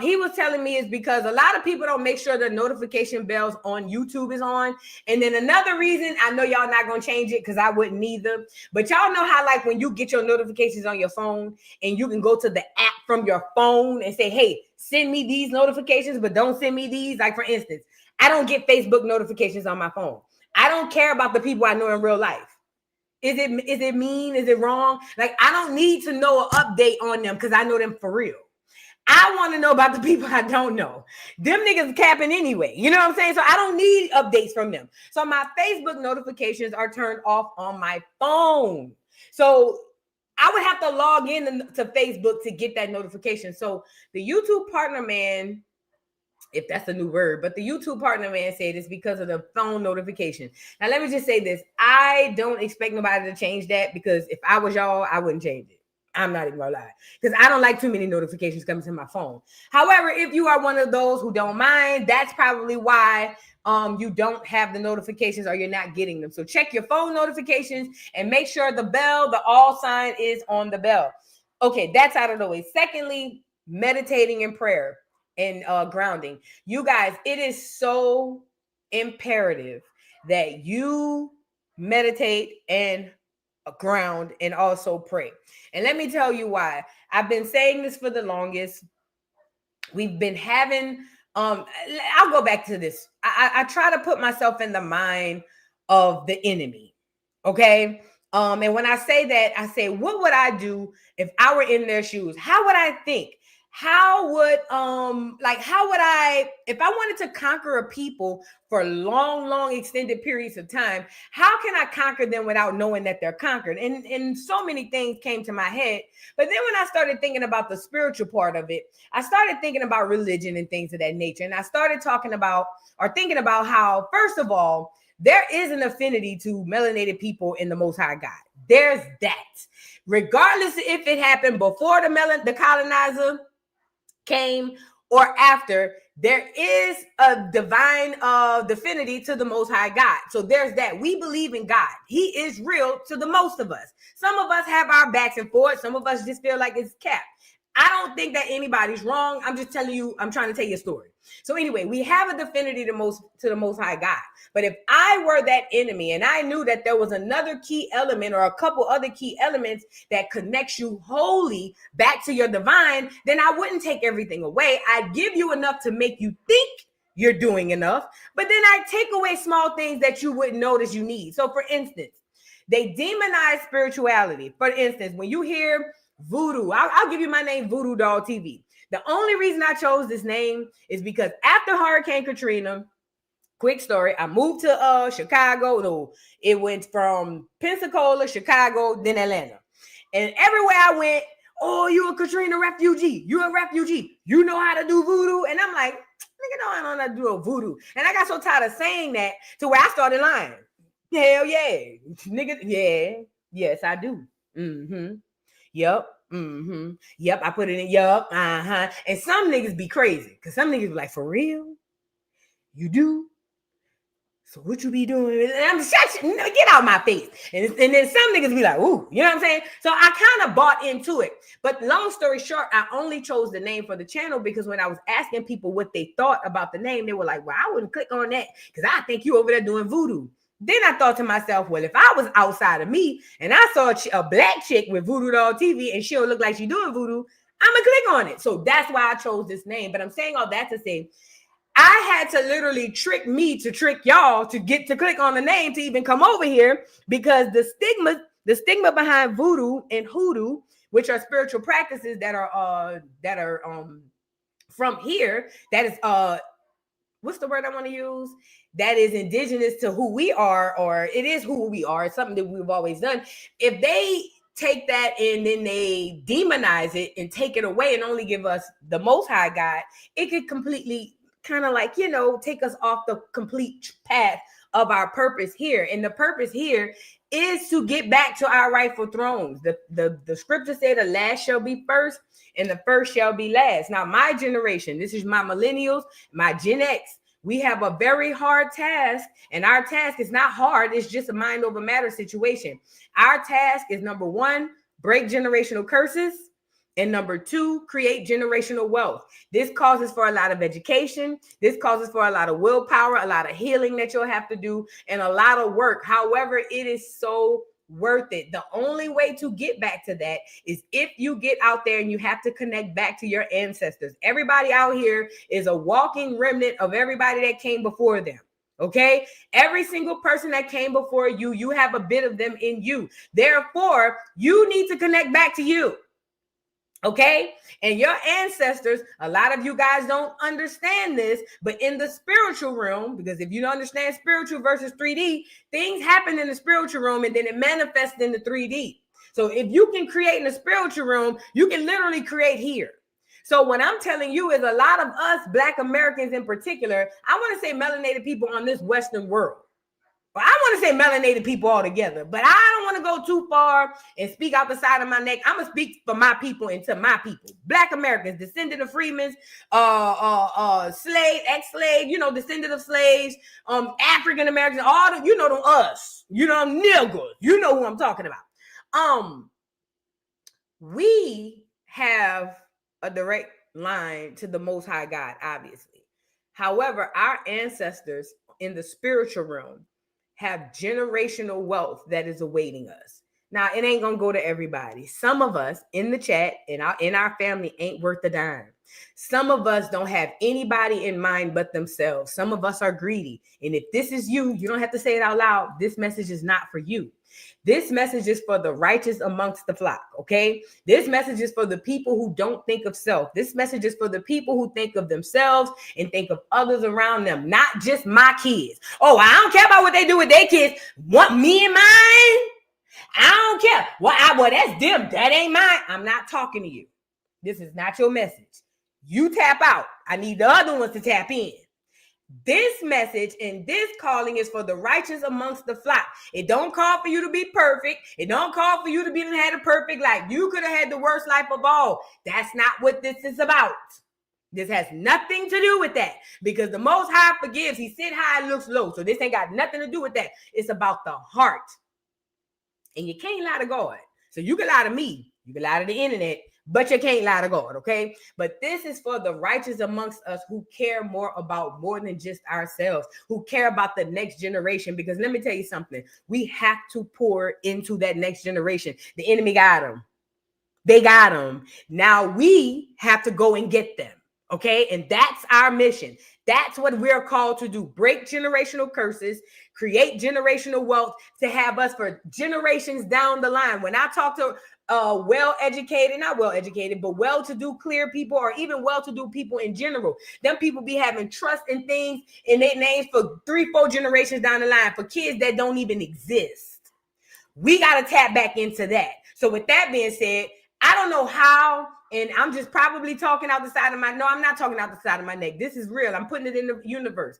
He was telling me it's because a lot of people don't make sure the notification bells on YouTube is on. And then another reason, I know y'all not gonna change it because I wouldn't either. But y'all know how like when you get your notifications on your phone and you can go to the app from your phone and say, hey, send me these notifications, but don't send me these. Like for instance, I don't get Facebook notifications on my phone. I don't care about the people I know in real life. Is it mean? Is it wrong? Like I don't need to know an update on them because I know them for real. I want to know about the people I don't know. Them niggas capping anyway. You know what I'm saying? So I don't need updates from them. So my Facebook notifications are turned off on my phone. So I would have to log in to Facebook to get that notification. So the YouTube partner man, if that's a new word, but the YouTube partner man said it's because of the phone notification. Now, let me just say this. I don't expect nobody to change that because if I was y'all, I wouldn't change it. I'm not even gonna lie because I don't like too many notifications coming to my phone. However, if you are one of those who don't mind, that's probably why you don't have the notifications or you're not getting them. So check your phone notifications and make sure the bell, the all sign is on the bell. Okay, that's out of the way. Secondly, meditating in prayer and grounding. You guys, it is so imperative that you meditate and ground and also pray. And let me tell you why. I've been saying this for the longest. We've been having I'll go back to this. I try to put myself in the mind of the enemy. Okay. And when I say that, I say, what would I do if I were in their shoes? How would I think? How would I, if I wanted to conquer a people for long extended periods of time, how can I conquer them without knowing that they're conquered? And so many things came to my head. But then when I started thinking about the spiritual part of it, I started thinking about religion and things of that nature. And I started thinking about how, first of all, there is an affinity to melanated people in the Most High God. There's that. Regardless if it happened before the colonizer came or after, there is a divine affinity to the Most High God. So there's that. We believe in God. He is real to the most of us. Some of us have our backs and forth. Some of us just feel like it's capped. I don't think that anybody's wrong. I'm just telling you, I'm trying to tell you a story. So anyway, we have a affinity to the Most High God. But if I were that enemy and I knew that there was another key element or a couple other key elements that connects you wholly back to your divine, then I wouldn't take everything away. I'd give you enough to make you think you're doing enough, but then I'd take away small things that you wouldn't notice you need. So for instance, they demonize spirituality. For instance, when you hear voodoo, I'll give you my name, Voodoo Doll TV. The only reason I chose this name is because after Hurricane Katrina, quick story, I moved to Chicago. No, it went from Pensacola, Chicago, then Atlanta. And everywhere I went, oh, you a Katrina refugee. You a refugee. You know how to do voodoo. And I'm like, nigga, no, I don't know how to do a voodoo. And I got so tired of saying that to where I started lying. Hell yeah. Nigga, yeah. Yes, I do. Mm-hmm. Yep. Mm-hmm. Yep. I put it in. Yup. Uh-huh. And some niggas be crazy. Because some niggas be like, for real? You do? So what you be doing? And I'm get out my face. And then some niggas be like, ooh, you know what I'm saying? So I kind of bought into it. But long story short, I only chose the name for the channel because when I was asking people what they thought about the name, they were like, well, I wouldn't click on that because I think you over there doing voodoo. Then I thought to myself, well, if I was outside of me and I saw a black chick with Voodoo Doll TV and she'll look like she's doing voodoo, I'm going to click on it. So that's why I chose this name. But I'm saying all that to say, I had to literally trick me to trick y'all to get to click on the name to even come over here because the stigma behind voodoo and hoodoo, which are spiritual practices that are from here, that is what's the word I want to use? That is indigenous to who we are, or it is who we are. It's something that we've always done. If they take that and then they demonize it and take it away and only give us the Most High God, it could completely kind of like, take us off the complete path of our purpose here. And the purpose here is to get back to our rightful thrones. The scripture said the last shall be first and the first shall be last. Now, my generation, this is my millennials, my Gen X, we have a very hard task, and our task is not hard. It's just a mind over matter situation. Our task is, number one, break generational curses. And number 2, create generational wealth. This causes for a lot of education. This causes for a lot of willpower, a lot of healing that you'll have to do, and a lot of work. However, it is so worth it. The only way to get back to that is if you get out there and you have to connect back to your ancestors. Everybody out here is a walking remnant of everybody that came before them. Okay, every single person that came before you, you have a bit of them in you. Therefore, you need to connect back to you. Okay, and your ancestors, a lot of you guys don't understand this, but in the spiritual realm, because if you don't understand spiritual versus 3D, things happen in the spiritual realm and then it manifests in the 3D. So if you can create in the spiritual realm, you can literally create here. So what I'm telling you is a lot of us Black Americans in particular, I want to say melanated people on this Western world. Well, I want to say melanated people altogether, but I don't want to go too far and speak out the side of my neck. I'm going to speak for my people and to my people. Black Americans, descendant of freedmen, slave, ex-slave, descendant of slaves, African Americans, all the, them us, them niggas, you know who I'm talking about. We have a direct line to the Most High God, obviously. However, our ancestors in the spiritual realm have generational wealth that is awaiting us. Now, it ain't gonna go to everybody. Some of us in the chat and in our family ain't worth a dime. Some of us don't have anybody in mind but themselves. Some of us are greedy. And if this is you, you don't have to say it out loud. This message is not for you. This message is for the righteous amongst the flock, okay? This message is for the people who don't think of self. This message is for the people who think of themselves and think of others around them, not just my kids. Oh, I don't care about what they do with their kids. Want me and mine? I don't care. Well, that's them. That ain't mine. I'm not talking to you. This is not your message. You tap out. I need the other ones to tap in. This message and this calling is for the righteous amongst the flock. It don't call for you to be perfect. It don't call for you to be had a perfect life. You could have had the worst life of all. That's not what this is about. This has nothing to do with that, because the Most High forgives. He sit high and looks low. So this ain't got nothing to do with that. It's about the heart. And you can't lie to God. So you can lie to me. You can lie to the internet. But you can't lie to God, okay? But this is for the righteous amongst us who care more than just ourselves, who care about the next generation. Because let me tell you something. We have to pour into that next generation. The enemy got them. They got them. Now we have to go and get them, okay? And that's our mission. That's what we're called to do. Break generational curses, create generational wealth to have us for generations down the line. When I talk to not well-educated, but well-to-do clear people, or even well-to-do people in general, them people be having trust in things in their names for 3-4 generations down the line, for kids that don't even exist. We got to tap back into that. So with that being said, I don't know how, and I'm just probably talking out the side of my, no, I'm not talking out the side of my neck. This is real. I'm putting it in the universe.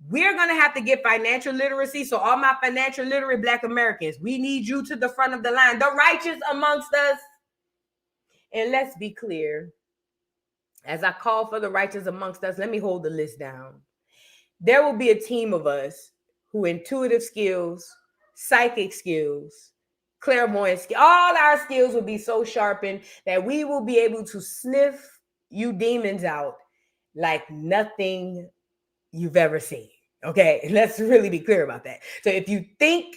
We're going to have to get financial literacy. So all my financial literate Black Americans, we need you to the front of the line, the righteous amongst us. And let's be clear, as I call for the righteous amongst us, let me hold the list down. There will be a team of us who intuitive skills, psychic skills, clairvoyant skills, all our skills will be so sharpened that we will be able to sniff you demons out like nothing you've ever seen. Okay, let's really be clear about that. So if you think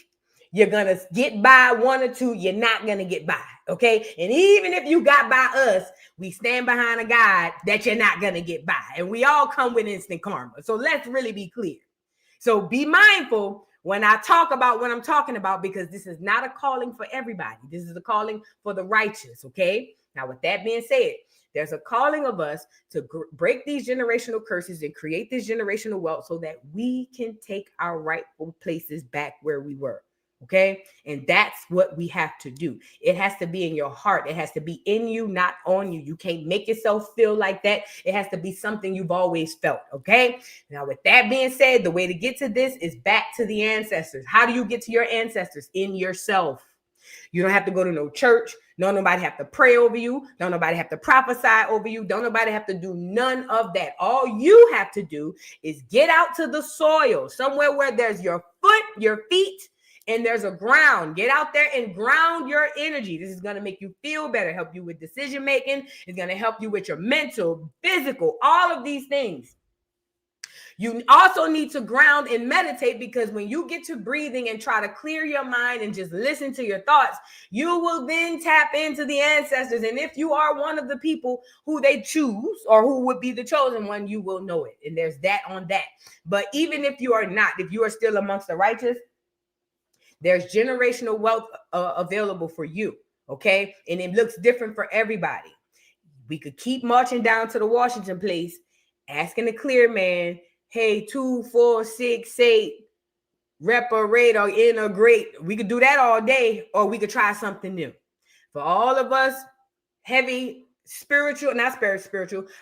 you're gonna get by 1 or 2, you're not gonna get by. Okay, and even if you got by us, we stand behind a God that you're not gonna get by, and we all come with instant karma. So let's really be clear. So be mindful when I talk about what I'm talking about, because this is not a calling for everybody. This is a calling for the righteous. Okay, now with that being said, there's a calling of us to break these generational curses and create this generational wealth so that we can take our rightful places back where we were. Okay. And that's what we have to do. It has to be in your heart. It has to be in you, not on you. You can't make yourself feel like that. It has to be something you've always felt. Okay. Now, with that being said, the way to get to this is back to the ancestors. How do you get to your ancestors? In yourself. You don't have to go to no church. Don't nobody have to pray over you. Don't nobody have to prophesy over you. Don't nobody have to do none of that. All you have to do is get out to the soil, somewhere where there's your foot, your feet, And there's a ground. Get out there and ground your energy. This is going to make you feel better, help you with decision making. It's going to help you with your mental, physical, all of these things. You also need to ground and meditate, because when you get to breathing and try to clear your mind and just listen to your thoughts, you will then tap into the ancestors. And if you are one of the people who they choose or who would be the chosen one, you will know it. And there's that on that. But even if you are not, if you are still amongst the righteous, there's generational wealth available for you, okay? And it looks different for everybody. We could keep marching down to the Washington place, asking the clear man, hey, 2, 4, 6, 8, reparate or integrate. We could do that all day, or we could try something new. For all of us heavy spiritual,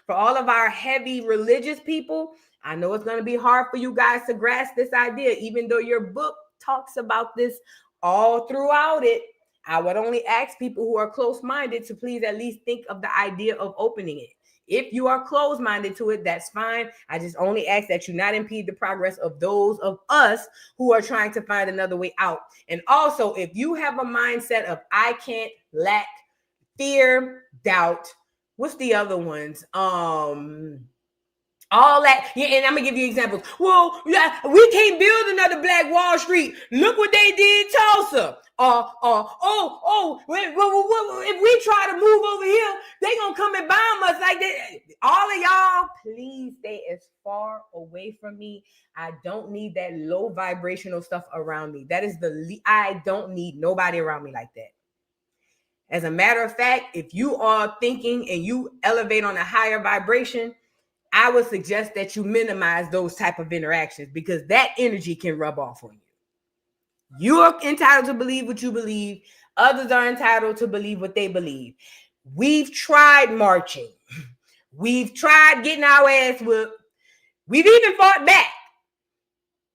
for all of our heavy religious people, I know it's going to be hard for you guys to grasp this idea, even though your book talks about this all throughout it. I would only ask people who are close-minded to please at least think of the idea of opening it. If you are closed-minded to it, that's fine. I just only ask that you not impede the progress of those of us who are trying to find another way out. And also, if you have a mindset of I can't, lack, fear, doubt, what's the other ones? All that, yeah, and I'm gonna give you examples. Well, yeah, we can't build another Black Wall Street. Look what they did in Tulsa. If we try to move over here, they gonna come and bomb us like that. All of y'all, please stay as far away from me. I don't need that low vibrational stuff around me. That is I don't need nobody around me like that. As a matter of fact, if you are thinking and you elevate on a higher vibration, I would suggest that you minimize those type of interactions, because that energy can rub off on you. You are entitled to believe what you believe. Others are entitled to believe what they believe. We've tried marching. We've tried getting our ass whooped. We've even fought back.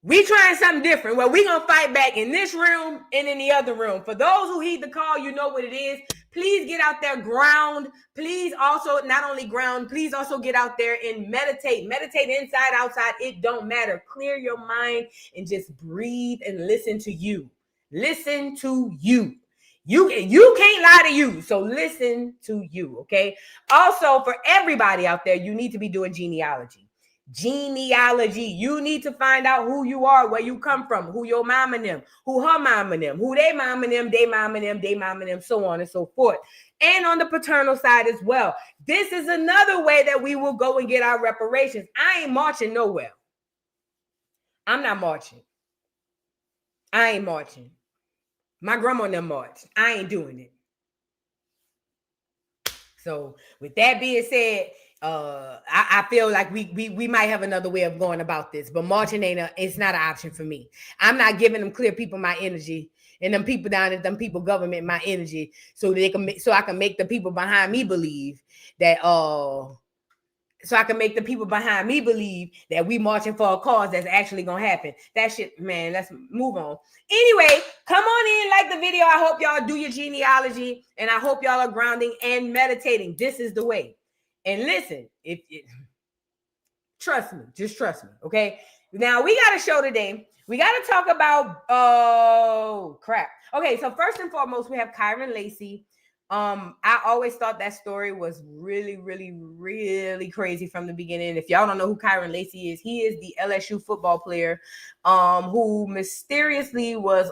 We trying something different. Well, we're going to fight back in this room and in the other room. For those who heed the call, you know what it is. Please get out there, ground. Please also not only ground, please also get out there and meditate. Meditate inside, outside. It don't matter. Clear your mind and just breathe and listen to you. Listen to you. You can't lie to you. So listen to you, okay? Also, for everybody out there, you need to be doing genealogy. You need to find out who you are, where you come from, who your mom and them, who her mom and them, who they mom and them, they mom and them, they mom and them, so on and so forth. And on the paternal side as well. This is another way that we will go and get our reparations. I ain't marching nowhere. I'm not marching. I ain't marching. My grandma and them marched. I ain't doing it. So with that being said, I feel like we might have another way of going about this, but marching it's not an option for me. I'm not giving them clear people my energy, and them people down at them people government my energy, so I can make the people behind me believe that we marching for a cause that's actually gonna happen. That shit, man. Let's move on. Anyway, come on in, like the video. I hope y'all do your genealogy, and I hope y'all are grounding and meditating. This is the way. And listen, trust me, just trust me, okay? Now, we got a show today. We got to talk about, Okay, so first and foremost, we have Kyren Lacey. I always thought that story was really, really, really crazy from the beginning. If y'all don't know who Kyren Lacey is, he is the LSU football player who mysteriously was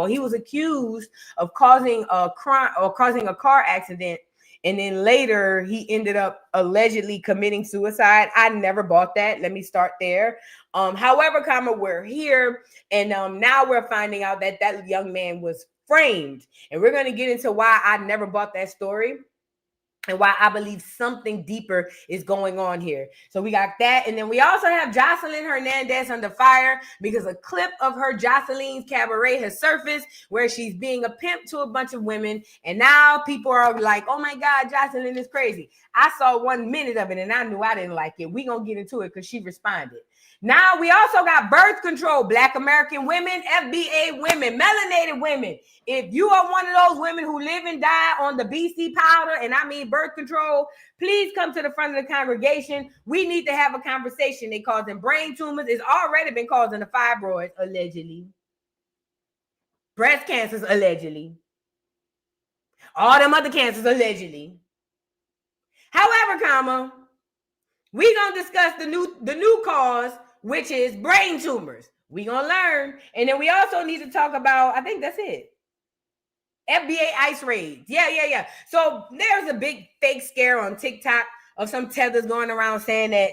he was accused of causing a crime or causing a car accident. And then later, he ended up allegedly committing suicide. I never bought that. Let me start there. However, we're here. And now we're finding out that that young man was framed. And we're going to get into why I never bought that story and why I believe something deeper is going on here. So we got that. And then we also have Joseline Hernandez under fire because a clip of her Joseline's Caberet has surfaced where she's being a pimp to a bunch of women. And now people are like, oh my God, Joseline is crazy. I saw 1 minute of it and I knew I didn't like it. We're going to get into it because she responded. Now we also got birth control, Black American women, FBA women, melanated women. If you are one of those women who live and die on the BC powder, and I mean birth control, please come to the front of the congregation. We need to have a conversation. They're causing brain tumors. It's already been causing the fibroids, allegedly. Breast cancers, allegedly. All them other cancers, allegedly. However, comma, we gonna discuss the new cause, which is brain tumors. We gonna learn, and then we also need to talk about, I think that's it, FBA ICE raids. Yeah. So there's a big fake scare on TikTok of some tethers going around saying that,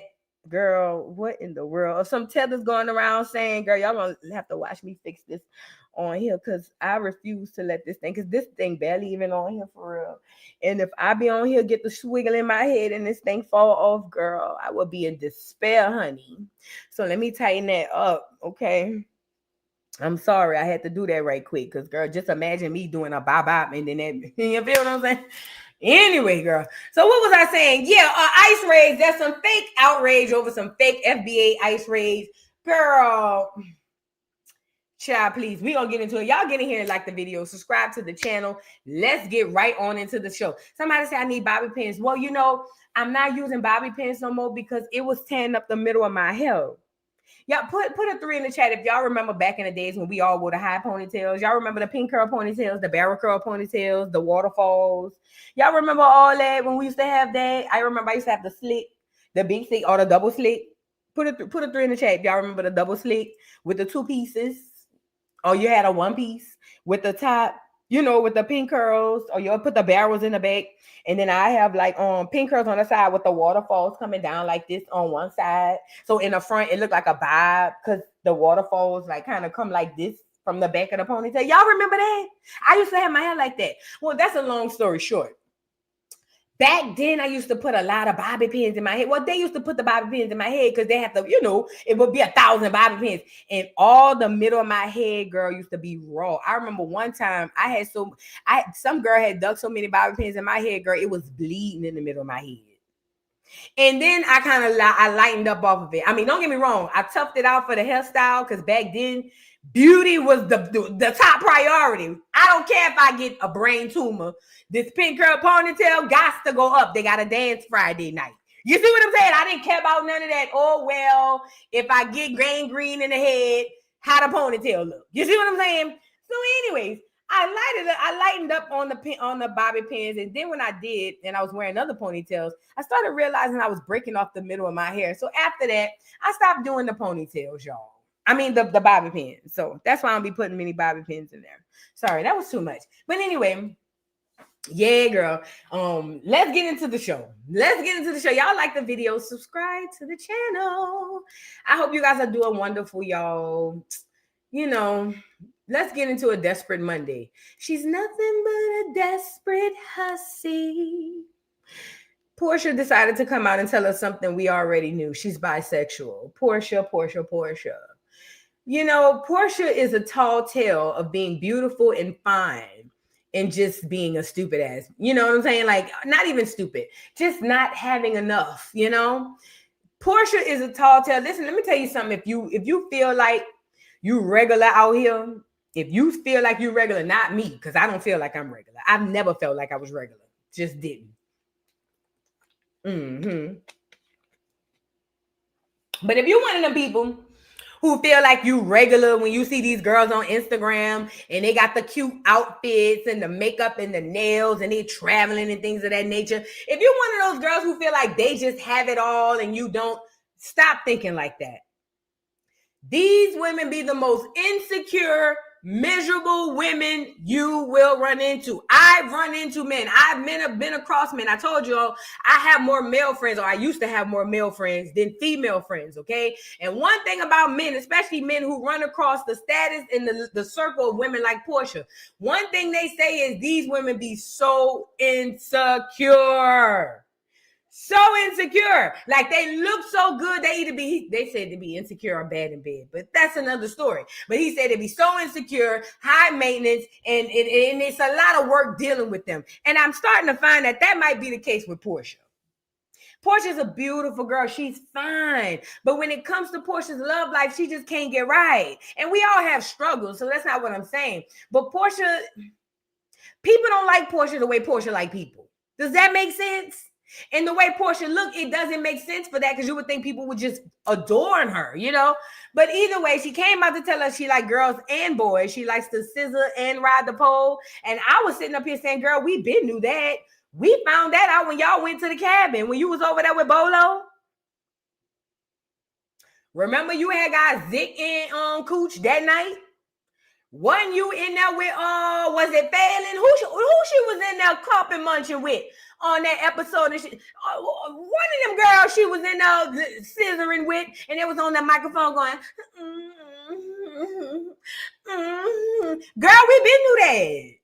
girl, what in the world? Of some tethers going around saying, girl, y'all gonna have to watch me fix this on here, because I refuse to let this thing, because this thing barely even on here for real. And if I be on here, get the swiggle in my head and this thing fall off, girl, I will be in despair, honey. So let me tighten that up, okay? I'm sorry, I had to do that right quick, because, girl, just imagine me doing a bop and then that, you feel what I'm saying? Anyway, girl, so what was I saying? Yeah, ICE raids, there's some fake outrage over some fake FBA ICE raids. Girl, child, please, we gonna get into it. Y'all get in here and like the video, subscribe to the channel. Let's get right on into the show. Somebody said I need bobby pins. Well, you know, I'm not using bobby pins no more because it was tearing up the middle of my hair. Y'all put a 3 in the chat if y'all remember back in the days when we all wore the high ponytails. Y'all remember the pink curl ponytails, the barrel curl ponytails, the waterfalls. Y'all remember all that when we used to have that? I remember I used to have the slick, the big slick or the double slick. Put a 3 in the chat if y'all remember the double slick with the 2 pieces. Or you had a 1 piece with the top, you know, with the pink curls, or you'll put the barrels in the back. And then I have like pink curls on the side with the waterfalls coming down like this on one side. So in the front, it looked like a bob because the waterfalls like kind of come like this from the back of the ponytail. Y'all remember that? I used to have my hair like that. Well, that's a long story short. Back then, I used to put a lot of bobby pins in my head. Well, they used to put the bobby pins in my head because they have to, you know, it would be 1,000 bobby pins. And all the middle of my head, girl, used to be raw. I remember one time some girl had dug so many bobby pins in my head, girl, it was bleeding in the middle of my head. And then I lightened up off of it. I mean, don't get me wrong. I toughed it out for the hairstyle because back then, beauty was the top priority. I don't care if I get a brain tumor. This pink curl ponytail got to go up. They got a dance Friday night. You see what I'm saying? I didn't care about none of that. Oh, well, if I get green in the head, how the ponytail look? You see what I'm saying? So anyways, I lightened up on the bobby pins, and then when I did, and I was wearing other ponytails, I started realizing I was breaking off the middle of my hair. So after that, I stopped doing the ponytails, y'all. I mean the bobby pins. So that's why I'll be putting many bobby pins in there. Sorry, that was too much. But anyway, yeah, girl. Let's get into the show. Y'all like the video, subscribe to the channel. I hope you guys are doing wonderful, y'all. You know, let's get into a desperate Monday. She's nothing but a desperate hussy. Portia decided to come out and tell us something we already knew. She's bisexual. Portia. You know, Portia is a tall tale of being beautiful and fine and just being a stupid ass. You know what I'm saying? Like, not even stupid, just not having enough, you know? Portia is a tall tale. Listen, let me tell you something. If you feel like you regular out here, if you feel like you're regular, not me, because I don't feel like I'm regular. I've never felt like I was regular. Just didn't. But if you're one of them people who feel like you regular when you see these girls on Instagram and they got the cute outfits and the makeup and the nails and they traveling and things of that nature. If you're one of those girls who feel like they just have it all and you don't, stop thinking like that. These women be the most insecure, miserable women you will run into. I've run into men. I've been across men. I told you all, I have more male friends, or I used to have more male friends than female friends, okay? And one thing about men, especially men who run across the status in the circle of women like Portia, one thing they say is these women be so insecure. So insecure. Like they look so good. They said to be insecure or bad in bed, but that's another story. But he said to be so insecure, high maintenance, and it's a lot of work dealing with them. And I'm starting to find that might be the case with Portia. Portia's a beautiful girl. She's fine. But when it comes to Portia's love life, she just can't get right. And we all have struggles, so that's not what I'm saying. But Portia, people don't like Portia the way Portia like people. Does that make sense? And the way Portia looked, it doesn't make sense for that because you would think people would just adorn her, you know? But either way, she came out to tell us she likes girls and boys. She likes to scissor and ride the pole. And I was sitting up here saying, girl, we been knew that. We found that out when y'all went to the cabin, when you was over there with Bolo. Remember you had got Zick and Cooch that night? Wasn't you in there with, was it Phelan? Who she was in there cupping munching with on that episode? And one of them girls she was in there scissoring with, and it was on the microphone going, girl, we been knew that.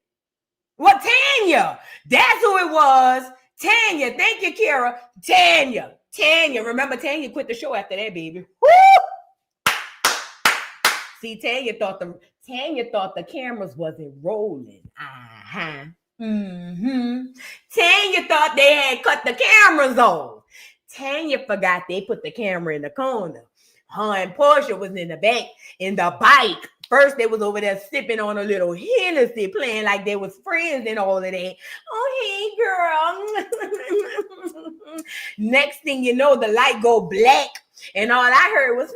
Well, Tanya, that's who it was. Tanya, thank you, Kira. Tanya, remember Tanya quit the show after that, baby. Woo! See, Tanya thought the cameras wasn't rolling. Tanya thought they had cut the cameras off. Tanya forgot they put the camera in the corner. Her and Portia was in the back in the bike. First, they was over there sipping on a little Hennessy, playing like they was friends and all of that. Oh, hey, girl. Next thing you know, the light go black, and all I heard was,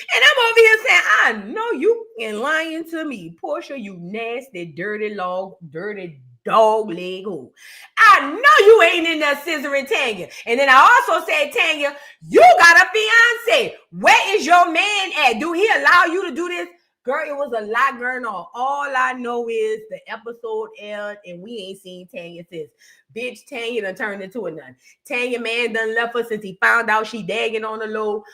and I'm over here saying, I know you ain't lying to me. Portia, you nasty, dirty dog leg hole. I know you ain't in there scissoring Tanya. And then I also said, Tanya, you got a fiance. Where is your man at? Do he allow you to do this? Girl, it was a lot going on. All I know is the episode aired and we ain't seen Tanya since. Bitch, Tanya done turned into a nun. Tanya man done left her since he found out she dagging on the low.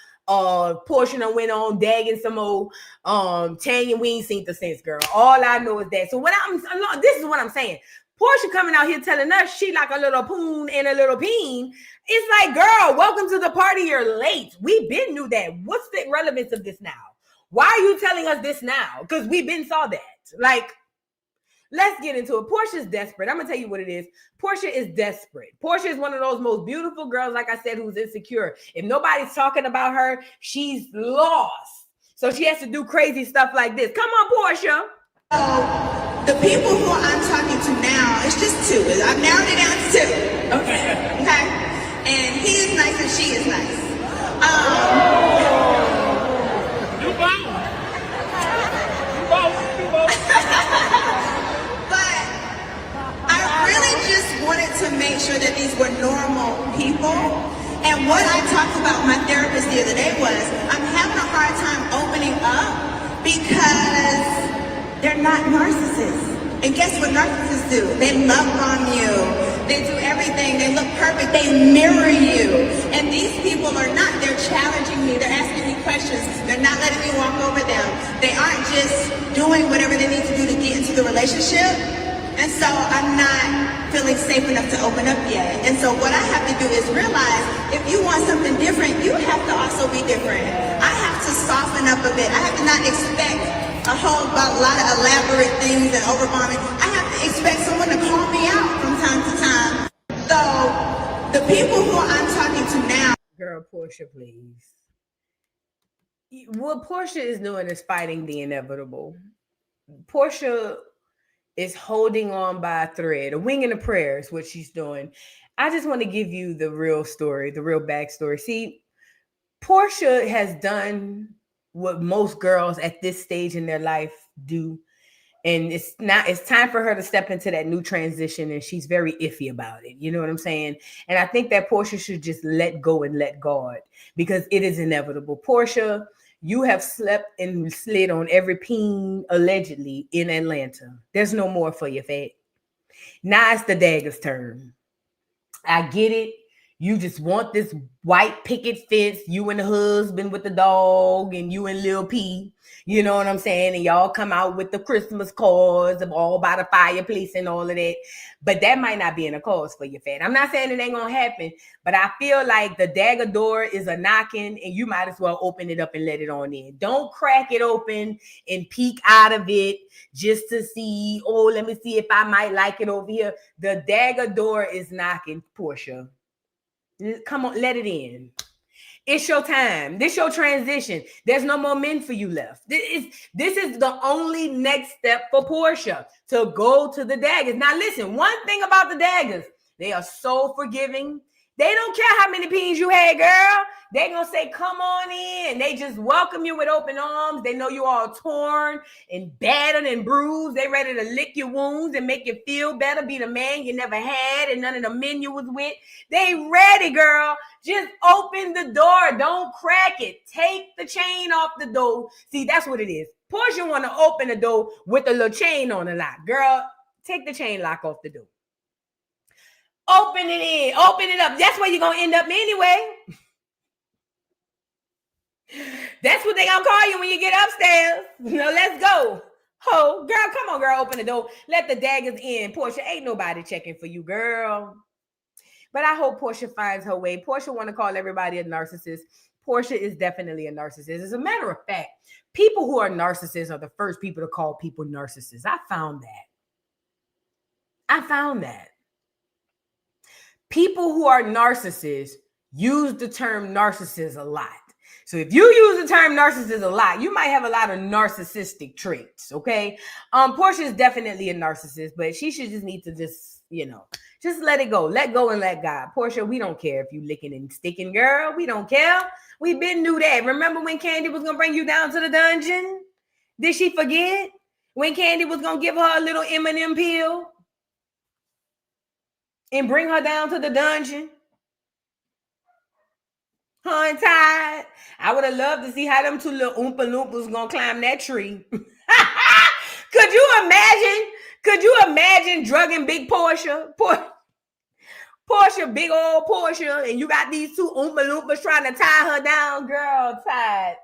Portia done went on dagging some more. Tanya, we ain't seen the since, girl. All I know is that. So this is what I'm saying. Portia coming out here telling us she like a little poon and a little peen. It's like, girl, welcome to the party. You're late. We been knew that. What's the relevance of this now? Why are you telling us this now? Because we been saw that. Like, let's get into it. Portia's desperate. I'm going to tell you what it is. Portia is desperate. Portia is one of those most beautiful girls, like I said, who's insecure. If nobody's talking about her, she's lost. So she has to do crazy stuff like this. Come on, Portia. The people who I'm talking to now, it's just two. I've narrowed it down to two. Okay? And he is nice and she is nice. You both. But I really just wanted to make sure that these were normal people. And what I talked about with my therapist the other day was, I'm having a hard time opening up because they're not narcissists. And guess what narcissists do? They love on you. They do everything. They look perfect. They mirror you. And these people are not. They're challenging me. They're asking me questions. They're not letting me walk over them. They aren't just doing whatever they need to do to get into the relationship. And so I'm not feeling safe enough to open up yet. And so what I have to do is realize if you want something different, you have to also be different. I have to soften up a bit. I have to not expect a lot of elaborate things and overbombing. I have to expect someone to call me out from time to time. So the people who I'm talking to now. Girl, Portia, please. What Portia is doing is fighting the inevitable. Portia is holding on by a thread. A wing and a prayer is what she's doing. I just want to give you the real story, the real backstory. See, Portia has done what most girls at this stage in their life do. And it's time for her to step into that new transition. And she's very iffy about it. You know what I'm saying? And I think that Portia should just let go and let God, because it is inevitable. Portia, you have slept and slid on every peen allegedly in Atlanta. There's no more for you, fat. Now it's the dagger's turn. I get it. You just want this white picket fence, you and the husband with the dog and you and Lil P, you know what I'm saying? And y'all come out with the Christmas cards all by the fireplace and all of that. But that might not be in a cause for your fat. I'm not saying it ain't going to happen, but I feel like the dagger door is a knocking and you might as well open it up and let it on in. Don't crack it open and peek out of it just to see, oh, let me see if I might like it over here. The dagger door is knocking, Portia. Come on, let it in. It's your time. This your transition. There's no more men for you left. This is the only next step for Portia to go to the daggers. Now listen, one thing about the daggers, they are so forgiving. They don't care how many peens you had, girl. They gonna say, come on in. They just welcome you with open arms. They know you all torn and battered and bruised. They ready to lick your wounds and make you feel better, be the man you never had and none of the men you was with. They ready, girl. Just open the door. Don't crack it. Take the chain off the door. See, that's what it is. Portia want to open the door with a little chain on the lock. Girl, take the chain lock off the door. Open it in. Open it up. That's where you're going to end up anyway. That's what they going to call you when you get upstairs. Let's go. Oh, girl, come on, girl. Open the door. Let the daggers in. Portia, ain't nobody checking for you, girl. But I hope Portia finds her way. Portia want to call everybody a narcissist. Portia is definitely a narcissist. As a matter of fact, people who are narcissists are the first people to call people narcissists. I found that. People who are narcissists use the term narcissist a lot. So if you use the term narcissist a lot, you might have a lot of narcissistic traits, okay? Portia is definitely a narcissist, but she should just need to just let it go. Let go and let God. Portia, we don't care if you licking and sticking, girl. We don't care. We been knew that. Remember when Candy was going to bring you down to the dungeon? Did she forget? When Candy was going to give her a little M&M pill? And bring her down to the dungeon. Huh, and Tide? I would have loved to see how them two little Oompa Loompas gonna climb that tree. Could you imagine drugging big Portia? Portia, big old Portia, and you got these two Oompa Loompas trying to tie her down? Girl, Tide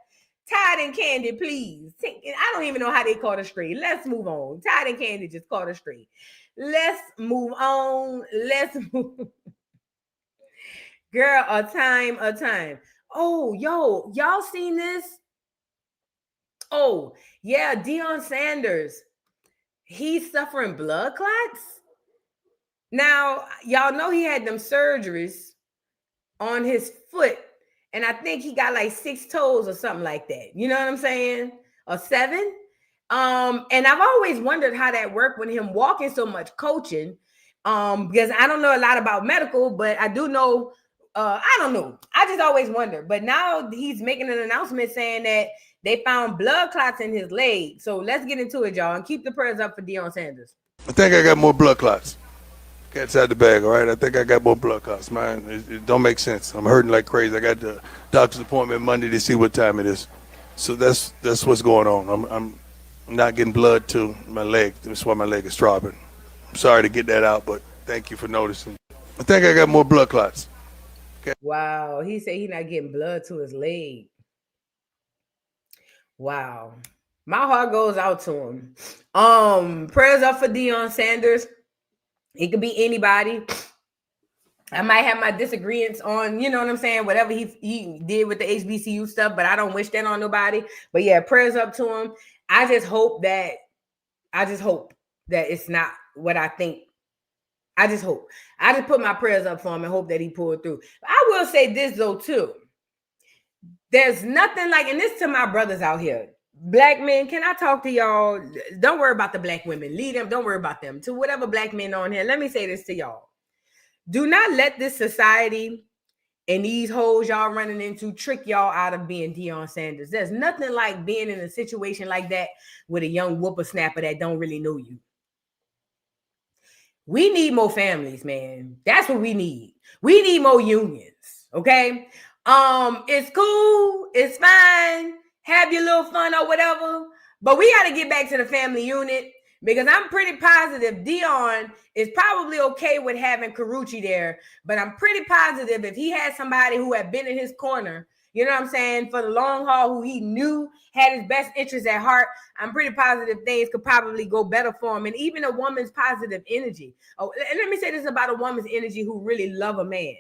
and Candy, please. I don't even know how they caught her straight. Let's move on. Tide and Candy just caught her straight. Let's move on. Girl, a time. Oh, y'all seen this? Oh, yeah, Deion Sanders. He's suffering blood clots. Now, y'all know he had them surgeries on his foot. And I think he got like 6 toes or something like that. You know what I'm saying? Or 7. And I've always wondered how that worked with him walking so much, coaching, because I don't know a lot about medical, but I do know, I don't know. I just always wonder. But now he's making an announcement saying that they found blood clots in his leg. So let's get into it, y'all, and keep the prayers up for Deion Sanders. I think I got more blood clots. Cat's out the bag, all right? I think I got more blood clots, man. It don't make sense. I'm hurting like crazy. I got the doctor's appointment Monday to see what time it is. So that's what's going on. I'm not getting blood to my leg. That's why my leg is throbbing. I'm sorry to get that out, but thank you for noticing. I think I got more blood clots. Okay. Wow, he said he's not getting blood to his leg. Wow. My heart goes out to him. Prayers up for Deion Sanders. It could be anybody. I might have my disagreements on, you know what I'm saying, whatever he did with the HBCU stuff, but I don't wish that on nobody. But yeah, prayers up to him. I just hope that it's not what I think. I just hope. I just put my prayers up for him and hope that he pulled through. I will say this though too. There's nothing like, and this to my brothers out here. Black men, can I talk to y'all? Don't worry about the black women. Lead them. Don't worry about them. To whatever black men on here, let me say this to y'all. Do not let this society and these hoes y'all running into trick y'all out of being Deion Sanders. There's nothing like being in a situation like that with a young whippersnapper that don't really know you. We need more families, man. That's what we need. We need more unions, okay? It's cool. It's fine. Have your little fun or whatever. But we got to get back to the family unit because I'm pretty positive Deion is probably okay with having Carucci there. But I'm pretty positive if he had somebody who had been in his corner, you know what I'm saying, for the long haul, who he knew had his best interests at heart, I'm pretty positive things could probably go better for him. And even a woman's positive energy. Oh, and let me say this about a woman's energy who really love a man.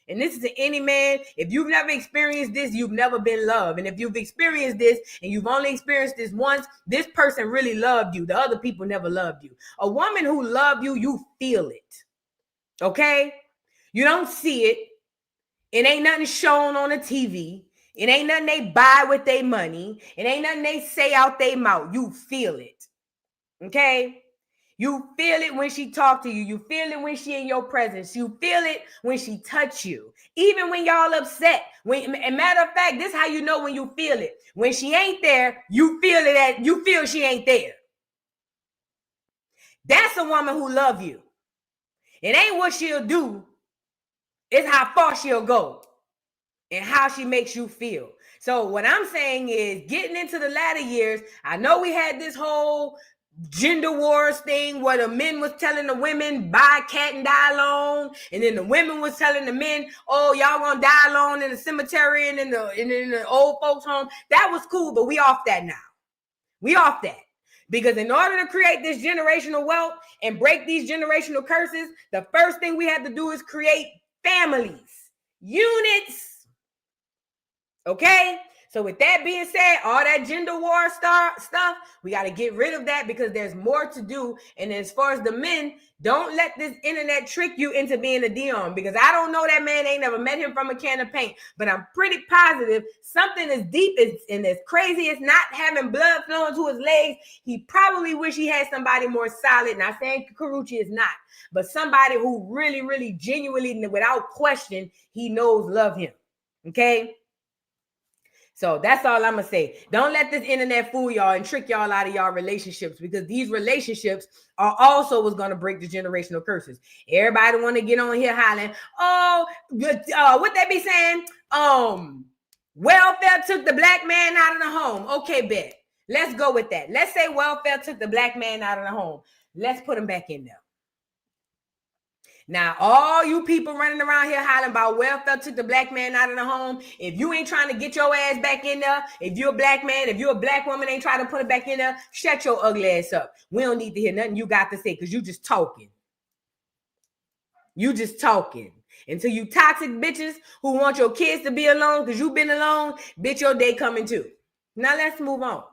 And this is to any man. If you've never experienced this, you've never been loved. And if you've experienced this and you've only experienced this once, this person really loved you. The other people never loved you. A woman who loved you, you feel it. Okay? You don't see it. It ain't nothing shown on the TV. It ain't nothing they buy with their money. It ain't nothing they say out their mouth. You feel it. Okay? You feel it when she talk to you. You feel it when she in your presence. You feel it when she touch you. Even when y'all upset. And matter of fact, this is how you know when you feel it. When she ain't there, you feel it. You feel she ain't there. That's a woman who love you. It ain't what she'll do. It's how far she'll go and how she makes you feel. So what I'm saying is, getting into the latter years, I know we had this whole gender wars thing where the men was telling the women buy cat and die alone, and then the women was telling the men, oh, y'all gonna die alone in the cemetery and in the old folks home. That was cool, but we off that now. We off that. Because in order to create this generational wealth and break these generational curses, the first thing we have to do is create families, units. Okay? So with that being said, all that gender war stuff, we got to get rid of that because there's more to do. And as far as the men, don't let this internet trick you into being a Dion, because I don't know that man, ain't never met him from a can of paint, but I'm pretty positive something as deep and as crazy as not having blood flowing to his legs. He probably wish he had somebody more solid. Not saying Karuchi is not, but somebody who really, really genuinely, without question, he knows love him. Okay? So that's all I'm going to say. Don't let this internet fool y'all and trick y'all out of y'all relationships, because these relationships are also what's going to break the generational curses. Everybody want to get on here hollering, oh, what they be saying? Welfare took the black man out of the home. Okay, bet. Let's go with that. Let's say welfare took the black man out of the home. Let's put him back in there. Now, all you people running around here hollering about welfare took the black man out of the home, if you ain't trying to get your ass back in there, if you're a black man, if you're a black woman, ain't trying to put it back in there, shut your ugly ass up. We don't need to hear nothing you got to say, because you just talking. You just talking. Until you toxic bitches who want your kids to be alone because you've been alone, bitch, your day coming too. Now let's move on.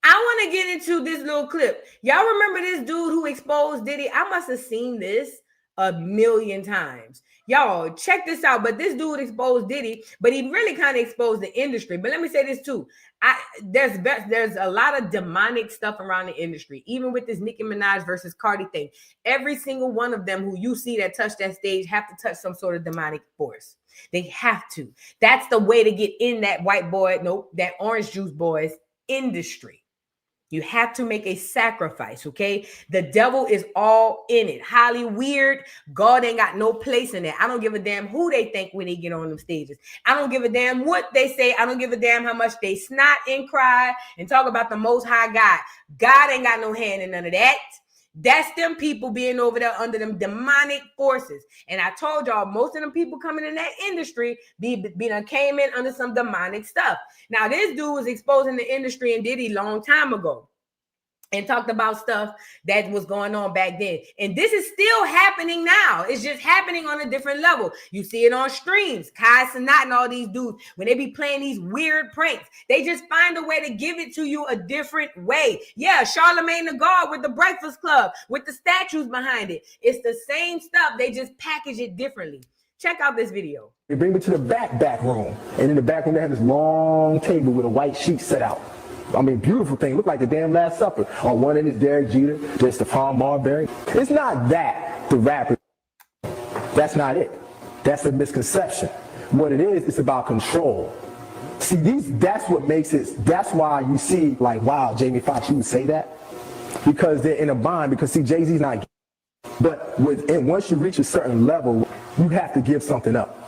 I want to get into this little clip. Y'all remember this dude who exposed Diddy? I must have seen this a million times. Y'all, check this out. But this dude exposed Diddy, but he really kind of exposed the industry. But let me say this too. There's a lot of demonic stuff around the industry, even with this Nicki Minaj versus Cardi thing. Every single one of them who you see that touch that stage have to touch some sort of demonic force. They have to. That's the way to get in that white boy, that orange juice boy's industry. You have to make a sacrifice, okay? The devil is all in it. Highly weird. God ain't got no place in it. I don't give a damn who they think when they get on them stages. I don't give a damn what they say. I don't give a damn how much they snot and cry and talk about the Most High God. God ain't got no hand in none of that. That's them people being over there under them demonic forces. And I told y'all, most of them people coming in that industry came in under some demonic stuff. Now, this dude was exposing the industry and Diddy long time ago and talked about stuff that was going on back then. And this is still happening now. It's just happening on a different level. You see it on streams. Kai Cenat and all these dudes, when they be playing these weird pranks, they just find a way to give it to you a different way. Yeah, Charlemagne the God with the Breakfast Club, with the statues behind it. It's the same stuff. They just package it differently. Check out this video. They bring me to the back room. And in the back room, they have this long table with a white sheet set out. I mean, beautiful thing. Look like the damn Last Supper. On one end is Derek Jeter, there's Stephon Marbury. It's not that the rapper. That's not it. That's a misconception. What it is, it's about control. See, that's what makes it. That's why you see, like, wow, Jamie Foxx, you would say that, because they're in a bind. Because see, Jay-Z's not. But once you reach a certain level, you have to give something up.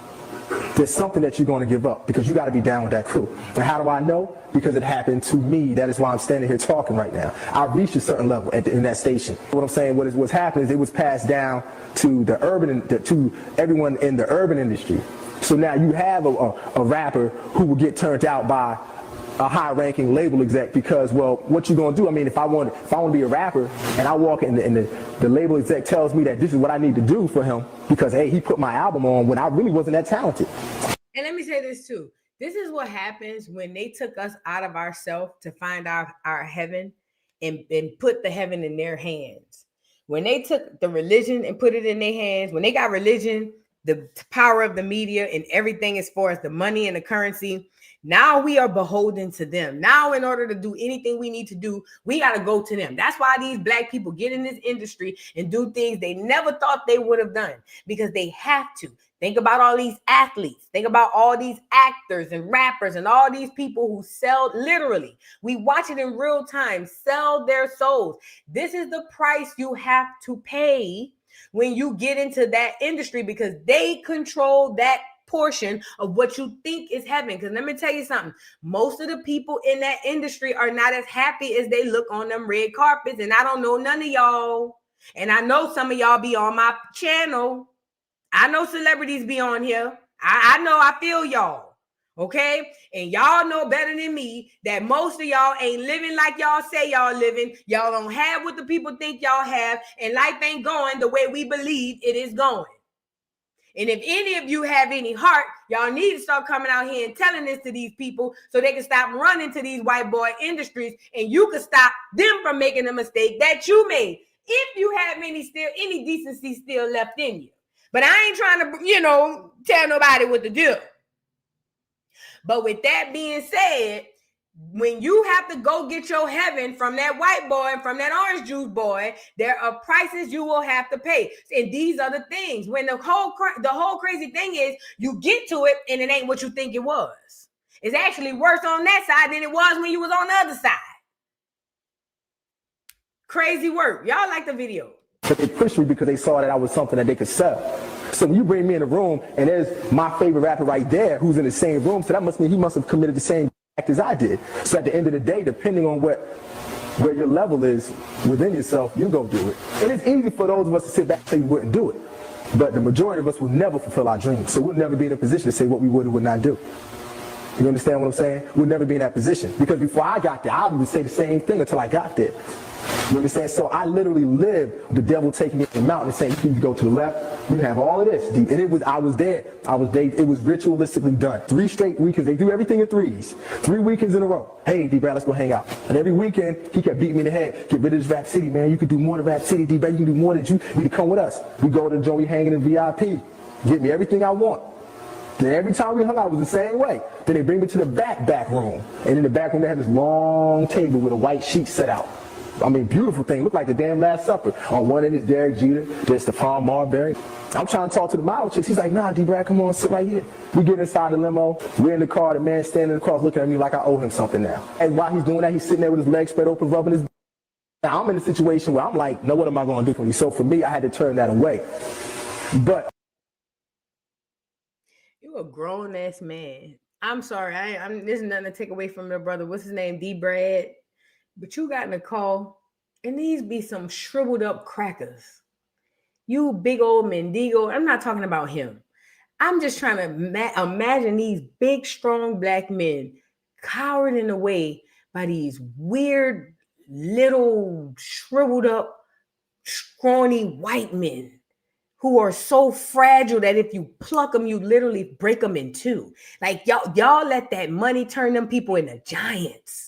There's something that you're going to give up because you got to be down with that crew. And how do I know? Because it happened to me. That is why I'm standing here talking right now. I reached a certain level in that station. What I'm saying, what's happened is it was passed down to to everyone in the urban industry. So now you have a rapper who will get turned out by a high-ranking label exec because, well, what you gonna do? I mean, if I want to be a rapper and I walk in and the label exec tells me that this is what I need to do for him because, hey, he put my album on when I really wasn't that talented. And let me say this too. This is what happens when they took us out of ourselves to find our heaven and put the heaven in their hands. When they took the religion and put it in their hands, when they got religion the power of the media and everything as far as the money and the currency. Now we are beholden to them. Now, in order to do anything we need to do, we got to go to them. That's why these black people get in this industry and do things they never thought they would have done, because they have to. Think about all these athletes. Think about all these actors and rappers and all these people who sell, literally, we watch it in real time, sell their souls. This is the price you have to pay when you get into that industry, because they control that portion of what you think is heaven. Because let me tell you something, most of the people in that industry are not as happy as they look on them red carpets. And I don't know none of y'all. And I know some of y'all be on my channel. I know celebrities be on here. I know, I feel y'all. Okay. And y'all know better than me that most of y'all ain't living like y'all say y'all living. Y'all don't have what the people think y'all have. And life ain't going the way we believe it is going. And if any of you have any heart, y'all need to start coming out here and telling this to these people so they can stop running to these white boy industries, and you can stop them from making the mistake that you made. If you have any decency still left in you. But I ain't trying to, tell nobody what to do. But with that being said, when you have to go get your heaven from that white boy and from that orange juice boy, there are prices you will have to pay. And these are the things. When the whole crazy thing is, you get to it and it ain't what you think it was. It's actually worse on that side than it was when you was on the other side. Crazy work. Y'all like the video. But they pushed me because they saw that I was something that they could sell. So when you bring me in a room and there's my favorite rapper right there who's in the same room, so that must mean he must have committed the same act as I did. So at the end of the day, depending on where your level is within yourself, you go do it. And it's easy for those of us to sit back and say we wouldn't do it. But the majority of us will never fulfill our dreams. So we'll never be in a position to say what we would or would not do. You understand what I'm saying? We'll never be in that position. Because before I got there, I would say the same thing until I got there. You understand? So I literally lived the devil taking me to the mountain and saying, you go to the left, you have all of this. And I was there. It was ritualistically done. 3 straight weekends. They do everything in 3s. 3 weekends in a row. Hey, D-Brad, let's go hang out. And every weekend, he kept beating me in the head. Get rid of this Rap City, man. You can do more than Rap City, D-Brad. You can do more than you need to come with us. We go to Joey hanging in VIP. Get me everything I want. Then every time we hung out, it was the same way. Then they bring me to the back room. And in the back room, they had this long table with a white sheet set out. I mean, beautiful thing. Looked like the damn Last Supper. On one end is Derek Jeter. There's Stephon Marbury. I'm trying to talk to the model chicks. He's like, nah, D-Brad, come on, sit right here. We get inside the limo. We're in the car. The man standing across looking at me like I owe him something now. And while he's doing that, he's sitting there with his legs spread open, rubbing his... Now, I'm in a situation where I'm like, no, what am I going to do for you? So for me, I had to turn that away. But... You a grown-ass man. I'm sorry. There's nothing to take away from your brother. What's his name? D-Brad. But you got in a call, and these be some shriveled up crackers. You big old Mendigo. I'm not talking about him. I'm just trying to imagine these big, strong black men cowering away by these weird, little, shriveled up, scrawny white men who are so fragile that if you pluck them, you literally break them in two. Like y'all let that money turn them people into giants.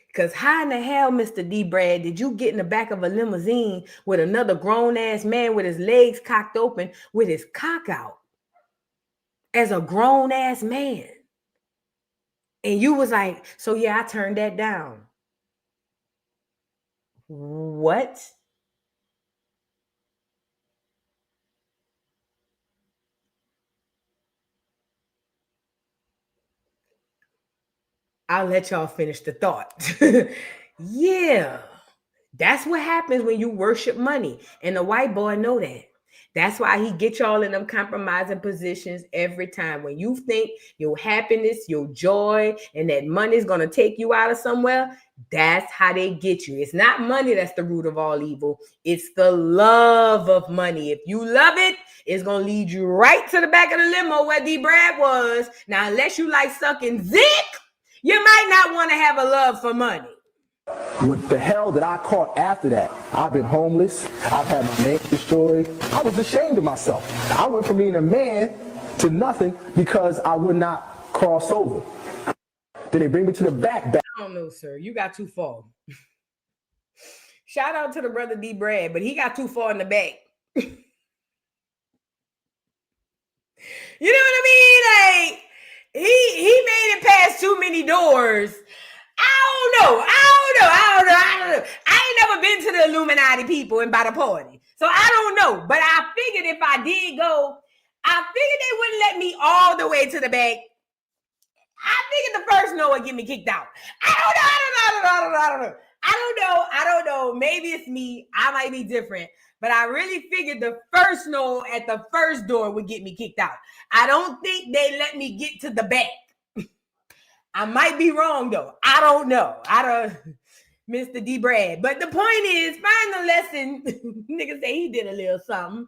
Because how in the hell, Mr. D-Brad, did you get in the back of a limousine with another grown-ass man with his legs cocked open with his cock out as a grown-ass man? And you was like, so yeah, I turned that down. What? I'll let y'all finish the thought. Yeah, that's what happens when you worship money. And the white boy know that. That's why he get y'all in them compromising positions every time. When you think your happiness, your joy, and that money is going to take you out of somewhere, that's how they get you. It's not money that's the root of all evil. It's the love of money. If you love it, it's going to lead you right to the back of the limo where D-Brad was. Now, unless you like sucking dick, you might not want to have a love for money. What the hell that I caught after that? I've been homeless. I've had my name destroyed. I was ashamed of myself. I went from being a man to nothing because I would not cross over. Then they bring me to the back. I don't know, sir. You got too far. Shout out to the brother D-Brad, but he got too far in the back. You know what I mean? Like, he made it past too many doors. I don't know. I ain't never been to the Illuminati people and by the party. So I don't know. But I figured if I did go, I figured they wouldn't let me all the way to the back. I figured the first no would get me kicked out. I don't know. Maybe it's me. I might be different. But I really figured the first no at the first door would get me kicked out. I don't think they let me get to the back. I might be wrong though. I don't know. Mr. D. Brad. But the point is, find the lesson. Nigga say he did a little something.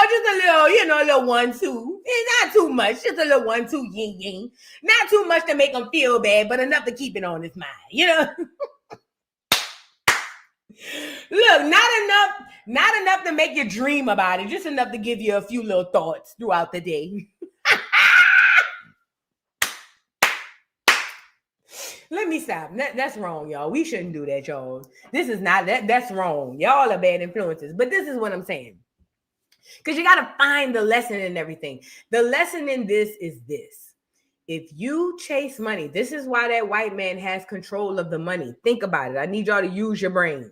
Just a little 1-2. It's not too much. Just a little 1-2 yin. Not too much to make him feel bad, but enough to keep it on his mind. Look, not enough to make you dream about it. Just enough to give you a few little thoughts throughout the day. Let me stop. That's wrong, y'all. We shouldn't do that, y'all. This is not that. That's wrong. Y'all are bad influences. But this is what I'm saying. Because you got to find the lesson in everything. The lesson in this is this. If you chase money, this is why that white man has control of the money. Think about it. I need y'all to use your brains.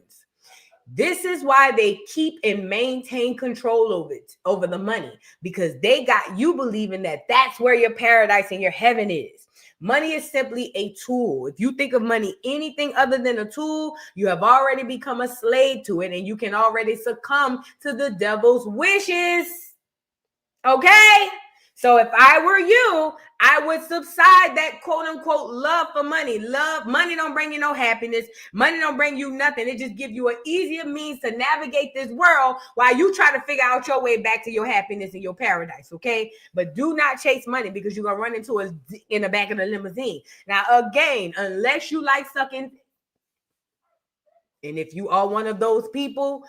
This is why they keep and maintain control over the money. Because they got you believing that that's where your paradise and your heaven is. Money is simply a tool. If you think of money anything other than a tool, you have already become a slave to it and you can already succumb to the devil's wishes. Okay? So if I were you, I would subside that quote unquote love for money. Money don't bring you no happiness. Money don't bring you nothing. It just gives you an easier means to navigate this world while you try to figure out your way back to your happiness and your paradise, okay? But do not chase money because you're going to run into it in the back of the limousine. Now, again, unless you like sucking, and if you are one of those people,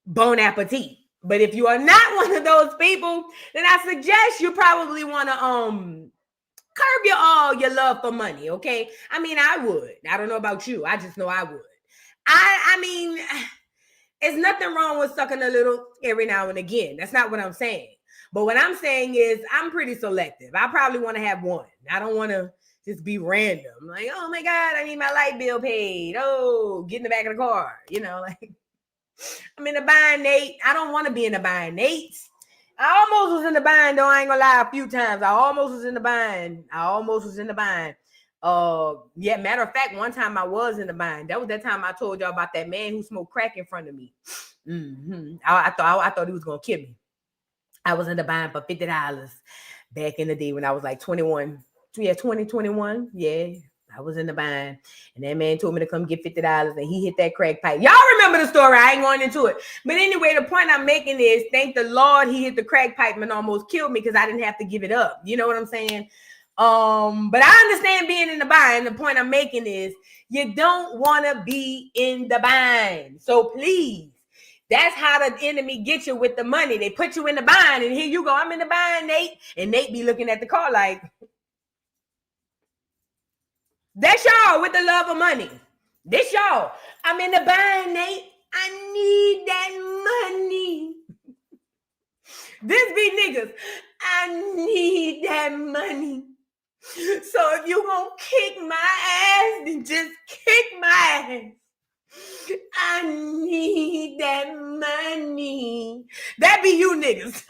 bon appetit. But if you are not one of those people, then I suggest you probably want to curb your love for money, okay? I mean, I would. I don't know about you. I just know I would. I mean, there's nothing wrong with sucking a little every now and again. That's not what I'm saying. But what I'm saying is I'm pretty selective. I probably want to have one. I don't want to just be random. Like, oh my God, I need my light bill paid. Oh, get in the back of the car. Like I'm in a bind, Nate. I don't want to be in a bind, Nate. I almost was in the bind, though. I ain't gonna lie, a few times. I almost was in the bind. Yeah, matter of fact, one time I was in the bind. That was that time I told y'all about that man who smoked crack in front of me. I thought he was gonna kill me. I was in the bind for $50 back in the day when I was like 21. Yeah, 2021. Yeah. I was in the bind, and that man told me to come get $50, and he hit that crack pipe. Y'all remember the story. I ain't going into it. But anyway, the point I'm making is, thank the Lord he hit the crack pipe and almost killed me because I didn't have to give it up. You know what I'm saying? But I understand being in the bind. The point I'm making is you don't want to be in the bind. So please, that's how the enemy gets you with the money. They put you in the bind, and here you go. I'm in the bind, Nate. And Nate be looking at the car like, that's y'all with the love of money. This y'all. I'm in the bind, Nate. I need that money. This be niggas. I need that money. So if you gonna kick my ass, then just kick my ass. I need that money. That be you niggas.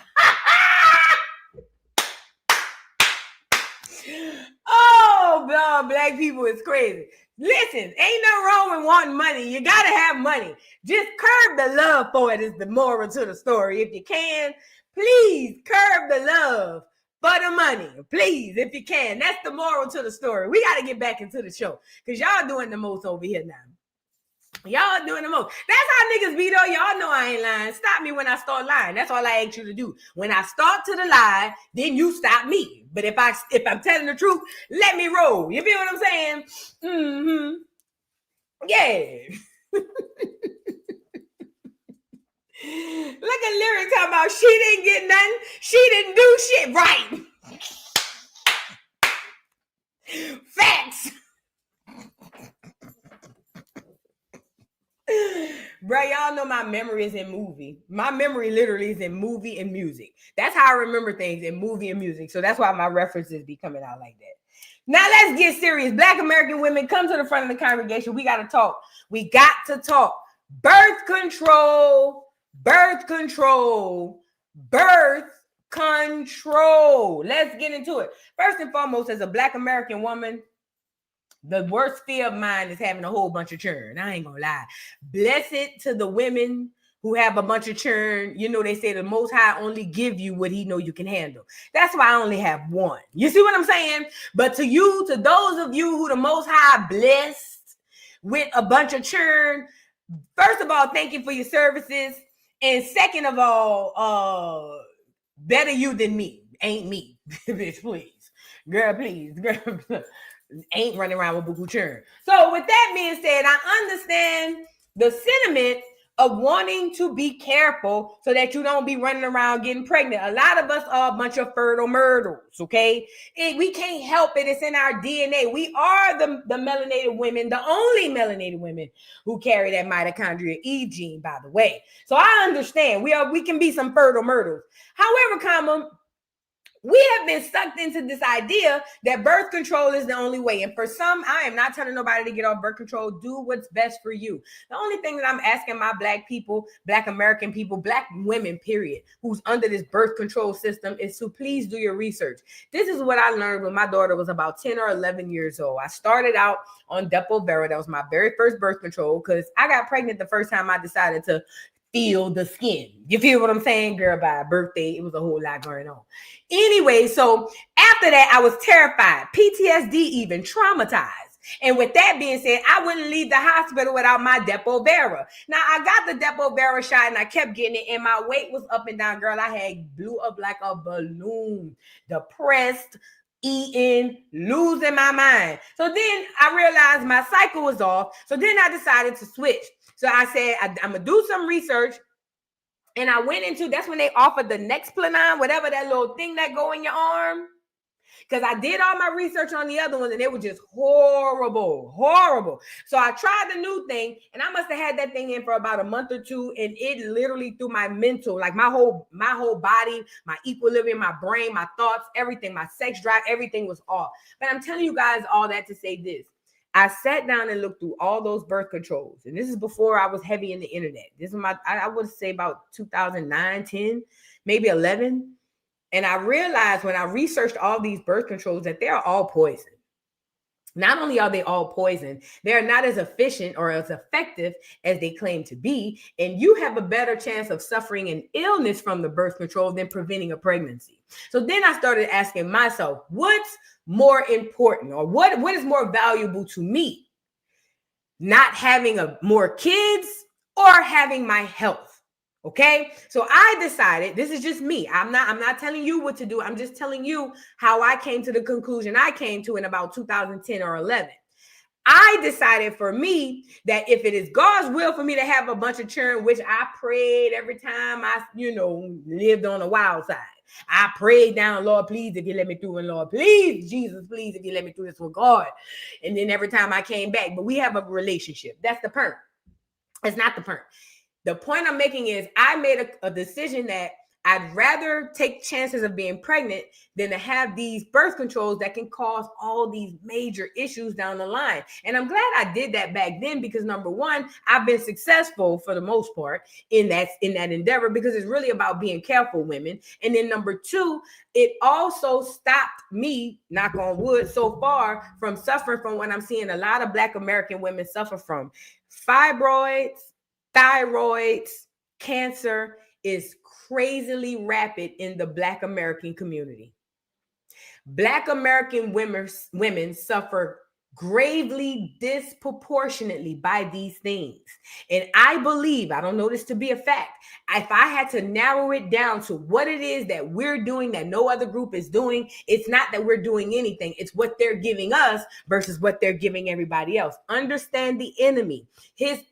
Oh, black people is crazy. Listen, ain't nothing wrong with wanting money. You gotta have money. Just curb the love for it is the moral to the story. If you can, please curb the love for the money. Please, if you can. That's the moral to the story. We gotta get back into the show because y'all doing the most over here now. Y'all doing the most. That's how niggas be though. Y'all know I ain't lying. Stop me when I start lying. That's all I ask you to do. When I start to the lie, then you stop me. But if I'm telling the truth, let me roll. You feel what I'm saying? Mm-hmm. Yeah. Look at Lyric talking about she didn't get nothing. She didn't do shit right. Facts. Bruh, Bro, y'all know my memory is in movie. My memory literally is in movie and music. That's how I remember things, in movie and music. So that's why my references be coming out like that. Now let's get serious. Black American women, come to the front of the congregation. We got to talk. We got to talk. Birth control, birth control, birth control. Let's get into it. First and foremost, as a Black American woman, the worst fear of mine is having a whole bunch of churn. I ain't gonna lie. Blessed to the women who have a bunch of churn. You know, they say the Most High only give you what he know you can handle. That's why I only have one. You see what I'm saying? But to you, to those of you who the Most High blessed with a bunch of churn, first of all, thank you for your services. And second of all, better you than me. Ain't me. Bitch, please. Girl, please. Girl, ain't running around with buku churn. So with that being said, I understand the sentiment of wanting to be careful so that you don't be running around getting pregnant. A lot of us are a bunch of fertile myrtles, okay? And we can't help it. It's in our DNA. We are the melanated women, the only melanated women who carry that mitochondria E gene, by the way. So I understand we can be some fertile myrtles. However, we have been sucked into this idea that birth control is the only way. And for some, I am not telling nobody to get off birth control. Do what's best for you. The only thing that I'm asking my Black people, Black American people, Black women, period, who's under this birth control system is to please do your research. This is what I learned when my daughter was about 10 or 11 years old. I started out on Depo-Vera. That was my very first birth control because I got pregnant the first time I decided to feel the skin. You feel what I'm saying? Girl, by a birthday, it was a whole lot going on. Anyway, so after that, I was terrified, PTSD even, traumatized. And with that being said, I wouldn't leave the hospital without my Depo-Vera. Now, I got the Depo-Vera shot and I kept getting it and my weight was up and down. Girl, I had blew up like a balloon, depressed, eating, losing my mind. So then I realized my cycle was off. So then I decided to switch. So I said, I'm going to do some research. And I went into, that's when they offered the Nexplanon, whatever that little thing that go in your arm. Because I did all my research on the other ones and they were just horrible. So I tried the new thing and I must have had that thing in for about a month or two. And it literally threw my mental, like my whole body, my equilibrium, my brain, my thoughts, everything, my sex drive, everything was off. But I'm telling you guys all that to say this. I sat down and looked through all those birth controls. And this is before I was heavy in the internet. This is I would say about 2009, 10, maybe 11. And I realized when I researched all these birth controls that they're all poison. Not only are they all poison, they're not as efficient or as effective as they claim to be. And you have a better chance of suffering an illness from the birth control than preventing a pregnancy. So then I started asking myself, what's more important or what is more valuable to me? Not having more kids or having my health? Okay, so I decided, this is just me. I'm not telling you what to do. I'm just telling you how I came to the conclusion I came to in about 2010 or 11. I decided for me that if it is God's will for me to have a bunch of children, which I prayed every time I, lived on the wild side. I prayed down, Lord, please, if you let me through, and Lord, please, Jesus, please, if you let me through this with God. And then every time I came back, but we have a relationship. That's the perk. It's not the perk. The point I'm making is I made a decision that I'd rather take chances of being pregnant than to have these birth controls that can cause all these major issues down the line. And I'm glad I did that back then because number one, I've been successful for the most part in that endeavor because it's really about being careful, women. And then number two, it also stopped me, knock on wood, so far from suffering from what I'm seeing a lot of Black American women suffer from. Fibroids, thyroids, cancer is crazily rapid in the Black American community. Black American women suffer gravely disproportionately by these things. And I believe, I don't know this to be a fact, if I had to narrow it down to what it is that we're doing that no other group is doing, it's not that we're doing anything. It's what they're giving us versus what they're giving everybody else. Understand the enemy. His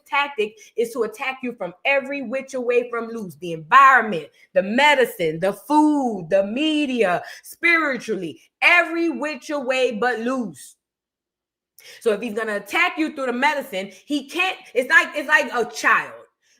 tactic is to attack you from every which away from loose. The environment, the medicine, the food, the media, spiritually, every which away but loose. So if he's gonna attack you through the medicine, he can't. It's like a child.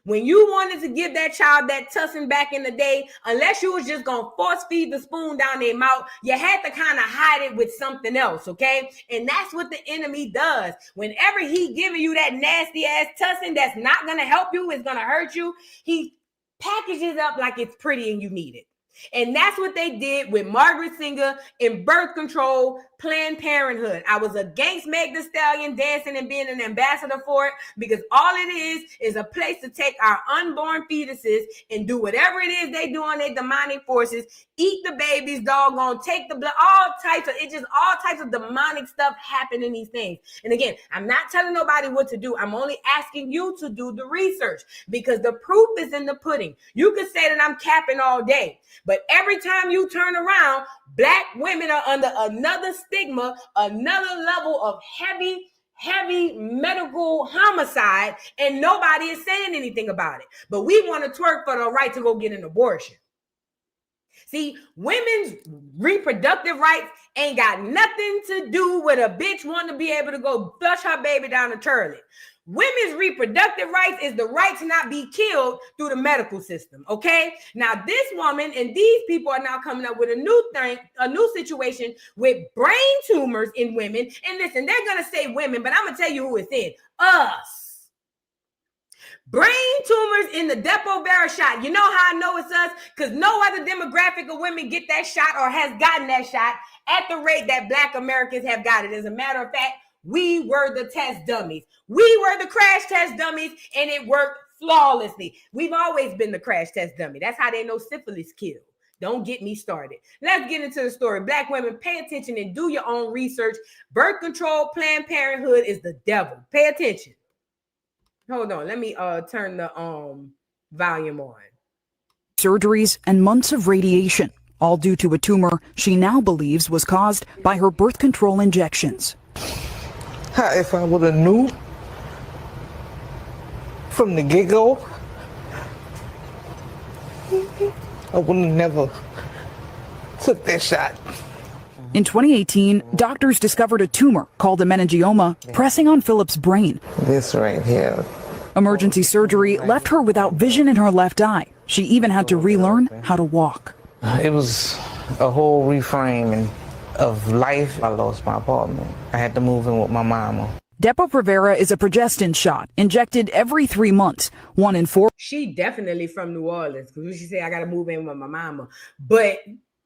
When you wanted to give that child that tussin back in the day, unless you was just gonna force feed the spoon down their mouth, you had to kind of hide it with something else, okay? And that's what the enemy does. Whenever he giving you that nasty ass tussin that's not gonna help you, it's gonna hurt you, he packages up like it's pretty and you need it. And that's what they did with Margaret Sanger in birth control, Planned Parenthood. I was against Meg Thee Stallion dancing and being an ambassador for it because all it is a place to take our unborn fetuses and do whatever it is they do on their demonic forces, eat the babies, doggone, take the blood, all types of demonic stuff happen in these things. And again, I'm not telling nobody what to do. I'm only asking you to do the research because the proof is in the pudding. You could say that I'm capping all day, but every time you turn around, Black women are under another stigma, another level of heavy medical homicide, and nobody is saying anything about it. But we want to twerk for the right to go get an abortion. See, women's reproductive rights ain't got nothing to do with a bitch wanting to be able to go flush her baby down the toilet. Women's reproductive rights is the right to not be killed through the medical system, okay? Now, this woman and these people are now coming up with a new situation with brain tumors in women. And listen, they're going to say women, but I'm going to tell you who it's in. Us. Brain tumors in the Depo-Vera shot. You know how I know it's us? Because no other demographic of women get that shot or has gotten that shot at the rate that Black Americans have got it. As a matter of fact, we were the test dummies. We were the crash test dummies, and it worked flawlessly. We've always been the crash test dummy. That's how they know syphilis kills. Don't get me started. Let's get into the story. Black women, pay attention and do your own research. Birth control, Planned Parenthood is the devil. Pay attention. Hold on. Let me turn the volume on. Surgeries and months of radiation, all due to a tumor she now believes was caused by her birth control injections. If I would have knew from the get-go, I would have never took that shot. In 2018, doctors discovered a tumor called a meningioma pressing on Philip's brain. This right here. Emergency surgery left her without vision in her left eye. She even had to relearn how to walk. It was a whole reframing of life. I lost my apartment. I had to move in with my mama. Depo-Provera is a progestin shot injected every 3 months. 1 in 4. She definitely from New Orleans because she said I got to move in with my mama. But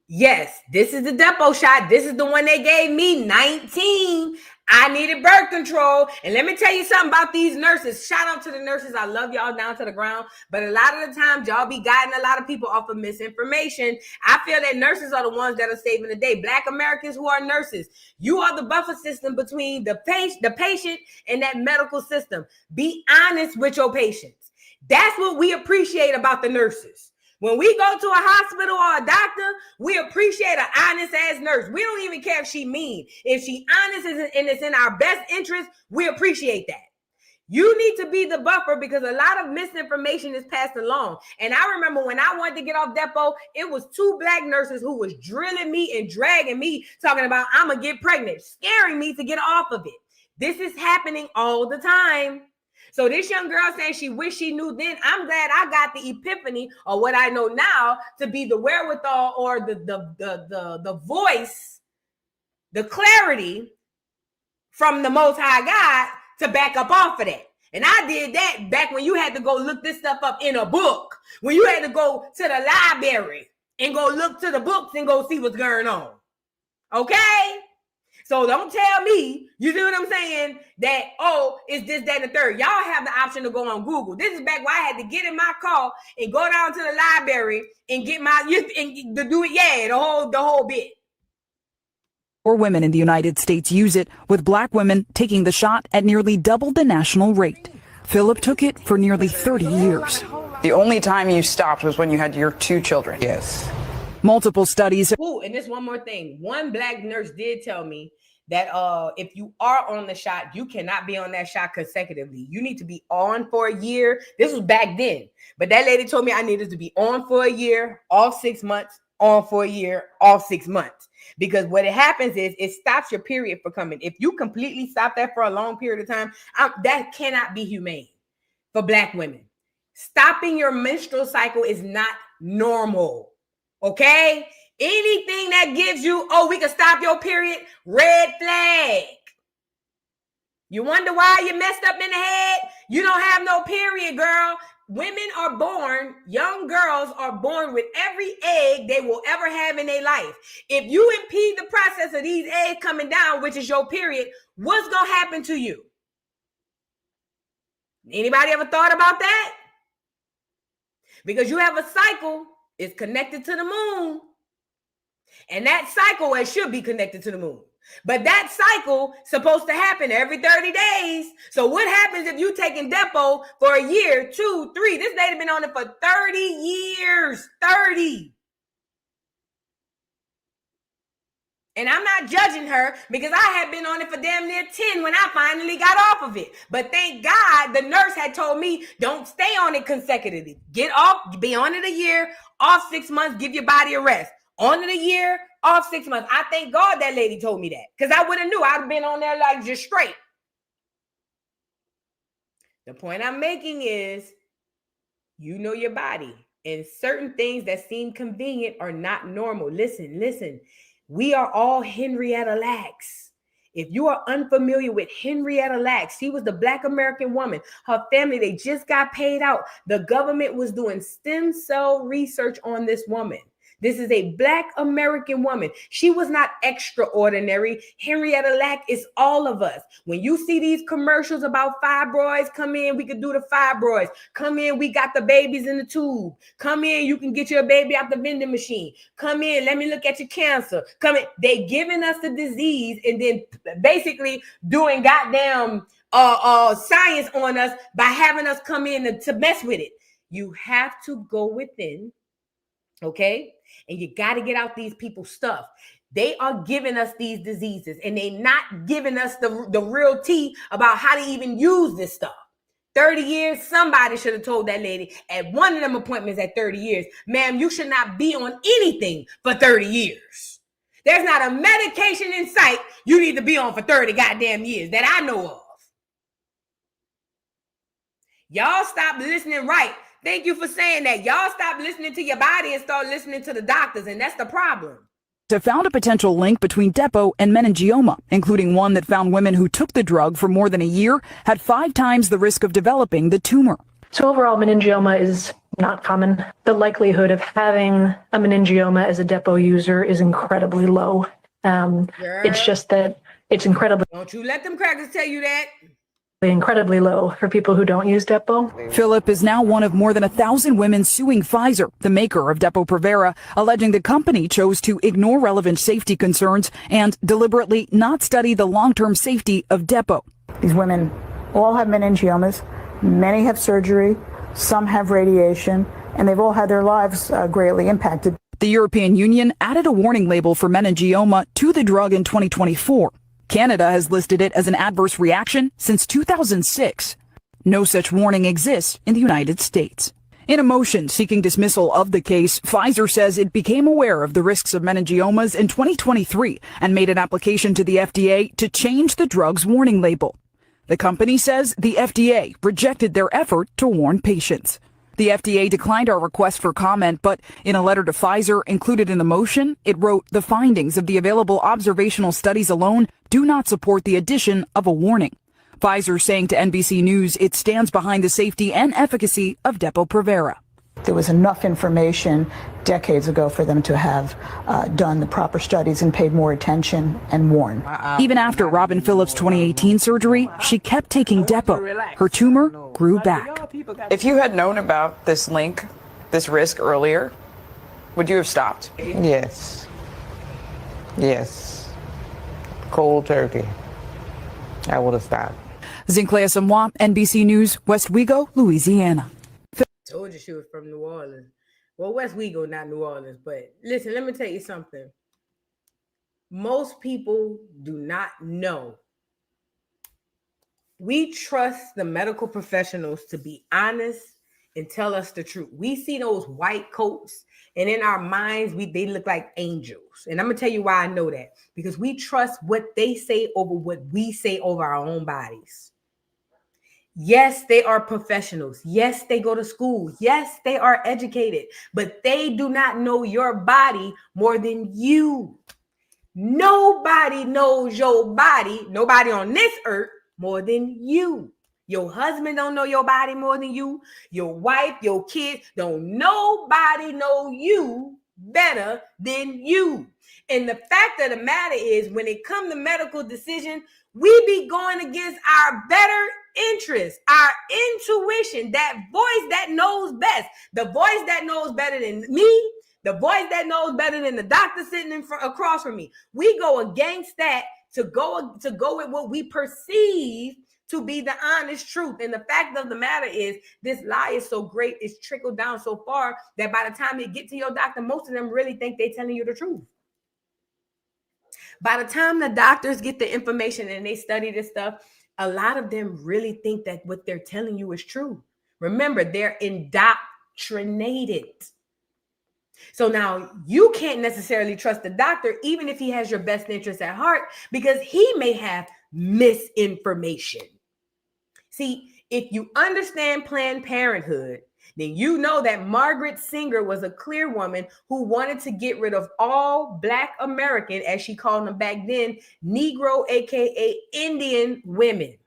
yes, this is the Depo shot. This is the one they gave me, 19. I needed birth control. And let me tell you something about these nurses. Shout out to the nurses. I love y'all down to the ground. But a lot of the times, y'all be guiding a lot of people off of misinformation. I feel that nurses are the ones that are saving the day. Black Americans who are nurses, you are the buffer system between the patient and that medical system. Be honest with your patients. That's what we appreciate about the nurses. When we go to a hospital or a doctor, we appreciate an honest ass nurse. We don't even care if she mean. If she honest and it's in our best interest, we appreciate that. You need to be the buffer because a lot of misinformation is passed along. And I remember when I wanted to get off Depo, it was 2 Black nurses who was drilling me and dragging me, talking about I'm going to get pregnant, scaring me to get off of it. This is happening all the time. So this young girl saying she wished she knew then, I'm glad I got the epiphany or what I know now to be the wherewithal or the voice, the clarity from the Most High God to back up off of that. And I did that back when you had to go look this stuff up in a book, when you had to go to the library and go look to the books and go see what's going on. Okay? So don't tell me, you see what I'm saying, that, oh, it's this, that, and the third. Y'all have the option to go on Google. This is back where I had to get in my car and go down to the library and get and to do it, the whole bit. 4 women in the United States use it, with Black women taking the shot at nearly double the national rate. Philip took it for nearly 30 years. The only time you stopped was when you had your 2 children. Yes. Multiple studies. Ooh, and this one more thing. One Black nurse did tell me that if you are on the shot, you cannot be on that shot consecutively. You need to be on for a year. This was back then. But that lady told me I needed to be on for a year, off 6 months, on for a year, off 6 months. Because what it happens is it stops your period from coming. If you completely stop that for a long period of time, that cannot be humane for Black women. Stopping your menstrual cycle is not normal. Okay? Anything that gives you, oh, we can stop your period, red flag. You wonder why you messed up in the head? You don't have no period, girl. Women are born, young girls are born with every egg they will ever have in their life. If you impede the process of these eggs coming down, which is your period, what's going to happen to you? Anybody ever thought about that? Because you have a cycle, it's connected to the moon. And that cycle, it should be connected to the moon. But that cycle supposed to happen every 30 days. So what happens if you taking Depo for a year, 2, 3? This lady been on it for 30 years. 30. And I'm not judging her because I had been on it for damn near 10 when I finally got off of it. But thank God the nurse had told me, don't stay on it consecutively. Get off, be on it a year, off 6 months, give your body a rest. On it a year, off 6 months. I thank God that lady told me that because I would have knew. I'd have been on there like just straight. The point I'm making is you know your body, and certain things that seem convenient are not normal. Listen. We are all Henrietta Lacks. If you are unfamiliar with Henrietta Lacks, she was the Black American woman. Her family, they just got paid out. The government was doing stem cell research on this woman. This is a Black American woman. She was not extraordinary. Henrietta Lack is all of us. When you see these commercials about fibroids, come in, we can do the fibroids. Come in, we got the babies in the tube. Come in, you can get your baby out the vending machine. Come in, let me look at your cancer. Come in. They giving us the disease and then basically doing goddamn science on us by having us come in to mess with it. You have to go within. Okay? And you got to get out these people's stuff. They are giving us these diseases and they not giving us the real tea about how to even use this stuff. 30 years, somebody should have told that lady at one of them appointments at 30 years, ma'am, you should not be on anything for 30 years. There's not a medication in sight you need to be on for 30 goddamn years that I know of. Y'all stop listening right. Thank you for saying that. Y'all stop listening to your body and start listening to the doctors, and that's the problem. To found a potential link between Depo and meningioma, including one that found women who took the drug for more than a year had 5 times the risk of developing the tumor. So overall, meningioma is not common. The likelihood of having a meningioma as a Depo user is incredibly low. It's just that it's incredibly... Don't you let them crackers tell you that. Incredibly low for people who don't use Depo. Philip is now one of more than 1,000 women suing Pfizer, the maker of Depo-Provera, alleging the company chose to ignore relevant safety concerns and deliberately not study the long-term safety of Depo. These women all have meningiomas, many have surgery, some have radiation, and they've all had their lives greatly impacted. The European Union added a warning label for meningioma to the drug in 2024. Canada has listed it as an adverse reaction since 2006. No such warning exists in the United States. In a motion seeking dismissal of the case, Pfizer says it became aware of the risks of meningiomas in 2023 and made an application to the FDA to change the drug's warning label. The company says the FDA rejected their effort to warn patients. The FDA declined our request for comment, but in a letter to Pfizer included in the motion, it wrote the findings of the available observational studies alone do not support the addition of a warning. Pfizer saying to NBC News it stands behind the safety and efficacy of Depo-Provera. There was enough information decades ago for them to have done the proper studies and paid more attention and warned. Even after Robin Phillips' 2018 surgery, she kept taking Depo. Her tumor grew back. If you had known about this link, this risk earlier, would you have stopped? Yes. Cold turkey. I would have stopped. Zinclea Samoa, NBC News, West Wego, Louisiana. Told you she was from New Orleans. Well, West Wego, not New Orleans, but listen, let me tell you something. Most people do not know. We trust the medical professionals to be honest and tell us the truth. We see those white coats, and in our minds, they look like angels. And I'm going to tell you why I know that. Because we trust what they say over what we say over our own bodies. Yes, they are professionals. Yes, they go to school. Yes, they are educated. But they do not know your body more than you. Nobody knows your body, nobody on this earth, more than you. Your husband don't know your body more than you. Your wife, your kids, nobody know you better than you. And the fact of the matter is, when it comes to medical decision, we be going against our better interest, our intuition, that voice that knows best, the voice that knows better than me, the voice that knows better than the doctor sitting across from me. We go against that to go with what we perceive to be the honest truth. And the fact of the matter is, this lie is so great, it's trickled down so far that by the time it get to your doctor, most of them really think they're telling you the truth. By the time the doctors get the information and they study this stuff, a lot of them really think that what they're telling you is true. Remember, they're indoctrinated. So now you can't necessarily trust the doctor, even if he has your best interest at heart, because he may have misinformation. See, if you understand Planned Parenthood, then you know that Margaret Sanger was a clear woman who wanted to get rid of all Black American, as she called them back then, Negro, aka Indian women.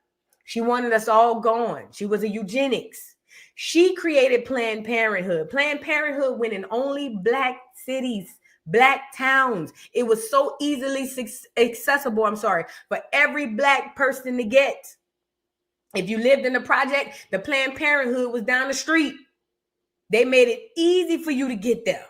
She wanted us all gone. She was a eugenics. She created Planned Parenthood. Planned Parenthood went in only Black cities, Black towns. It was so easily accessible, for every Black person to get. If you lived in the project, the Planned Parenthood was down the street. They made it easy for you to get there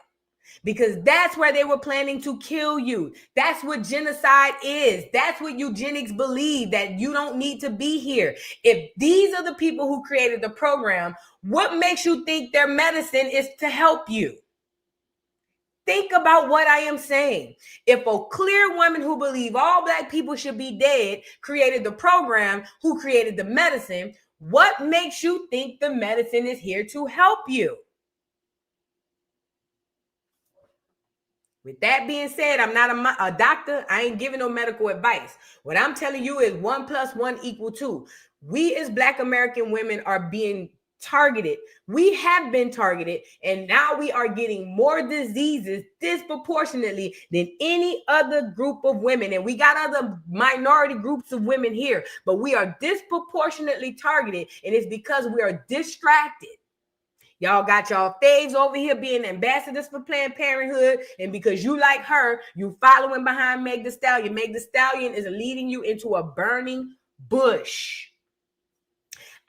because that's where they were planning to kill you. That's what genocide is. That's what eugenics believe, that you don't need to be here. If these are the people who created the program, what makes you think their medicine is to help you? Think about what I am saying. If a clear woman who believes all Black people should be dead created the program, who created the medicine, what makes you think the medicine is here to help you? With that being said, I'm not a doctor. I ain't giving no medical advice. What I'm telling you is 1 + 1 = 2. We as Black American women are being targeted. We have been targeted, and now we are getting more diseases disproportionately than any other group of women. And we got other minority groups of women here, but we are disproportionately targeted, and it's because we are distracted. Y'all got y'all faves over here being ambassadors for Planned Parenthood, and because you like her, you following behind Meg Thee Stallion. Meg Thee Stallion is leading you into a burning bush.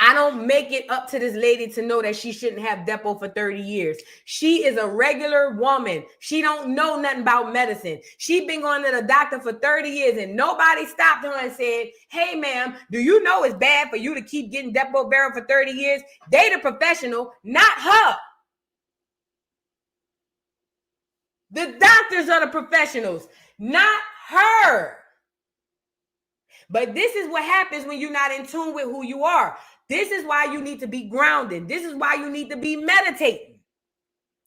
I don't make it up to this lady to know that she shouldn't have Depo for 30 years. She is a regular woman. She don't know nothing about medicine. She been going to the doctor for 30 years and nobody stopped her and said, hey, ma'am, do you know it's bad for you to keep getting Depo-Barrel for 30 years? They the professional, not her. The doctors are the professionals, not her. But this is what happens when you're not in tune with who you are. This is why you need to be grounded. This is why you need to be meditating.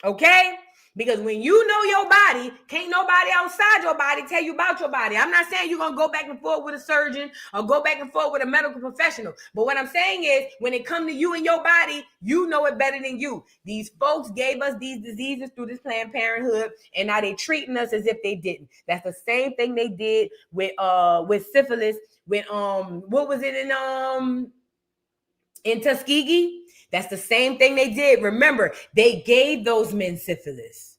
Okay? Because when you know your body, can't nobody outside your body tell you about your body. I'm not saying you're going to go back and forth with a surgeon or go back and forth with a medical professional. But what I'm saying is, when it comes to you and your body, you know it better than you. These folks gave us these diseases through this Planned Parenthood, and now they treating us as if they didn't. That's the same thing they did with syphilis. With what was it in Tuskegee? That's the same thing they did. Remember, they gave those men syphilis.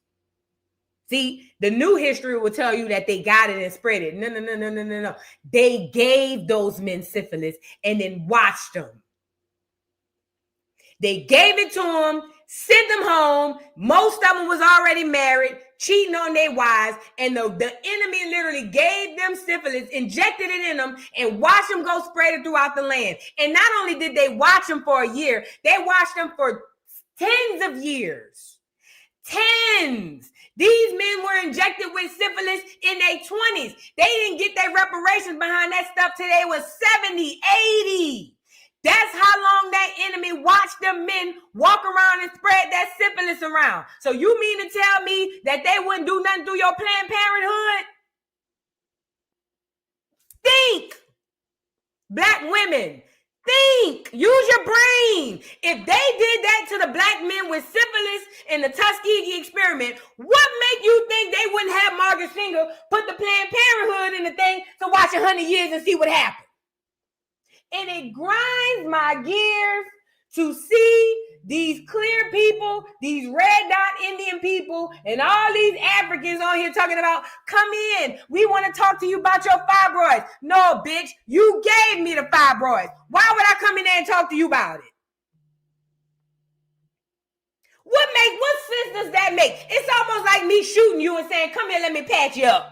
See, the new history will tell you that they got it and spread it. No. They gave those men syphilis and then watched them. They gave it to them, sent them home. Most of them was already married, cheating on their wives, and the enemy literally gave them syphilis, injected it in them, and watched them go spread it throughout the land. And not only did they watch them for a year, they watched them for tens of years. Tens. These men were injected with syphilis in their 20s. They didn't get their reparations behind that stuff till they was 70, 80. That's how long that enemy watched them men walk around and spread that syphilis around. So you mean to tell me that they wouldn't do nothing through your Planned Parenthood? Think. Black women, think. Use your brain. If they did that to the black men with syphilis in the Tuskegee experiment, what make you think they wouldn't have Margaret Sanger put the Planned Parenthood in the thing to watch 100 years and see what happened? And it grinds my gears to see these clear people, these red dot Indian people, and all these Africans on here talking about, come in, we want to talk to you about your fibroids. No, bitch, you gave me the fibroids. Why would I come in there and talk to you about it? What sense does that make? It's almost like me shooting you and saying, come here, let me patch you up.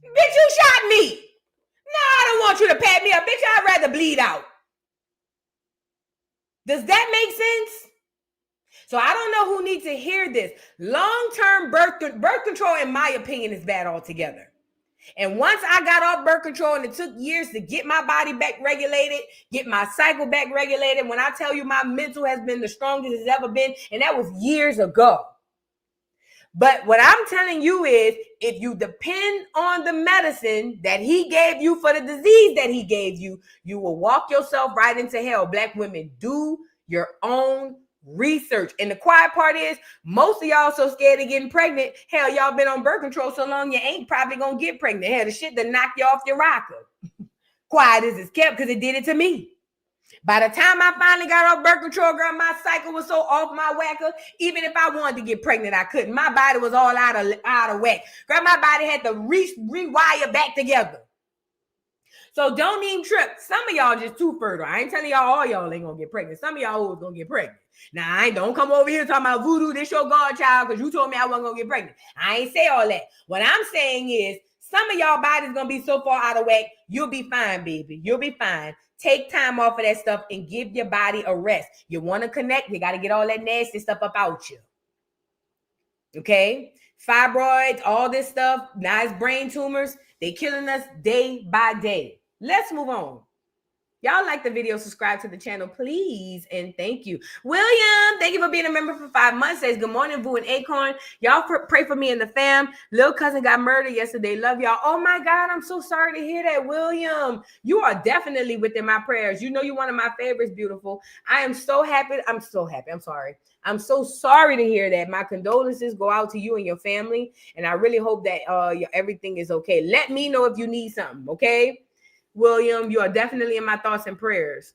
Bitch, you shot me. No, I don't want you to pat me up. Bitch, I'd rather bleed out. Does that make sense? So I don't know who needs to hear this. Long-term birth control, in my opinion, is bad altogether. And once I got off birth control, and it took years to get my body back regulated, get my cycle back regulated, when I tell you my mental has been the strongest it's ever been, and that was years ago. But what I'm telling you is, if you depend on the medicine that he gave you for the disease that he gave you, you will walk yourself right into hell. Black women, do your own research. And the quiet part is, most of y'all so scared of getting pregnant. Hell, y'all been on birth control so long, you ain't probably gonna get pregnant. Hell, the shit that knocked you off your rocker. Quiet as it's kept, because it did it to me. By the time I finally got off birth control, girl, my cycle was so off my whacker. Even if I wanted to get pregnant, I couldn't. My body was all out of whack. Girl, my body had to rewire back together. So don't even trip. Some of y'all just too fertile. I ain't telling y'all all y'all ain't gonna get pregnant. Some of y'all gonna get pregnant. Now, don't come over here talking about voodoo, this your godchild, because you told me I wasn't gonna get pregnant. I ain't say all that. What I'm saying is, some of y'all bodies gonna be so far out of whack, you'll be fine, baby. You'll be fine. Take time off of that stuff and give your body a rest. You want to connect, you got to get all that nasty stuff up out you. Okay? Fibroids, all this stuff, nice brain tumors, they killing us day by day. Let's move on. Y'all like the video, subscribe to the channel, please, and thank you. William, thank you for being a member for 5 months. Says, good morning, Boo and Acorn. Y'all pray for me and the fam. Little cousin got murdered yesterday. Love y'all. Oh, my God, I'm so sorry to hear that, William. You are definitely within my prayers. You know you're one of my favorites, beautiful. I am so happy. I'm so happy. I'm sorry. I'm so sorry to hear that. My condolences go out to you and your family, and I really hope that everything is okay. Let me know if you need something, okay? William, you are definitely in my thoughts and prayers.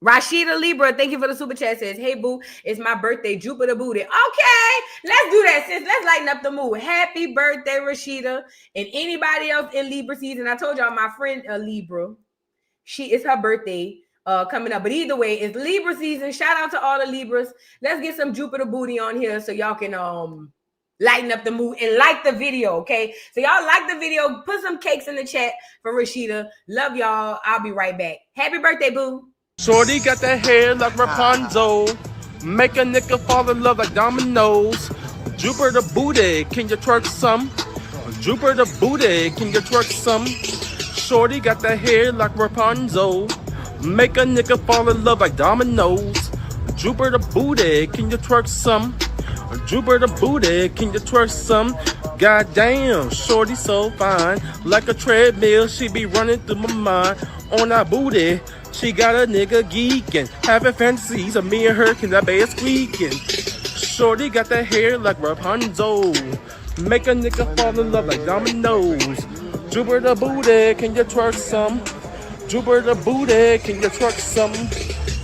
Rashida Libra, thank you for the super chat. Says, hey, boo, it's my birthday, Jupiter Booty. Okay, let's do that, sis. Let's lighten up the mood. Happy birthday, Rashida. And anybody else in Libra season. I told y'all my friend Libra, it's her birthday coming up. But either way, it's Libra season. Shout out to all the Libras. Let's get some Jupiter Booty on here so y'all can lighten up the mood and like the video, okay? So y'all like the video, put some cakes in the chat for Rashida. Love y'all. I'll be right back. Happy birthday, boo. Shorty got that hair like Rapunzel. Make a nigga fall in love like dominoes. Jupiter booty, can you twerk some? Jupiter booty, can you twerk some? Shorty got that hair like Rapunzel. Make a nigga fall in love like dominoes. Jupiter booty, can you twerk some? Jupiter booty, can you twerk some? Goddamn, shorty so fine. Like a treadmill, she be running through my mind. On that booty, she got a nigga geeking. Having fantasies of me and her, can that be squeaking? Shorty got that hair like Rapunzel. Make a nigga fall in love like dominoes. Jupiter booty, can you twerk some? Jupiter booty, can you twerk some?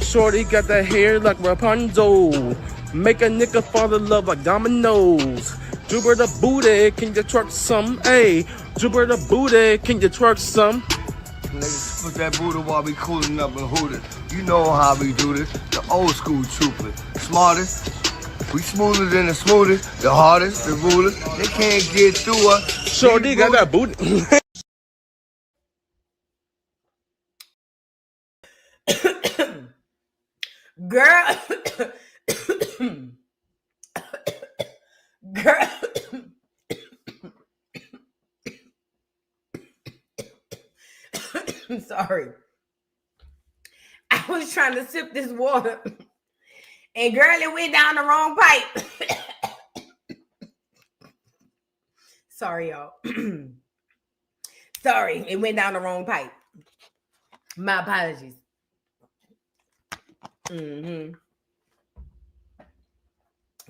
Shorty got that hair like Rapunzel. Make a nigga fall in love like dominoes. Jupiter booty, can you twerk some? Hey, Jupiter booty, can you twerk some? Niggas put that booty while we cooling up and hooting. You know how we do this. The old school trooper. Smartest. We smoother than the smoothest. The hardest, the rulers. They can't get through us. Shorty got that booty. Girl. Girl. I'm sorry. was trying to sip this water, and girl, it went down the wrong pipe. Sorry, y'all. Sorry, it went down the wrong pipe. My apologies.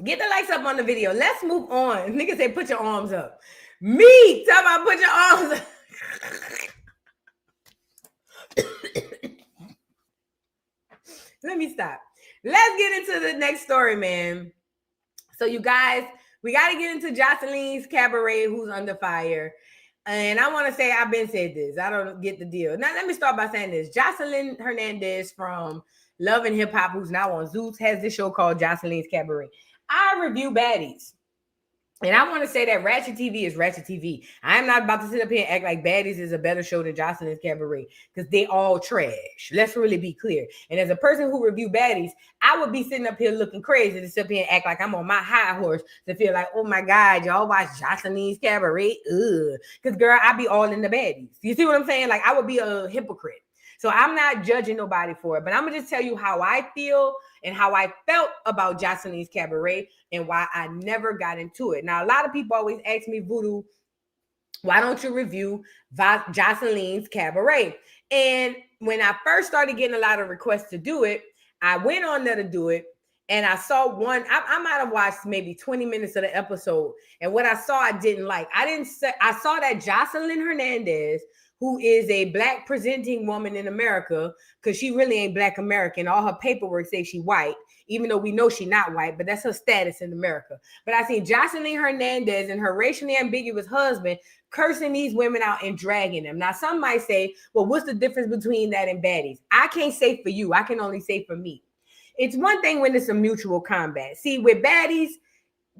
Get the likes up on the video. Let's move on. Niggas say put your arms up. Me, tell me put your arms up. Let me stop. Let's get into the next story, man. So you guys, we got to get into Joseline's Caberet, who's under fire. And I want to say, I've been said this. I don't get the deal. Now, let me start by saying this. Joseline Hernandez from Love and Hip Hop, who's now on Zeus, has this show called Joseline's Caberet. I review baddies. And I want to say that Ratchet TV is Ratchet TV. I'm not about to sit up here and act like Baddies is a better show than Joseline's Cabaret because they all trash. Let's really be clear. And as a person who review Baddies, I would be sitting up here looking crazy to sit up here and act like I'm on my high horse to feel like, oh my God, y'all watch Joseline's Cabaret? Ugh. Because girl, I be all in the Baddies. You see what I'm saying? Like I would be a hypocrite. So I'm not judging nobody for it, but I'm going to just tell you how I feel and how I felt about Joseline's Cabaret and why I never got into it. Now, a lot of people always ask me, Voodoo, why don't you review Joseline's Cabaret? And when I first started getting a lot of requests to do it, I went on there to do it. And I saw one, I might have watched maybe 20 minutes of the episode. And what I saw, I didn't like. I saw that Joseline Hernandez, who is a Black presenting woman in America, because she really ain't Black American. All her paperwork says she white, even though we know she's not white, but that's her status in America. But I seen Joseline Hernandez and her racially ambiguous husband cursing these women out and dragging them. Now, some might say, well, what's the difference between that and baddies? I can't say for you. I can only say for me. It's one thing when it's a mutual combat. See, with baddies,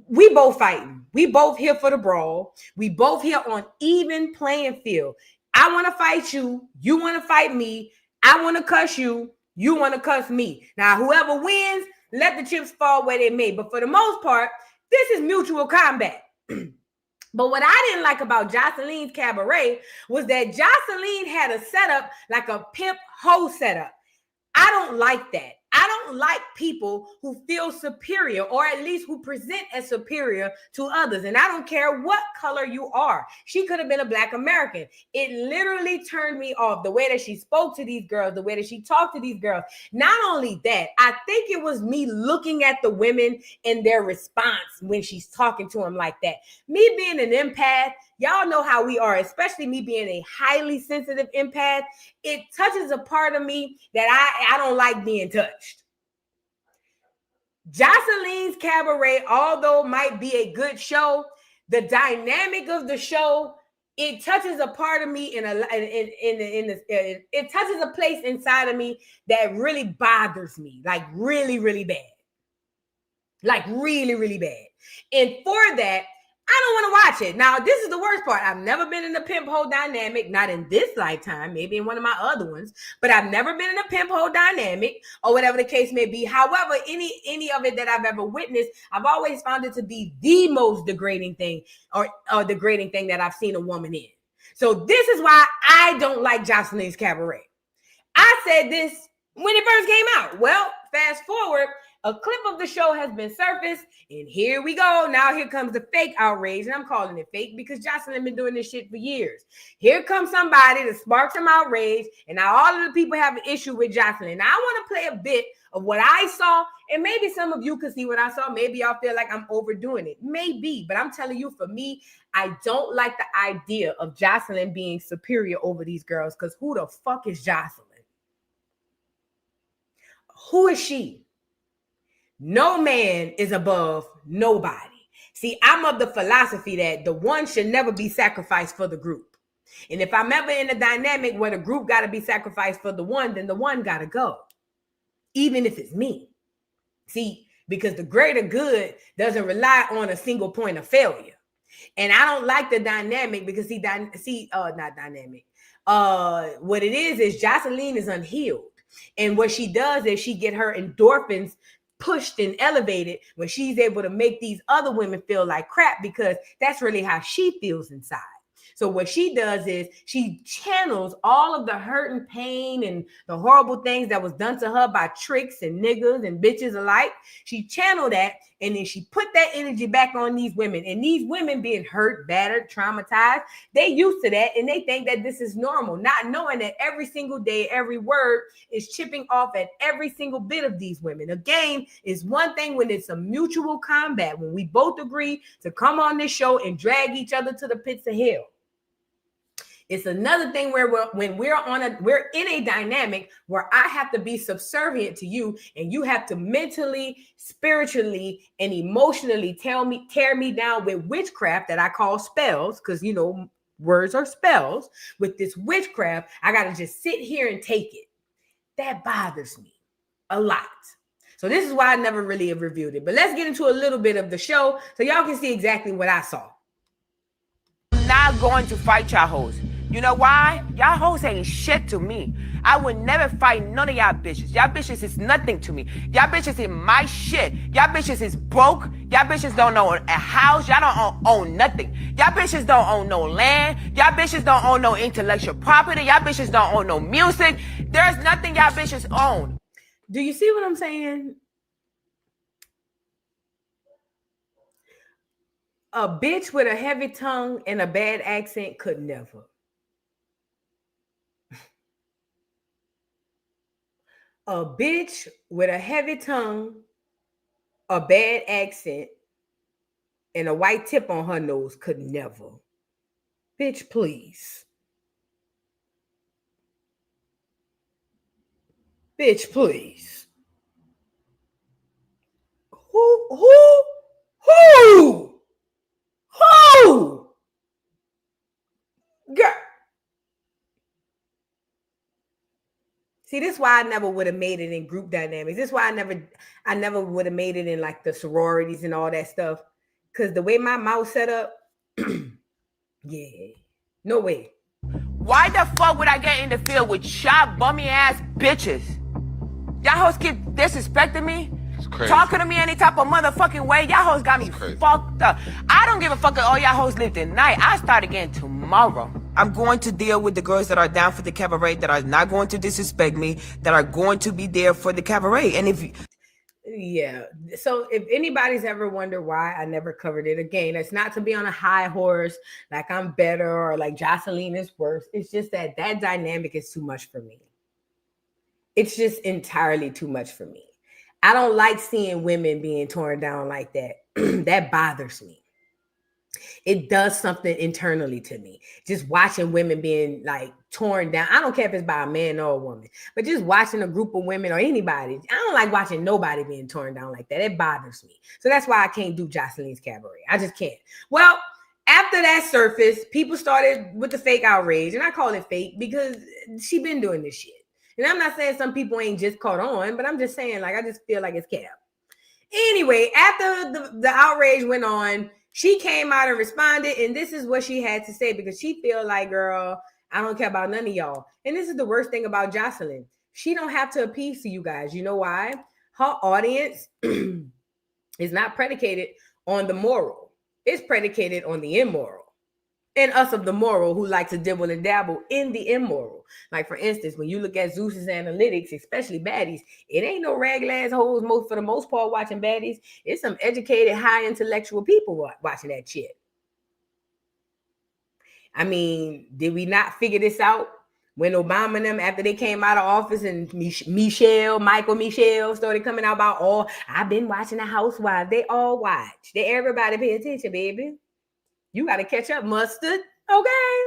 we both fighting. We both here for the brawl. We both here on even playing field. I want to fight you. You want to fight me. I want to cuss you. You want to cuss me. Now, whoever wins, let the chips fall where they may. But for the most part, this is mutual combat. But what I didn't like about Joseline's Cabaret was that Joseline had a setup like a pimp hoe setup. I don't like that. I don't like people who feel superior, or at least who present as superior to others. And I don't care what color you are. She could have been a Black American. It literally turned me off. The way that she spoke to these girls, the way that she talked to these girls. Not only that, I think it was me looking at the women and their response when she's talking to them like that. Me being an empath, y'all know how we are, especially me being a highly sensitive empath. It touches a part of me that I don't like being touched. Joseline's Cabaret, although might be a good show, the dynamic of the show, it touches a part of me it touches a place inside of me that really bothers me, like really, really bad. Like really, really bad. And for that, I don't want to watch it. Now, this is the worst part. I've never been in a pimp hoe dynamic, not in this lifetime, maybe in one of my other ones, but I've never been in a pimp hoe dynamic or whatever the case may be. However, any of it that I've ever witnessed, I've always found it to be the most degrading thing or degrading thing that I've seen a woman in. So this is why I don't like Joseline's Cabaret. I said this when it first came out. Well, fast forward, a clip of the show has been surfaced, and here we go. Now here comes the fake outrage, and I'm calling it fake because Joseline been doing this shit for years. Here comes somebody to spark some outrage, and now all of the people have an issue with Joseline. Now I want to play a bit of what I saw, and maybe some of you could see what I saw. Maybe y'all feel like I'm overdoing it. Maybe, but I'm telling you, for me, I don't like the idea of Joseline being superior over these girls, because who the fuck is Joseline? Who is she? No man is above nobody. See, I'm of the philosophy that the one should never be sacrificed for the group. And if I'm ever in a dynamic where the group got to be sacrificed for the one, then the one got to go. Even if it's me. See, because the greater good doesn't rely on a single point of failure. And I don't like the dynamic because not dynamic. What it is Joseline is unhealed. And what she does is she get her endorphins pushed and elevated when she's able to make these other women feel like crap, because that's really how she feels inside. So what she does is she channels all of the hurt and pain and the horrible things that was done to her by tricks and niggas and bitches alike. She channeled that, and then she put that energy back on these women. And these women being hurt, battered, traumatized, they used to that, and they think that this is normal, not knowing that every single day, every word is chipping off at every single bit of these women. A game is one thing when it's a mutual combat, when we both agree to come on this show and drag each other to the pits of hell. It's another thing where we're in a dynamic where I have to be subservient to you, and you have to mentally, spiritually, and emotionally tear me down with witchcraft that I call spells, because you know words are spells. With this witchcraft, I gotta just sit here and take it. That bothers me a lot. So this is why I never really have reviewed it. But let's get into a little bit of the show so y'all can see exactly what I saw. I'm not going to fight y'all hoes. You know why? Y'all hoes ain't shit to me. I would never fight none of y'all bitches. Y'all bitches is nothing to me. Y'all bitches is my shit. Y'all bitches is broke. Y'all bitches don't own a house. Y'all don't own nothing. Y'all bitches don't own no land. Y'all bitches don't own no intellectual property. Y'all bitches don't own no music. There's nothing y'all bitches own. Do you see what I'm saying? A bitch with a heavy tongue and a bad accent could never. A bitch with a heavy tongue, a bad accent, and a white tip on her nose could never. Bitch, please. Bitch, please. Who? Girl. See, this is why I never would have made it in group dynamics. This is why I never would have made it in like the sororities and all that stuff. Because the way my mouth set up, yeah, no way. Why the fuck would I get in the field with shot bummy ass bitches? Y'all hoes keep disrespecting me. Talking to me any type of motherfucking way. Y'all hoes got me fucked up. I don't give a fuck if all y'all hoes live tonight. I start again tomorrow. I'm going to deal with the girls that are down for the cabaret, that are not going to disrespect me, that are going to be there for the cabaret. And yeah. So if anybody's ever wondered why I never covered it, again, it's not to be on a high horse, like I'm better or like Joseline is worse. It's just that dynamic is too much for me. It's just entirely too much for me. I don't like seeing women being torn down like that. That bothers me. It does something internally to me. Just watching women being like torn down. I don't care if it's by a man or a woman, but just watching a group of women or anybody. I don't like watching nobody being torn down like that. It bothers me. So that's why I can't do Joseline's Cabaret. I just can't. Well, after that surfaced, people started with the fake outrage. And I call it fake because she been doing this shit. And I'm not saying some people ain't just caught on, but I'm just saying, like, I just feel like it's cap. Anyway, after the outrage went on, she came out and responded, and this is what she had to say, because she feel like, girl, I don't care about none of y'all. And this is the worst thing about Joseline. She don't have to appease to you guys. You know why? Her audience is not predicated on the moral. It's predicated on the immoral. And us of the moral who like to dibble and dabble in the immoral. Like, for instance, when you look at Zeus's analytics, especially baddies, it ain't no rag-ass hoes for the most part watching baddies. It's some educated, high intellectual people watching that shit. I mean, did we not figure this out when Obama and them, after they came out of office, and Michael Michelle started coming out about, I've been watching the Housewives. They all watch. Everybody pay attention, baby. You got to catch up, mustard. Okay.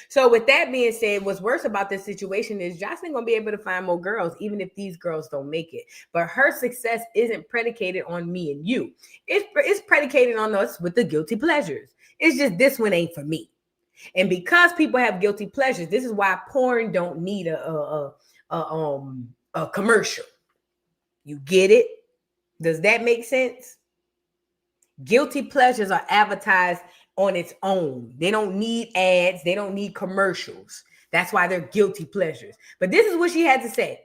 So with that being said, what's worse about this situation is Joseline going to be able to find more girls, even if these girls don't make it. But her success isn't predicated on me and you. It's predicated on us with the guilty pleasures. It's just this one ain't for me. And because people have guilty pleasures, this is why porn don't need a commercial. You get it? Does that make sense? Guilty pleasures are advertised on its own. They don't need ads. They don't need commercials. That's why they're guilty pleasures. But this is what she had to say.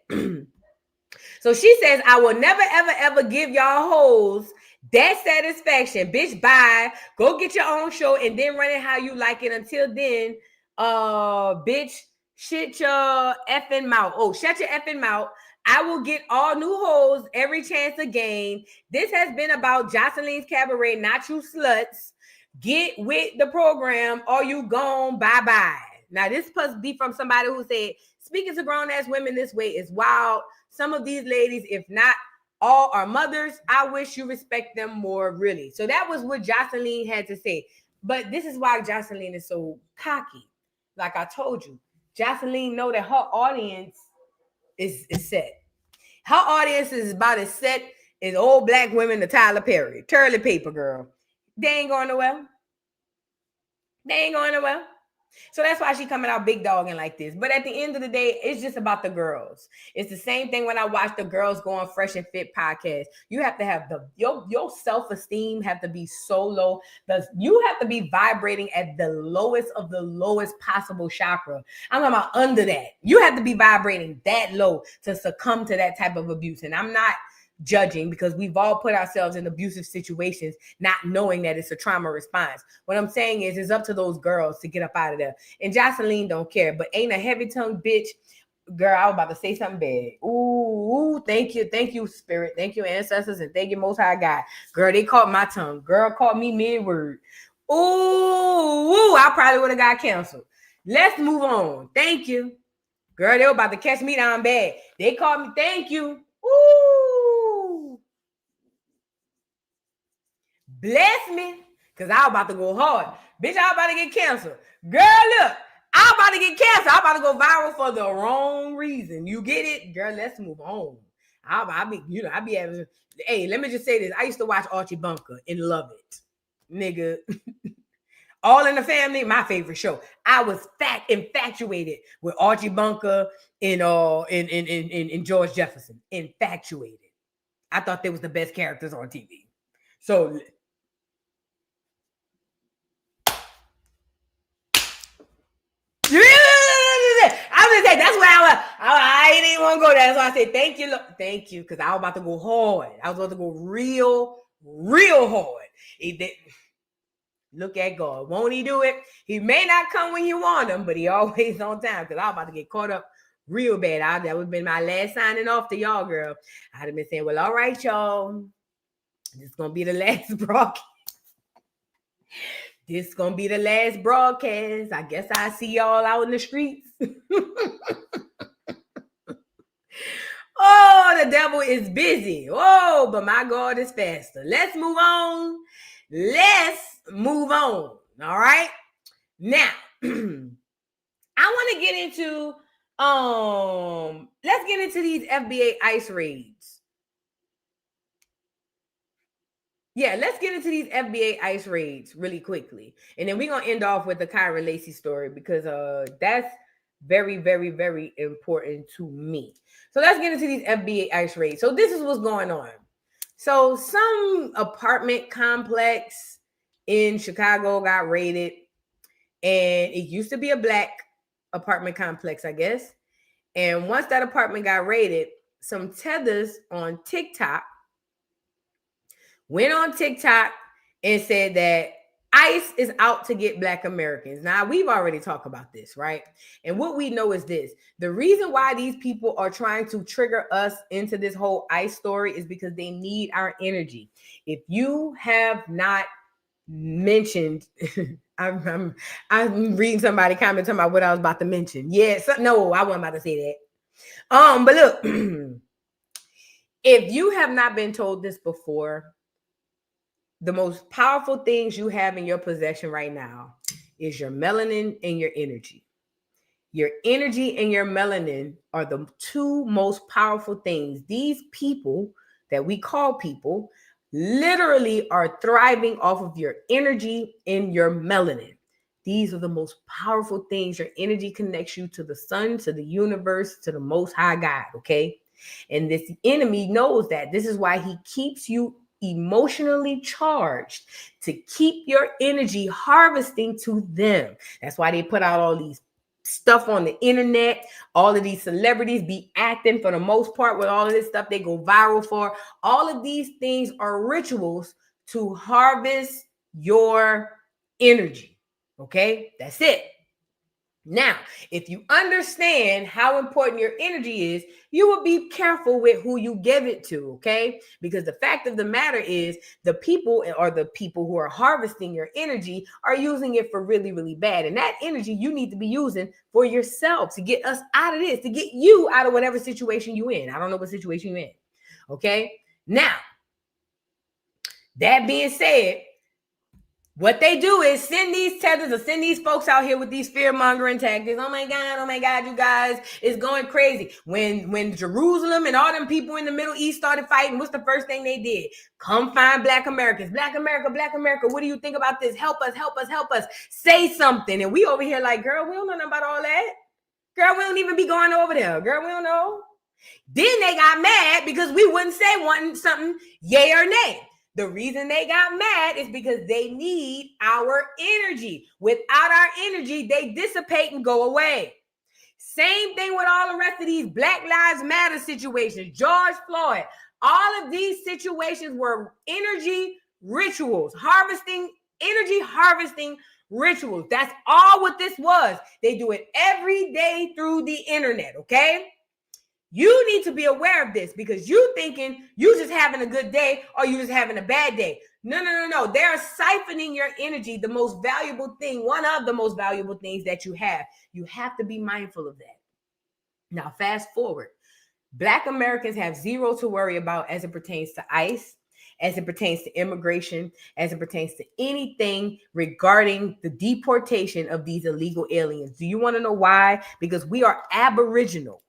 So she says, I will never, ever, ever give y'all hoes That satisfaction, bitch, bye. Go get your own show and then run it how you like it. Until then, bitch, shut your effing mouth. Oh, shut your effing mouth. I will get all new hoes every chance to gain. This has been about Joseline's Cabaret, not you sluts. Get with the program or you gone bye-bye. Now, this must be from somebody who said, speaking to grown-ass women this way is wild. Some of these ladies, if not all, are mothers. I wish you respect them more, really. So that was what Joseline had to say. But this is why Joseline is so cocky. Like I told you, Joseline know that her audience is set. Her audience is about as set as old black women to Tyler Perry. Turley paper, girl. They ain't going nowhere. They ain't going nowhere. So that's why she coming out big dogging like this. But at the end of the day, it's just about the girls. It's the same thing when I watch the Girls Going Fresh and Fit podcast. You have to have your self-esteem have to be so low. You have to be vibrating at the lowest of the lowest possible chakra. I'm talking about under that. You have to be vibrating that low to succumb to that type of abuse. And I'm not judging because we've all put ourselves in abusive situations not knowing that it's a trauma response. What I'm saying is it's up to those girls to get up out of there. And Joseline don't care, but ain't a heavy-tongued bitch. Girl, I was about to say something bad. Ooh, thank you, spirit. Thank you, ancestors, and thank you, Most High God. Girl, they caught my tongue. Girl caught me mid-word. Ooh, I probably would have got canceled. Let's move on. Thank you. Girl, they were about to catch me down bad. They called me. Thank you. Ooh. Bless me. Because I was about to go hard. Bitch, I was about to get canceled. Girl, look. I was about to get canceled. I was about to go viral for the wrong reason. You get it? Girl, let's move on. I be having, hey, let me just say this. I used to watch Archie Bunker and love it. Nigga. All in the Family, my favorite show. I was infatuated with Archie Bunker and George Jefferson. Infatuated. I thought they was the best characters on TV. So I was gonna say that's where I didn't even want to go there. So I said thank you, because I was about to go hard. I was about to go real hard. Look at God. Won't he do it? He may not come when you want him, but he always on time, because I was about to get caught up real bad. That would have been my last signing off to y'all, girl. I'd have been saying, well, all right, y'all. This is going to be the last broadcast. This is going to be the last broadcast. I guess I see y'all out in the streets. Oh, the devil is busy. Oh, but my God is faster. Let's move on. All right. Now, I want to get into, let's get into these FBA ICE raids. Yeah, let's get into these FBA ICE raids really quickly. And then we're going to end off with the Kyren Lacey story, because that's very, very, very important to me. So let's get into these FBA ICE raids. So this is what's going on. So some apartment complex in Chicago got raided, and it used to be a black apartment complex, I guess. And once that apartment got raided, some tethers on TikTok went on TikTok and said that ICE is out to get Black Americans. Now, we've already talked about this, right? And what we know is this. The reason why these people are trying to trigger us into this whole ICE story is because they need our energy. If you have not mentioned, I'm reading somebody comment talking about what I was about to mention. Yes, no, I wasn't about to say that. But look, if you have not been told this before, the most powerful things you have in your possession right now is your melanin and your energy. Your energy and your melanin are the two most powerful things. These people that we call people literally are thriving off of your energy and your melanin. These are the most powerful things. Your energy connects you to the sun, to the universe, to the Most High God, okay? And this enemy knows that. This is why he keeps you emotionally charged, to keep your energy harvesting to them. That's why they put out all these stuff on the internet. All of these celebrities be acting for the most part with all of this stuff they go viral for. All of these things are rituals to harvest your energy. Okay, that's it. Now, if you understand how important your energy is, you will be careful with who you give it to, okay? Because the fact of the matter is the people who are harvesting your energy are using it for really, really bad. And that energy you need to be using for yourself to get us out of this, to get you out of whatever situation you're in. I don't know what situation you're in, okay? Now, that being said, what they do is send these tethers or send these folks out here with these fear-mongering tactics. Oh my God, you guys, it's going crazy. When Jerusalem and all them people in the Middle East started fighting, what's the first thing they did? Come find Black Americans. Black America, what do you think about this? Help us. Say something. And we over here like, girl, we don't know nothing about all that. Girl, we don't even be going over there. Girl, we don't know. Then they got mad because we wouldn't say something yay or nay. The reason they got mad is because they need our energy. Without our energy, they dissipate and go away. Same thing with all the rest of these Black Lives Matter situations, George Floyd. All of these situations were energy rituals, energy harvesting rituals. That's all what this was. They do it every day through the internet, okay? You need to be aware of this because you thinking you just having a good day or you just having a bad day. No. They're siphoning your energy, the most valuable thing, one of the most valuable things that you have. You have to be mindful of that. Now, fast forward. Black Americans have zero to worry about as it pertains to ICE, as it pertains to immigration, as it pertains to anything regarding the deportation of these illegal aliens. Do you want to know why? Because we are aboriginal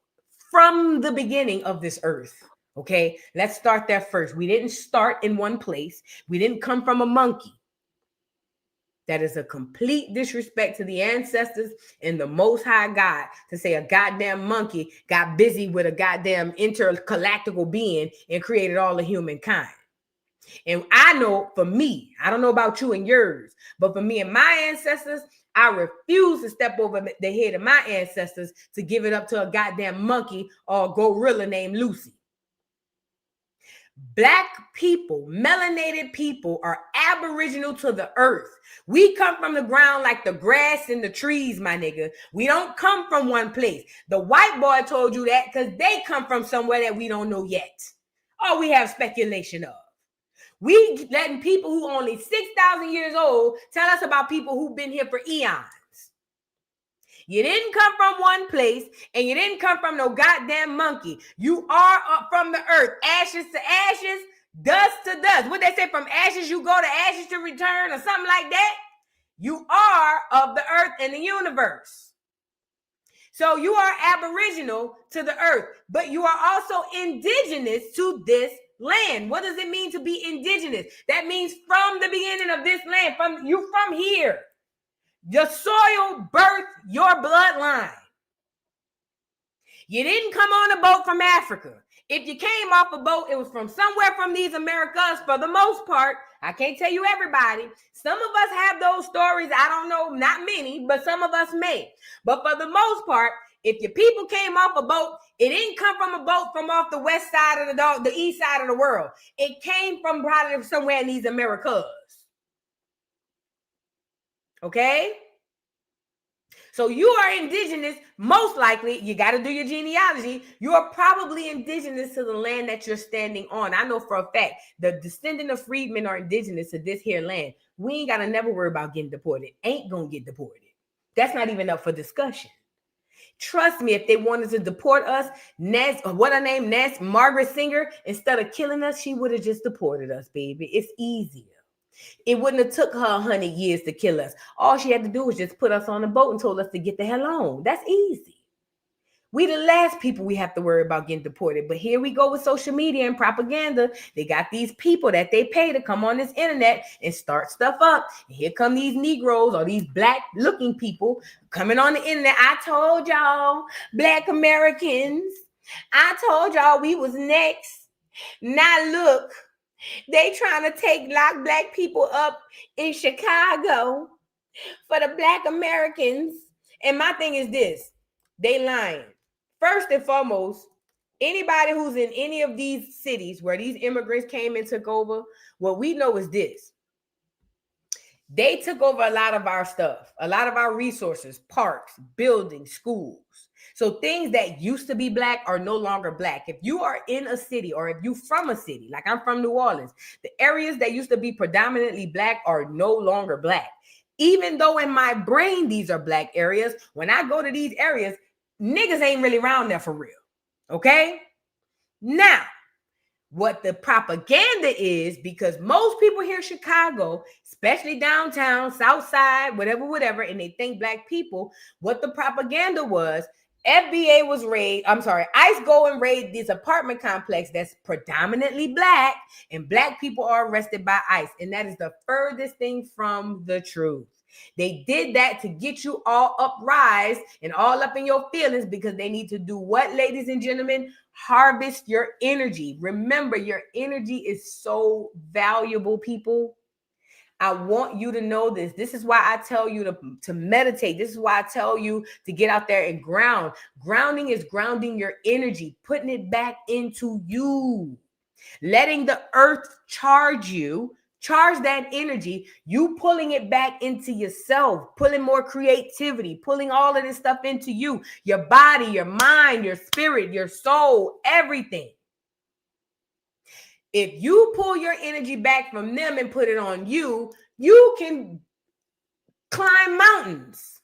from the beginning of this earth. Okay, let's start there first. We didn't start in one place. We didn't come from a monkey. That is a complete disrespect to the ancestors and the Most High God to say a goddamn monkey got busy with a goddamn intergalactical being and created all of humankind. And I know for me, I don't know about you and yours, but for me and my ancestors, I refuse to step over the head of my ancestors to give it up to a goddamn monkey or a gorilla named Lucy. Black people, melanated people are aboriginal to the earth. We come from the ground like the grass and the trees, my nigga. We don't come from one place. The white boy told you that because they come from somewhere that we don't know yet. Or we have speculation of. We letting people who only 6,000 years old tell us about people who've been here for eons. You didn't come from one place and you didn't come from no goddamn monkey. You are up from the earth, ashes to ashes, dust to dust. What they say, from ashes you go to ashes to return or something like that? You are of the earth and the universe. So you are aboriginal to the earth, but you are also indigenous to this land. What does it mean to be indigenous? That means from the beginning of this land, from here. The soil birthed your bloodline. You didn't come on a boat from Africa. If you came off a boat, it was from somewhere from these Americas for the most part. I can't tell you everybody. Some of us have those stories. I don't know, not many, but some of us may. But for the most part, if your people came off a boat, it didn't come from a boat from off the west side of the east side of the world. It came from probably somewhere in these Americas. Okay? So you are indigenous, most likely, you got to do your genealogy. You are probably indigenous to the land that you're standing on. I know for a fact the descendant of freedmen are indigenous to this here land. We ain't got to never worry about getting deported. Ain't going to get deported. That's not even up for discussion. Trust me, if they wanted to deport us, Margaret Singer, instead of killing us, she would have just deported us, baby. It's easier. It wouldn't have took her 100 years to kill us. All she had to do was just put us on a boat and told us to get the hell on. That's easy. We the last people we have to worry about getting deported. But here we go with social media and propaganda. They got these people that they pay to come on this internet and start stuff up. And here come these Negroes or these black looking people coming on the internet. I told y'all, Black Americans, I told y'all we was next. Now look. They trying to lock black people up in Chicago for the Black Americans. And my thing is this, they lying. First and foremost, anybody who's in any of these cities where these immigrants came and took over, what we know is this. They took over a lot of our stuff, a lot of our resources, parks, buildings, schools. So things that used to be black are no longer black. If you are in a city or if you from a city, like I'm from New Orleans, the areas that used to be predominantly black are no longer black. Even though in my brain, these are black areas, when I go to these areas, niggas ain't really around there for real. Okay? Now, what the propaganda is, because most people here in Chicago, especially downtown, South Side, whatever, and they think black people, what the propaganda was, FBA was ICE go and raid this apartment complex that's predominantly black, and black people are arrested by ICE. And that is the furthest thing from the truth. They did that to get you all uprise and all up in your feelings because they need to do what, ladies and gentlemen? Harvest your energy. Remember, your energy is so valuable, people. I want you to know this. This is why I tell you to meditate. This is why I tell you to get out there and ground. Grounding is grounding your energy, putting it back into you, letting the earth charge you. Charge that energy, you pulling it back into yourself, pulling more creativity, pulling all of this stuff into you, your body, your mind, your spirit, your soul, everything. If you pull your energy back from them and put it on you, you can climb mountains.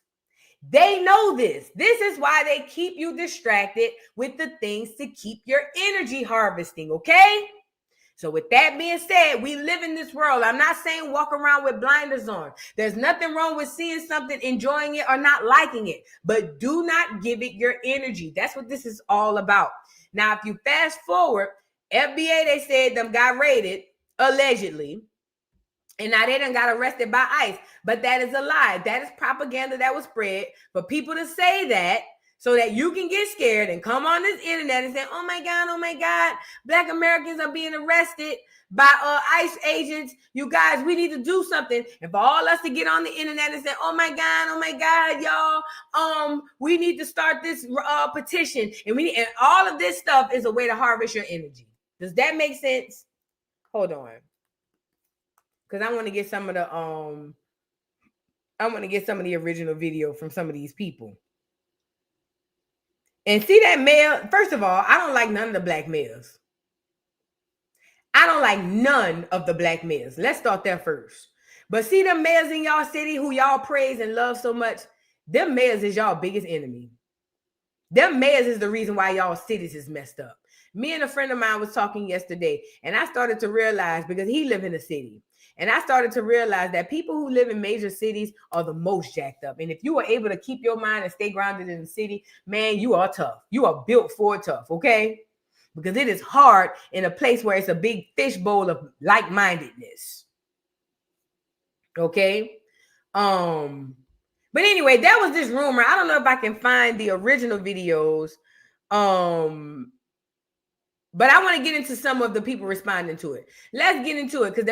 They know this. This is why they keep you distracted with the things to keep your energy harvesting, okay? So with that being said, we live in this world. I'm not saying walk around with blinders on. There's nothing wrong with seeing something, enjoying it, or not liking it. But do not give it your energy. That's what this is all about. Now, if you fast forward, FBA, they said them got raided, allegedly. And now they done got arrested by ICE. But that is a lie. That is propaganda that was spread for people to say that, so that you can get scared and come on this internet and say, oh my God, Black Americans are being arrested by ICE agents. You guys, we need to do something. And for all us to get on the internet and say, oh my God, y'all, we need to start this petition. And all of this stuff is a way to harvest your energy. Does that make sense? Hold on. Because I want to get some of the original video from some of these people. And see that mayor, first of all, I don't like none of the black mayors. I don't like none of the black mayors. Let's start there first. But see them mayors in y'all city who y'all praise and love so much, them mayors is y'all biggest enemy. Them mayors is the reason why y'all cities is messed up. Me and a friend of mine was talking yesterday, and I started to realize, because he live in a city, and I started to realize that people who live in major cities are the most jacked up. And if you are able to keep your mind and stay grounded in the city, man, you are tough. You are built for tough, okay? Because it is hard in a place where it's a big fishbowl of like-mindedness. Okay? But anyway, that was this rumor. I don't know if I can find the original videos. But I want to get into some of the people responding to it. Let's get into it, because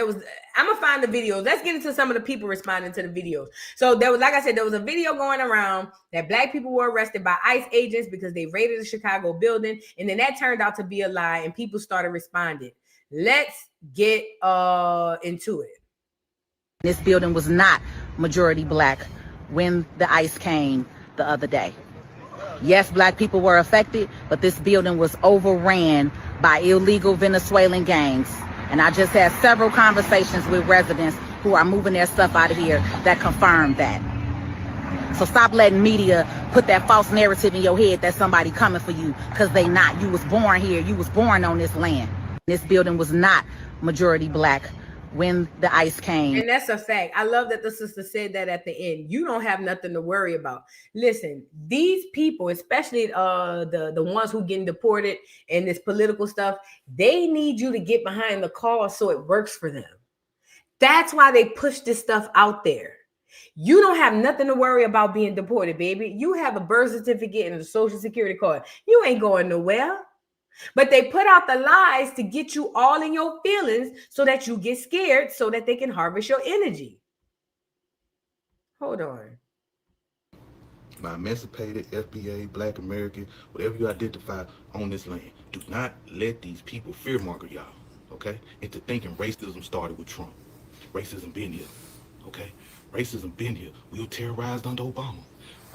I'm going to find the videos. Let's get into some of the people responding to the videos. So there was, like I said, there was a video going around that black people were arrested by ICE agents because they raided a Chicago building. And then that turned out to be a lie, and people started responding. Let's get into it. This building was not majority black when the ICE came the other day. Yes, black people were affected, but this building was overran by illegal Venezuelan gangs. And I just had several conversations with residents who are moving their stuff out of here that confirmed that. So stop letting media put that false narrative in your head that somebody coming for you, because they not. You was born here. You was born on this land. This building was not majority black when the ICE came. And that's a fact. I love that the sister said that at the end. You don't have nothing to worry about. Listen, these people, especially the ones who getting deported and this political stuff, they need you to get behind the cause so it works for them. That's why they push this stuff out there. You don't have nothing to worry about being deported, baby. You have a birth certificate and a social security card. You ain't going nowhere. But they put out the lies to get you all in your feelings so that you get scared, so that they can harvest your energy. Hold on. my emancipated FBA, Black American, whatever you identify on this land. Do not let these people fear monger y'all, okay? Into thinking racism started with Trump. Racism been here, okay? Racism been here. We were terrorized under Obama.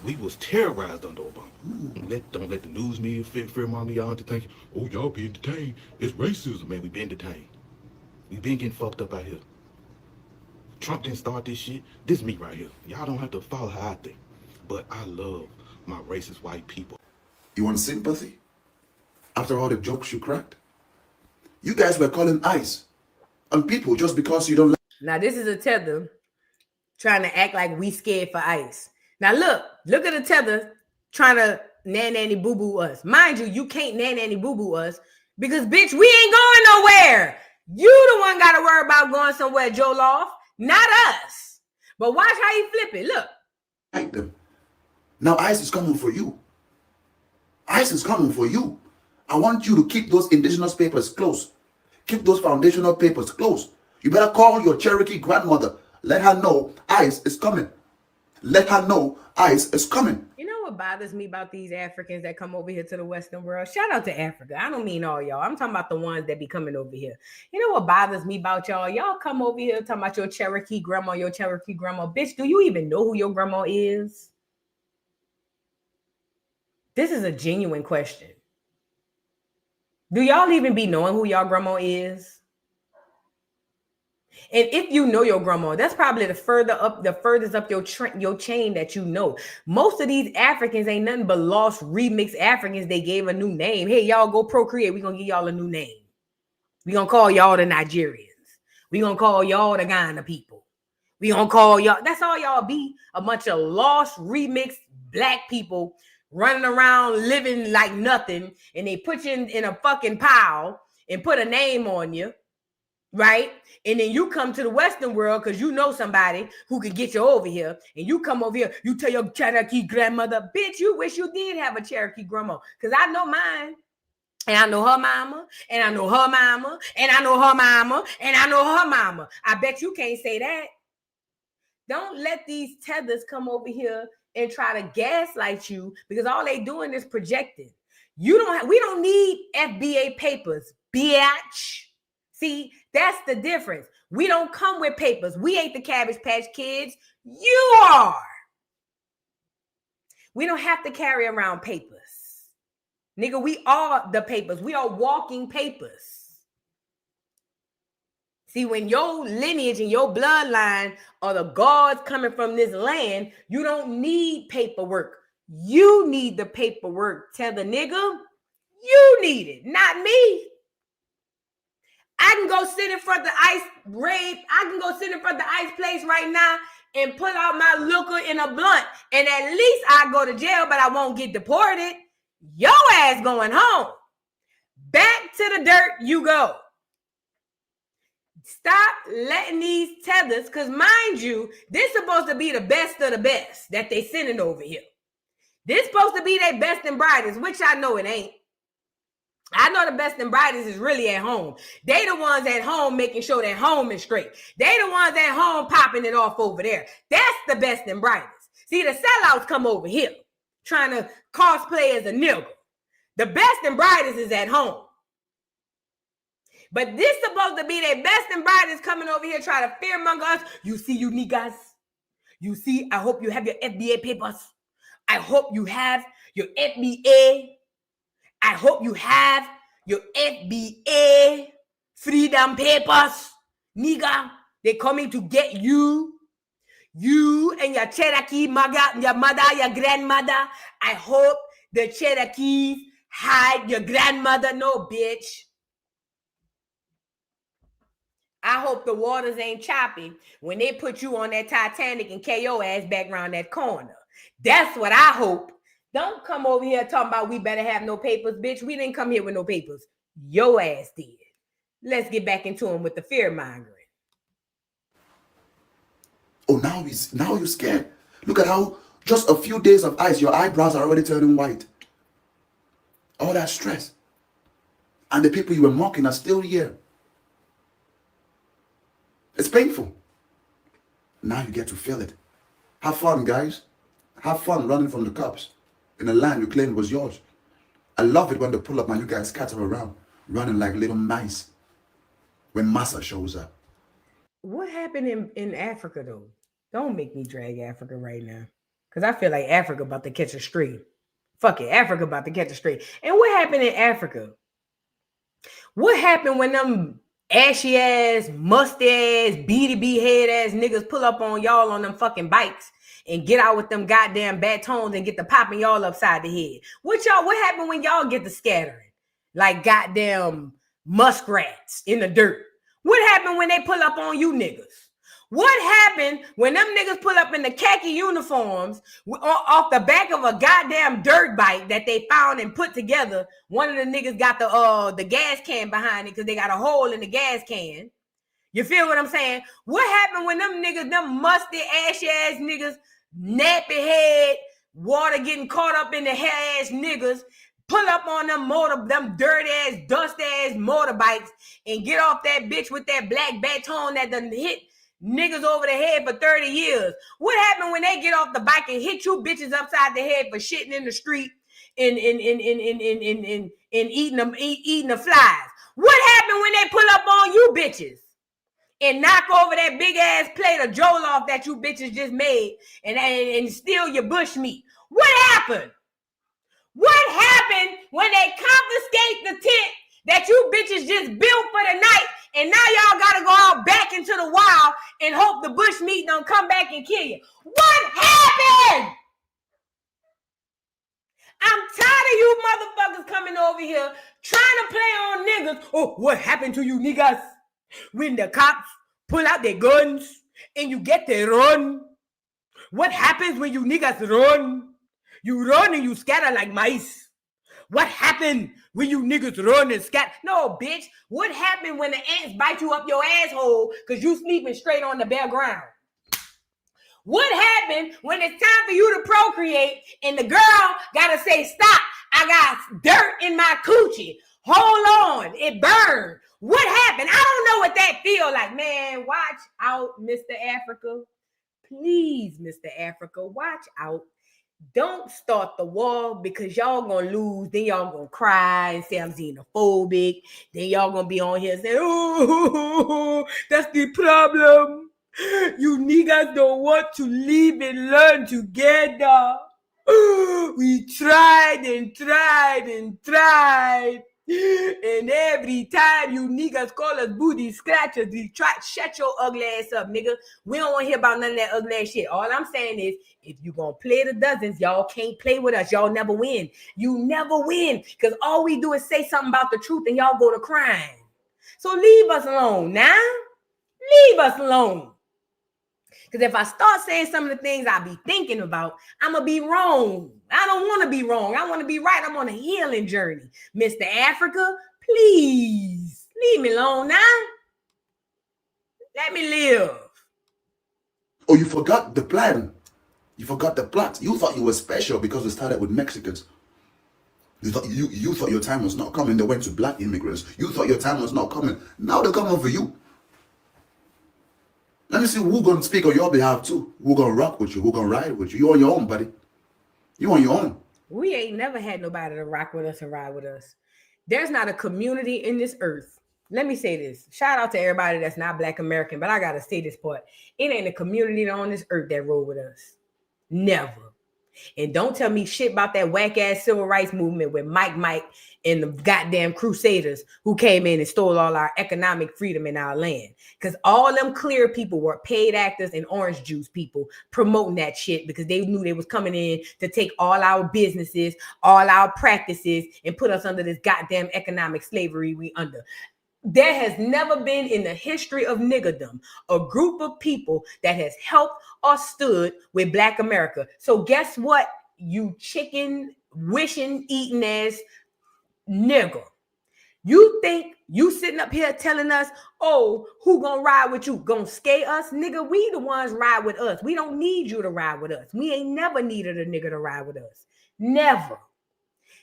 We was terrorized under Obama. Don't let the news media fear monger y'all into thinking, oh, y'all being detained. It's racism, man. We been detained. We been getting fucked up out here. Trump didn't start this shit. This me right here. Y'all don't have to follow how I think. But I love my racist white people. You want sympathy? After all the jokes you cracked? You guys were calling ICE on people just because you don't like. Now, this is a tether trying to act like we scared for ICE. Now, look at the tether trying to nanny boo-boo us. Mind you, you can't nanny boo-boo us because, bitch, we ain't going nowhere. You the one got to worry about going somewhere, Joe Loft, not us. But watch how you flip it. Look. Like them. Now ICE is coming for you. ICE is coming for you. I want you to keep those indigenous papers close. Keep those foundational papers close. You better call your Cherokee grandmother. Let her know ICE is coming. Let her know ICE is coming. You know what bothers me about these Africans that come over here to the Western world? Shout out to Africa. I don't mean all y'all. I'm talking about the ones that be coming over here. You know what bothers me about y'all? Y'all come over here talking about your Cherokee grandma, Bitch, do you even know who your grandma is? This is a genuine question. Do y'all even be knowing who y'all grandma is? And if you know your grandma, that's probably the furthest up your chain that you know. Most of these Africans ain't nothing but lost remix Africans. They gave a new name. Hey, y'all go procreate. We're gonna give y'all a new name. We're gonna call y'all the Nigerians. We're gonna call y'all the Ghana people. We're gonna call y'all. That's all y'all be. A bunch of lost remix black people running around living like nothing, and they put you in a fucking pile and put a name on you, right? And then you come to the Western world because you know somebody who can get you over here, and you come over here, you tell your Cherokee grandmother, bitch, you wish you did have a Cherokee grandma, because I know mine, and I know her mama, and I know her mama, and I know her mama, and I know her mama. I bet you can't say that. Don't let these tethers come over here and try to gaslight you, because all they doing is projecting. We don't need FBA papers, bitch. See, that's the difference. We don't come with papers. We ain't the Cabbage Patch Kids. You are. We don't have to carry around papers. Nigga, we are the papers. We are walking papers. See, when your lineage and your bloodline are the gods coming from this land, you don't need paperwork. You need the paperwork. Tell the nigga, you need it, not me. I can go sit in front of the ICE raid. I can go sit in front of the ICE place right now and pull out my looker in a blunt, and at least I go to jail, but I won't get deported. Your ass going home. Back to the dirt you go. Stop letting these tethers, because mind you, this is supposed to be the best of the best that they sending over here. This supposed to be their best and brightest, which I know it ain't. I know the best and brightest is really at home. They the ones at home making sure that home is straight. They the ones at home popping it off over there. That's the best and brightest. See, the sellouts come over here trying to cosplay as a nigga. The best and brightest is at home. But this supposed to be their best and brightest coming over here trying to fearmonger us. You see, you niggas. You see, I hope you have your FBA papers. I hope you have your FBA. I hope you have your FBA freedom papers. Nigga, they're coming to get you. You and your Cherokee mother, your grandmother. I hope the Cherokees hide your grandmother. No, bitch. I hope the waters ain't choppy when they put you on that Titanic and KO ass back around that corner. That's what I hope. Don't come over here talking about we better have no papers, bitch. We didn't come here with no papers. Your ass did. Let's get back into them with the fear mongering. Oh, now you're scared. Look at how just a few days of ice, your eyebrows are already turning white. All that stress. And the people you were mocking are still here. It's painful. Now you get to feel it. Have fun, guys. Have fun running from the cops in a land you claimed was yours. I love it when they pull up and you guys scatter around, running like little mice when massa shows up. What happened in Africa though? Don't make me drag Africa right now. Because I feel like Africa about to catch a stray. Fuck it, Africa about to catch a stray. And what happened in Africa? What happened when them ashy ass, musty ass, BDB head ass niggas pull up on y'all on them fucking bikes and get out with them goddamn batons and get the popping y'all upside the head? What happened when y'all get the scattering? Like goddamn muskrats in the dirt. What happened when they pull up on you niggas? What happened when them niggas pull up in the khaki uniforms off the back of a goddamn dirt bike that they found and put together? One of the niggas got the gas can behind it because they got a hole in the gas can. You feel what I'm saying? What happened when them niggas, them musty ashy ass niggas, nappy head, water getting caught up in the hair ass niggas, pull up on them dirty ass, dust ass motorbikes and get off that bitch with that black baton that done hit niggas over the head for 30 years? What happened when they get off the bike and hit you bitches upside the head for shitting in the street and eating the flies? What happened when they pull up on you bitches and knock over that big ass plate of jollof that you bitches just made and steal your bush meat? What happened? What happened when they confiscate the tent that you bitches just built for the night and now y'all gotta go out back into the wild and hope the bush meat don't come back and kill you? What happened? I'm tired of you motherfuckers coming over here trying to play on niggas. Oh, what happened to you niggas when the cops pull out their guns and you get to run? What happens when you niggas run? You run and you scatter like mice. What happened when you niggas run and scatter? No, bitch. What happened when the ants bite you up your asshole because you sleeping straight on the bare ground? What happened when it's time for you to procreate and the girl gotta say, stop, I got dirt in my coochie. Hold on, it burned. What happened? I don't know what that feel like. Man, watch out, Mr. Africa. Please, Mr. Africa, watch out. Don't start the war because y'all gonna lose. Then y'all gonna cry and say I'm xenophobic. Then y'all gonna be on here saying, oh, that's the problem. You niggas don't want to live and learn together. We tried and tried and tried. And every time you niggas call us booty scratchers, we try shut your ugly ass up, nigga. We don't want to hear about none of that ugly ass shit. All I'm saying is, if you gonna play the dozens, y'all can't play with us. Y'all never win. You never win. Because all we do is say something about the truth and y'all go to crime. So leave us alone now. Leave us alone. Because if I start saying some of the things I be thinking about, I'm going to be wrong. I don't want to be wrong. I want to be right. I'm on a healing journey. Mr. Africa, please leave me alone now. Let me live. Oh, you forgot the plan. You forgot the plot. You thought you were special because we started with Mexicans. You thought your time was not coming. They went to black immigrants. You thought your time was not coming. Now they're coming for you. Let me see who gonna speak on your behalf too. Who gonna rock with you? Who gonna ride with you? You on your own, buddy. You on your own. We ain't never had nobody to rock with us and ride with us. There's not a community in this earth. Let me say this. Shout out to everybody that's not Black American, but I gotta say this part. It ain't a community on this earth that roll with us. Never. And don't tell me shit about that whack ass civil rights movement with Mike and the goddamn crusaders who came in and stole all our economic freedom in our land. Because all them clear people were paid actors and orange juice people promoting that shit because they knew they was coming in to take all our businesses, all our practices, and put us under this goddamn economic slavery we under. There has never been in the history of niggerdom a group of people that has helped or stood with Black America. So guess what, you chicken wishing eating ass nigger? You think you sitting up here telling us, oh, who gonna ride with you? Gonna scare us? Nigga, we the ones ride with us. We don't need you to ride with us. We ain't never needed a nigga to ride with us. Never.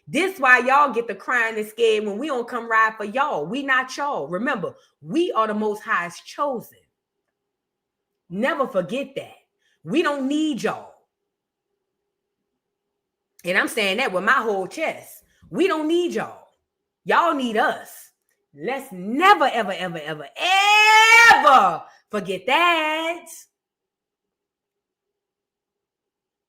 This why y'all get the crying and scared when we don't come ride for y'all. We not y'all. Remember, we are the Most High's chosen. Never forget that. We don't need y'all. And I'm saying that with my whole chest. We don't need y'all. Y'all need us. Let's never, ever, ever, ever, ever forget that.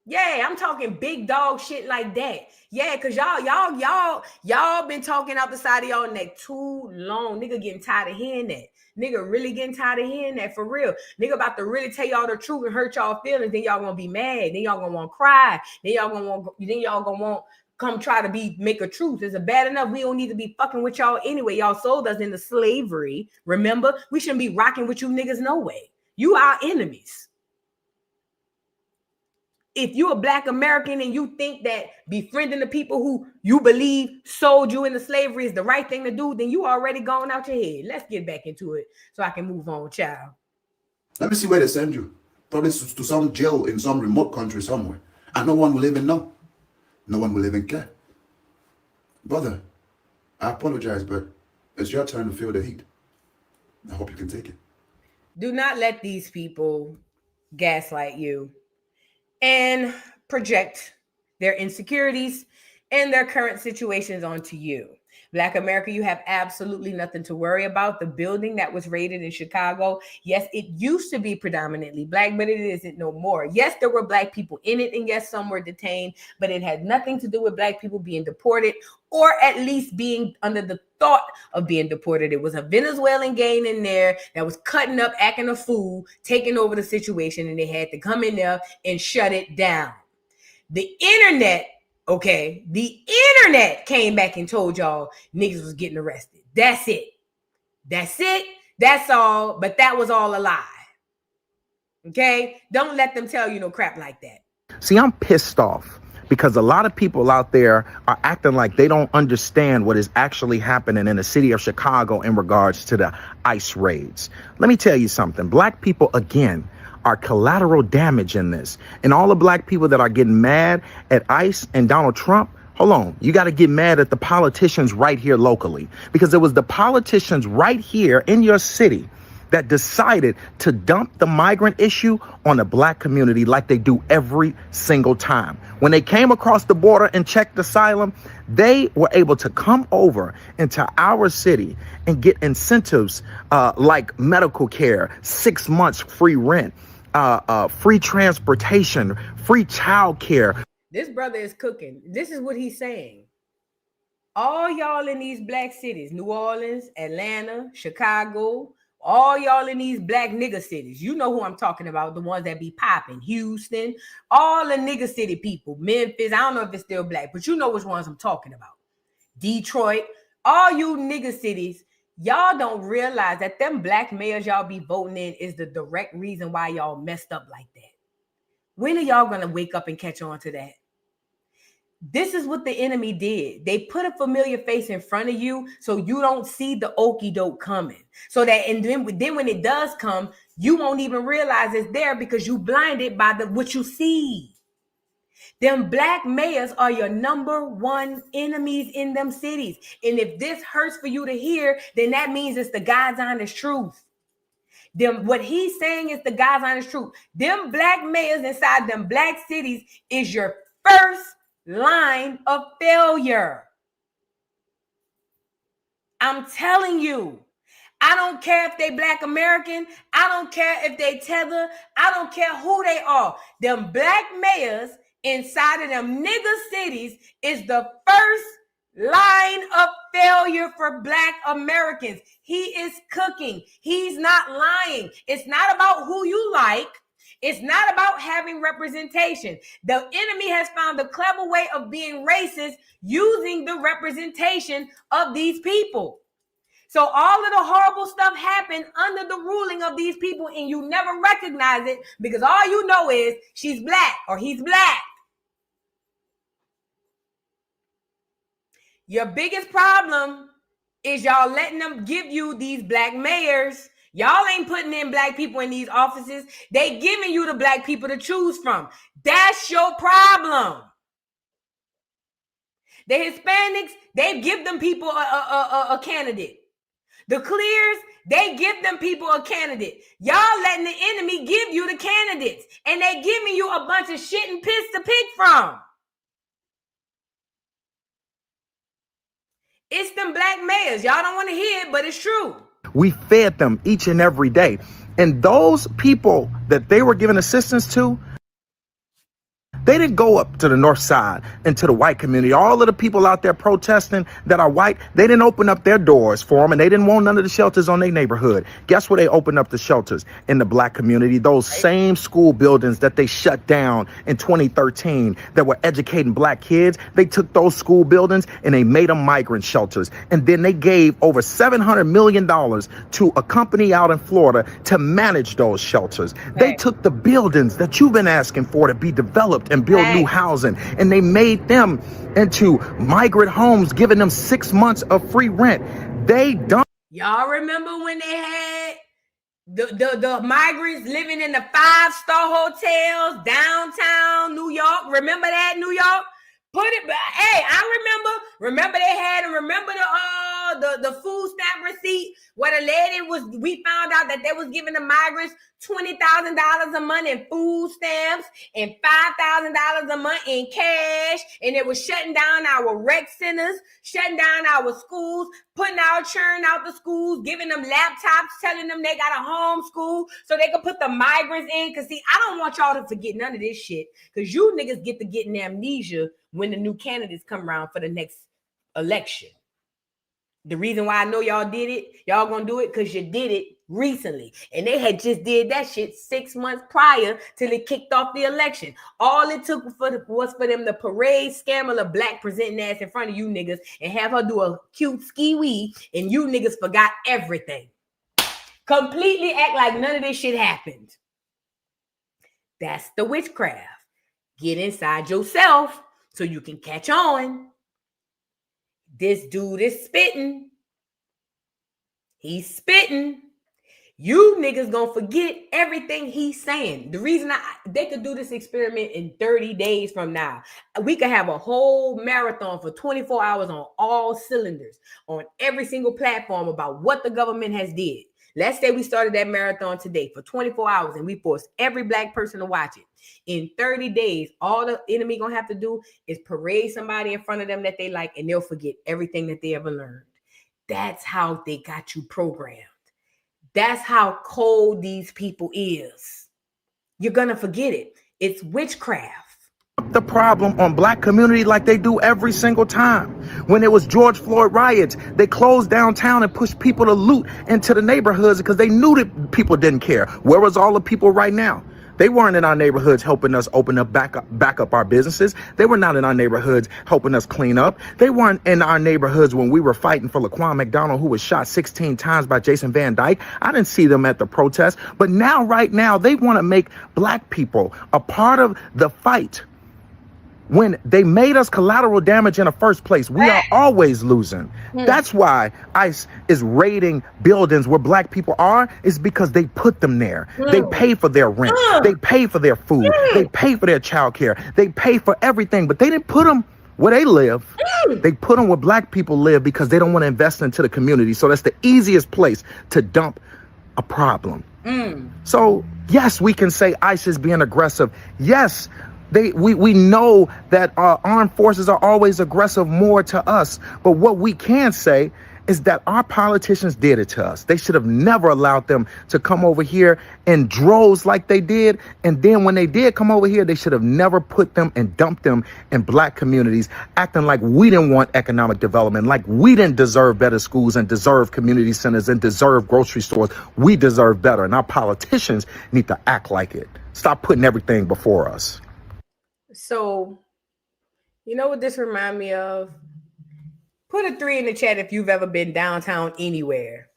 Yeah, I'm talking big dog shit like that. Yeah, because y'all been talking out the side of y'all neck too long. Nigga getting tired of hearing that. Nigga really getting tired of hearing that for real. Nigga about to really tell y'all the truth and hurt y'all feelings. Then y'all gonna be mad. Then y'all gonna want to cry. Then y'all gonna want come try to make a truth. Is it bad enough? We don't need to be fucking with y'all anyway. Y'all sold us into slavery. Remember? We shouldn't be rocking with you niggas no way. You our enemies. If you're a Black American and you think that befriending the people who you believe sold you into slavery is the right thing to do, then you already gone out your head. Let's get back into it so I can move on, child. Let me see where they send you. Probably to some jail in some remote country somewhere. And no one will even know. No one will even care. Brother, I apologize, but it's your turn to feel the heat. I hope you can take it. Do not let these people gaslight you and project their insecurities and their current situations onto you. Black America, you have absolutely nothing to worry about. The building that was raided in Chicago, yes, it used to be predominantly Black, but it isn't no more. Yes, there were Black people in it, and yes, some were detained, but it had nothing to do with Black people being deported or at least being under the thought of being deported. It was a Venezuelan gang in there that was cutting up, acting a fool, taking over the situation, and they had to come in there and shut it down. The internet came back and told y'all niggas was getting arrested. That's it. That's all. But that was all a lie. Okay? Don't let them tell you no crap like that. See, I'm pissed off because a lot of people out there are acting like they don't understand what is actually happening in the city of Chicago in regards to the ICE raids. Let me tell you something. Black people, again, are collateral damage in this. And all the Black people that are getting mad at ICE and Donald Trump, hold on, you got to get mad at the politicians right here locally, because it was the politicians right here in your city that decided to dump the migrant issue on the Black community like they do every single time. When they came across the border and checked asylum, they were able to come over into our city and get incentives like medical care, 6 months free rent, free transportation, free child care. This brother is cooking. This is what he's saying. All y'all in these Black cities, New Orleans, Atlanta, Chicago, all y'all in these Black nigga cities, you know who I'm talking about, the ones that be popping, Houston, all the nigga city people, Memphis, I don't know if it's still Black, but you know which ones I'm talking about. Detroit, all you nigga cities, y'all don't realize that them Black mayors y'all be voting in is the direct reason why y'all messed up like that. When are y'all gonna wake up and catch on to that? This is what the enemy did. They put a familiar face in front of you so you don't see the okie doke coming. So that, and then when it does come, you won't even realize it's there because you blinded by what you see. Them Black mayors are your number one enemies in them cities. And if this hurts for you to hear, then that means it's the God's honest truth. What he's saying is the God's honest truth. Them Black mayors inside them Black cities is your first line of failure. I'm telling you. I don't care if they Black American. I don't care if they tether. I don't care who they are. Them Black mayors inside of them nigga cities is the first line of failure for Black Americans. He is cooking. He's not lying. It's not about who you like. It's not about having representation. The enemy has found a clever way of being racist using the representation of these people. So all of the horrible stuff happened under the ruling of these people, and you never recognize it because all you know is she's Black or he's Black. Your biggest problem is y'all letting them give you these Black mayors. Y'all ain't putting in Black people in these offices. They giving you the Black people to choose from. That's your problem. The Hispanics, they give them people a candidate. The clears, they give them people a candidate. Y'all letting the enemy give you the candidates. And they giving you a bunch of shit and piss to pick from. It's them black mayors. Y'all don't want to hear it, but it's true. We fed them each and every day. And those people that they were giving assistance to, they didn't go up to the north side and to the white community. All of the people out there protesting that are white, they didn't open up their doors for them, and they didn't want none of the shelters on their neighborhood. Guess where they opened up the shelters? In the black community. Those same school buildings that they shut down in 2013 that were educating black kids, they took those school buildings and they made them migrant shelters. And then they gave over $700 million to a company out in Florida to manage those shelters. They took the buildings that you've been asking for to be developed and build new housing, and they made them into migrant homes, giving them 6 months of free rent. They don't. Y'all remember when they had the migrants living in the 5-star hotels downtown New York? Remember that, New York? Hey, I remember they had, and remember the food stamp receipt where the lady we found out that they was giving the migrants $20,000 a month in food stamps and $5,000 a month in cash, and it was shutting down our rec centers, shutting down our schools, putting our children out the schools, giving them laptops, telling them they got a homeschool so they could put the migrants in. Because see, I don't want y'all to forget none of this shit, because you niggas get to getting amnesia when the new candidates come around for the next election. The reason why I know y'all did it, y'all gonna do it because you did it recently. And they had just did that shit 6 months prior till it kicked off the election. All it took was for them to parade Scammer Black presenting ass in front of you niggas and have her do a cute ski-wee, and you niggas forgot everything. Completely act like none of this shit happened. That's the witchcraft. Get inside yourself so you can catch on. This dude is spitting. He's spitting. You niggas gonna forget everything he's saying. The reason they could do this experiment in 30 days from now. We could have a whole marathon for 24 hours on all cylinders, on every single platform about what the government has did. Let's say we started that marathon today for 24 hours and we forced every black person to watch it. In 30 days, all the enemy gonna have to do is parade somebody in front of them that they like, and they'll forget everything that they ever learned. That's how they got you programmed. That's how cold these people is. You're gonna forget it. It's witchcraft. The problem on black community like they do every single time. When it was George Floyd riots, they closed downtown and pushed people to loot into the neighborhoods because they knew that people didn't care. Where was all the people right now? They weren't in our neighborhoods helping us open up back up our businesses. They were not in our neighborhoods helping us clean up. They weren't in our neighborhoods when we were fighting for Laquan McDonald, who was shot 16 times by Jason Van Dyke. I didn't see them at the protest. But now, right now, they want to make black people a part of the fight. When they made us collateral damage in the first place, we are always losing. That's why ICE is raiding buildings where black people are, is because they put them there. They pay for their rent. They pay for their food. They pay for their child care. They pay for everything, but they didn't put them where they live. They put them where black people live because they don't want to invest into the community. So that's the easiest place to dump a problem. So yes, we can say ICE is being aggressive. Yes, we know that our armed forces are always aggressive more to us. But what we can say is that our politicians did it to us. They should have never allowed them to come over here in droves like they did. And then when they did come over here, they should have never put them and dumped them in black communities, acting like we didn't want economic development, like we didn't deserve better schools and deserve community centers and deserve grocery stores. We deserve better. And our politicians need to act like it. Stop putting everything before us. So, you know what this reminds me of? Put a 3 in the chat if you've ever been downtown anywhere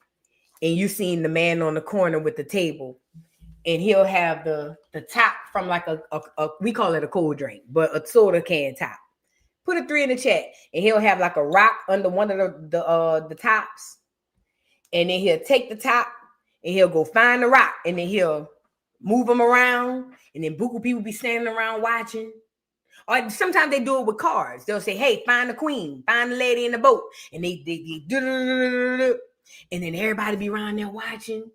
and you seen the man on the corner with the table, and he'll have the top from like a we call it a cold drink, but a soda can top. Put a 3 in the chat, and he'll have like a rock under one of the tops, and then he'll take the top and he'll go find the rock, and then he'll move them around, and then buku people be standing around watching. Or sometimes they do it with cards. They'll say, hey, find the queen, find the lady in the boat. And they do, and then everybody be around there watching.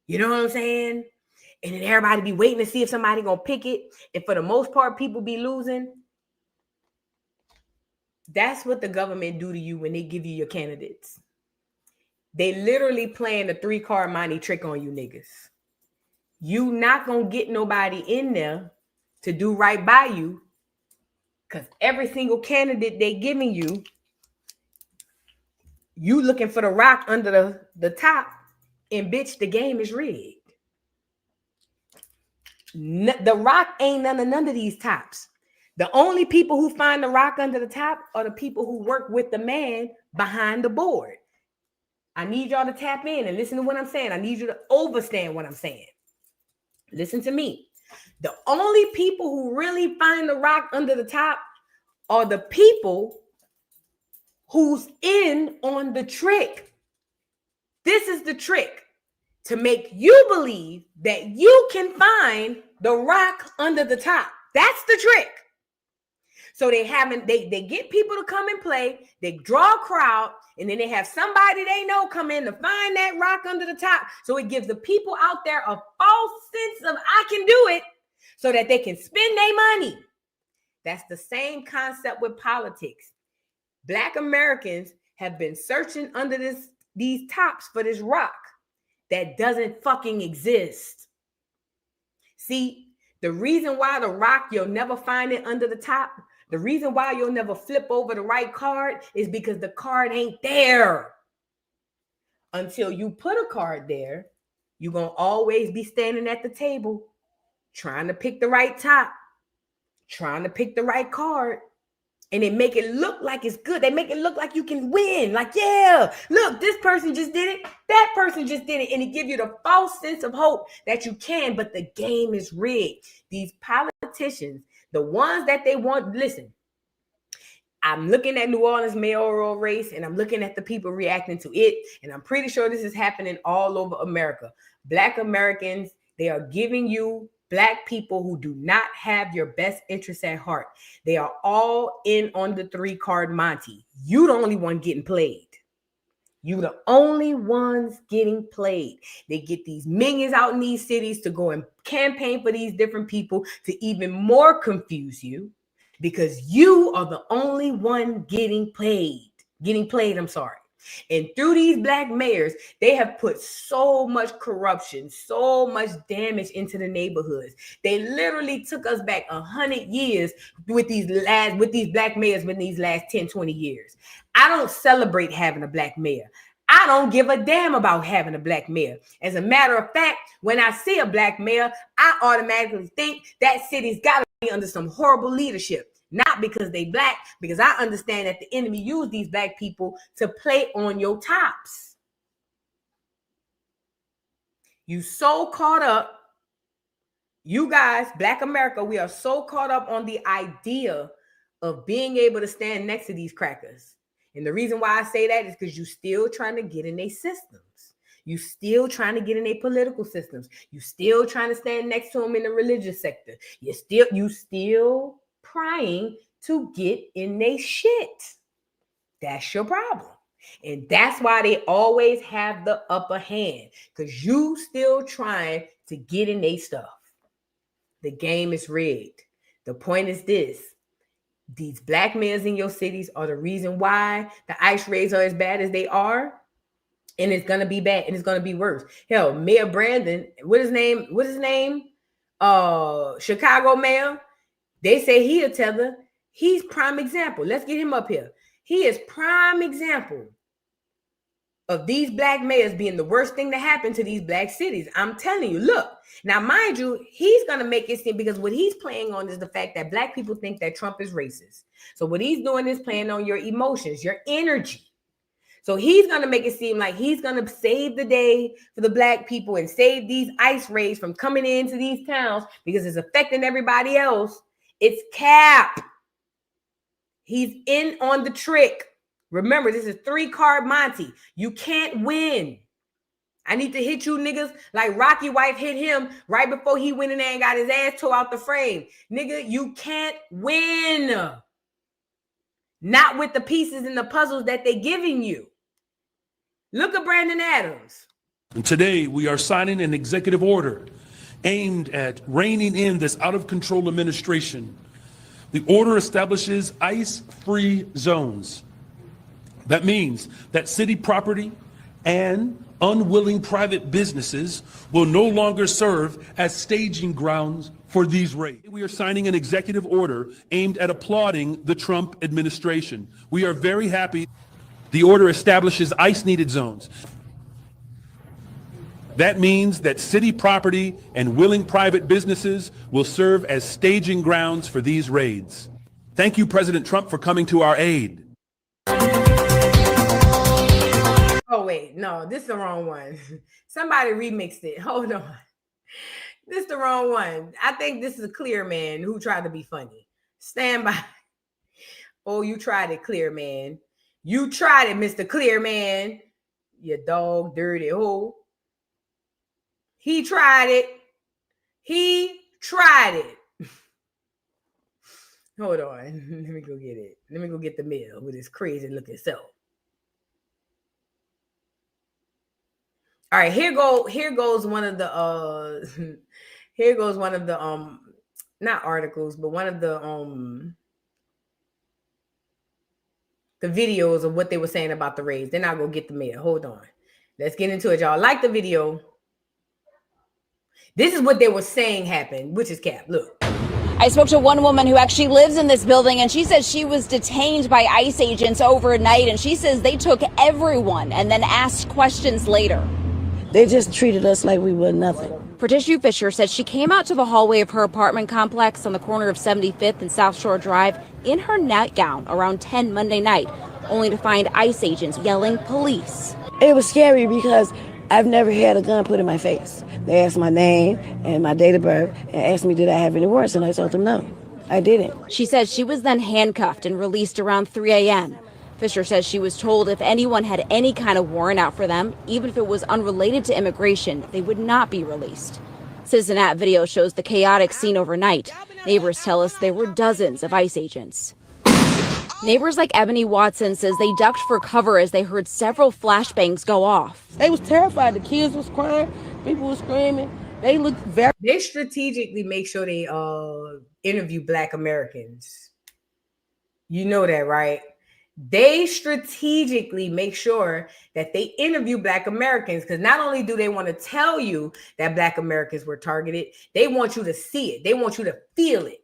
You know what I'm saying? And then everybody be waiting to see if somebody gonna pick it. And for the most part, people be losing. That's what the government do to you when they give you your candidates. They literally playing a 3-card money trick on you niggas. You not gonna get nobody in there to do right by you, because every single candidate they giving you, you looking for the rock under the top, and bitch, the game is rigged. The rock ain't none of these tops. The only people who find the rock under the top are the people who work with the man behind the board. I need y'all to tap in and listen to what I'm saying. I need you to understand what I'm saying. Listen to me. The only people who really find the rock under the top are the people who's in on the trick. This is the trick, to make you believe that you can find the rock under the top. That's the trick. So they get people to come and play, they draw a crowd, and then they have somebody they know come in to find that rock under the top. So it gives the people out there a false sense of I can do it, so that they can spend their money. That's the same concept with politics. Black Americans have been searching under these tops for this rock that doesn't fucking exist. See, the reason why the rock, you'll never find it under the top, the reason why you'll never flip over the right card is because the card ain't there. Until you put a card there, you're going to always be standing at the table trying to pick the right top, trying to pick the right card. And they make it look like it's good. They make it look like you can win. Like, yeah, look, this person just did it. That person just did it. And it gives you the false sense of hope that you can, but the game is rigged. These politicians, the ones that they want, listen, I'm looking at New Orleans mayoral race and I'm looking at the people reacting to it. And I'm pretty sure this is happening all over America. Black Americans, they are giving you Black people who do not have your best interests at heart. They are all in on the 3-card Monty. You the only one getting played. You the only ones getting played. They get these minions out in these cities to go and campaign for these different people to even more confuse you, because you are the only one getting played. And through these Black mayors, they have put so much corruption, so much damage into the neighborhoods. They literally took us back 100 years with these Black mayors in these last 10, 20 years. I don't celebrate having a Black mayor. I don't give a damn about having a Black mayor. As a matter of fact, when I see a Black mayor, I automatically think that city's got to be under some horrible leadership. Not because they Black, because I understand that the enemy used these Black people to play on your tops. You so caught up, you guys, Black America, we are so caught up on the idea of being able to stand next to these crackers. And the reason why I say that is because you still trying to get in their systems. You still trying to get in their political systems. You still trying to stand next to them in the religious sector. You still trying to get in their shit. That's your problem. And that's why they always have the upper hand, because you still trying to get in their stuff. The game is rigged. The point is this: these Black mayors in your cities are the reason why the ICE raids are as bad as they are. And it's going to be bad, and it's going to be worse. Hell, Mayor Brandon, what his name? Chicago mayor. They say he a tether. He's prime example. Let's get him up here. He is prime example of these Black mayors being the worst thing to happen to these Black cities. I'm telling you, look. Now, mind you, he's going to make it seem, because what he's playing on is the fact that Black people think that Trump is racist. So what he's doing is playing on your emotions, your energy. So he's going to make it seem like he's going to save the day for the Black people and save these ICE raids from coming into these towns because it's affecting everybody else. It's cap. He's in on the trick. Remember, this is 3-card Monty. You can't win. I need to hit you niggas like Rocky Wife hit him right before he went in there and got his ass tore out the frame. Nigga, you can't win. Not with the pieces and the puzzles that they're giving you. Look at Brandon Adams. And today we are signing an executive order aimed at reining in this out-of-control administration, The order establishes ICE-free zones. That means that city property and unwilling private businesses will no longer serve as staging grounds for these raids. We are signing an executive order aimed at applauding the Trump administration. We are very happy. The order establishes ICE-needed zones. That means that city property and willing private businesses will serve as staging grounds for these raids. Thank you, President Trump, for coming to our aid. Oh, wait, no, this is the wrong one. Somebody remixed it. Hold on. This is the wrong one. I think this is a Clear Man who tried to be funny. Stand by. Oh, you tried it, Clear Man. You tried it, Mr. Clear Man. You dog dirty hole. He tried it. He tried it. Hold on. Let me go get it. Let me go get the mail with his crazy looking self. All right, here goes one of the here goes one of the not articles, but one of the videos of what they were saying about the raids. Then I'll go get the mail. Hold on. Let's get into it, y'all. Like the video. This is what they were saying happened, which is cap. Look. I spoke to one woman who actually lives in this building, and she says she was detained by ICE agents overnight, and she says they took everyone and then asked questions later. They just treated us like we were nothing. Patricia Fisher says she came out to the hallway of her apartment complex on the corner of 75th and South Shore Drive in her nightgown around 10 Monday night, only to find ICE agents yelling police. It was scary because I've never had a gun put in my face. They asked my name and my date of birth and asked me did I have any warrants, and I told them no, I didn't. She says she was then handcuffed and released around 3 a.m. Fisher says she was told if anyone had any kind of warrant out for them, even if it was unrelated to immigration, they would not be released. Citizen App video shows the chaotic scene overnight. Neighbors tell us there were dozens of ICE agents. Neighbors like Ebony Watson says they ducked for cover as they heard several flashbangs go off. They was terrified. The kids was crying. People were screaming. They looked very... They strategically make sure they interview Black Americans. You know that, right? They strategically make sure that they interview Black Americans because not only do they want to tell you that Black Americans were targeted, they want you to see it. They want you to feel it.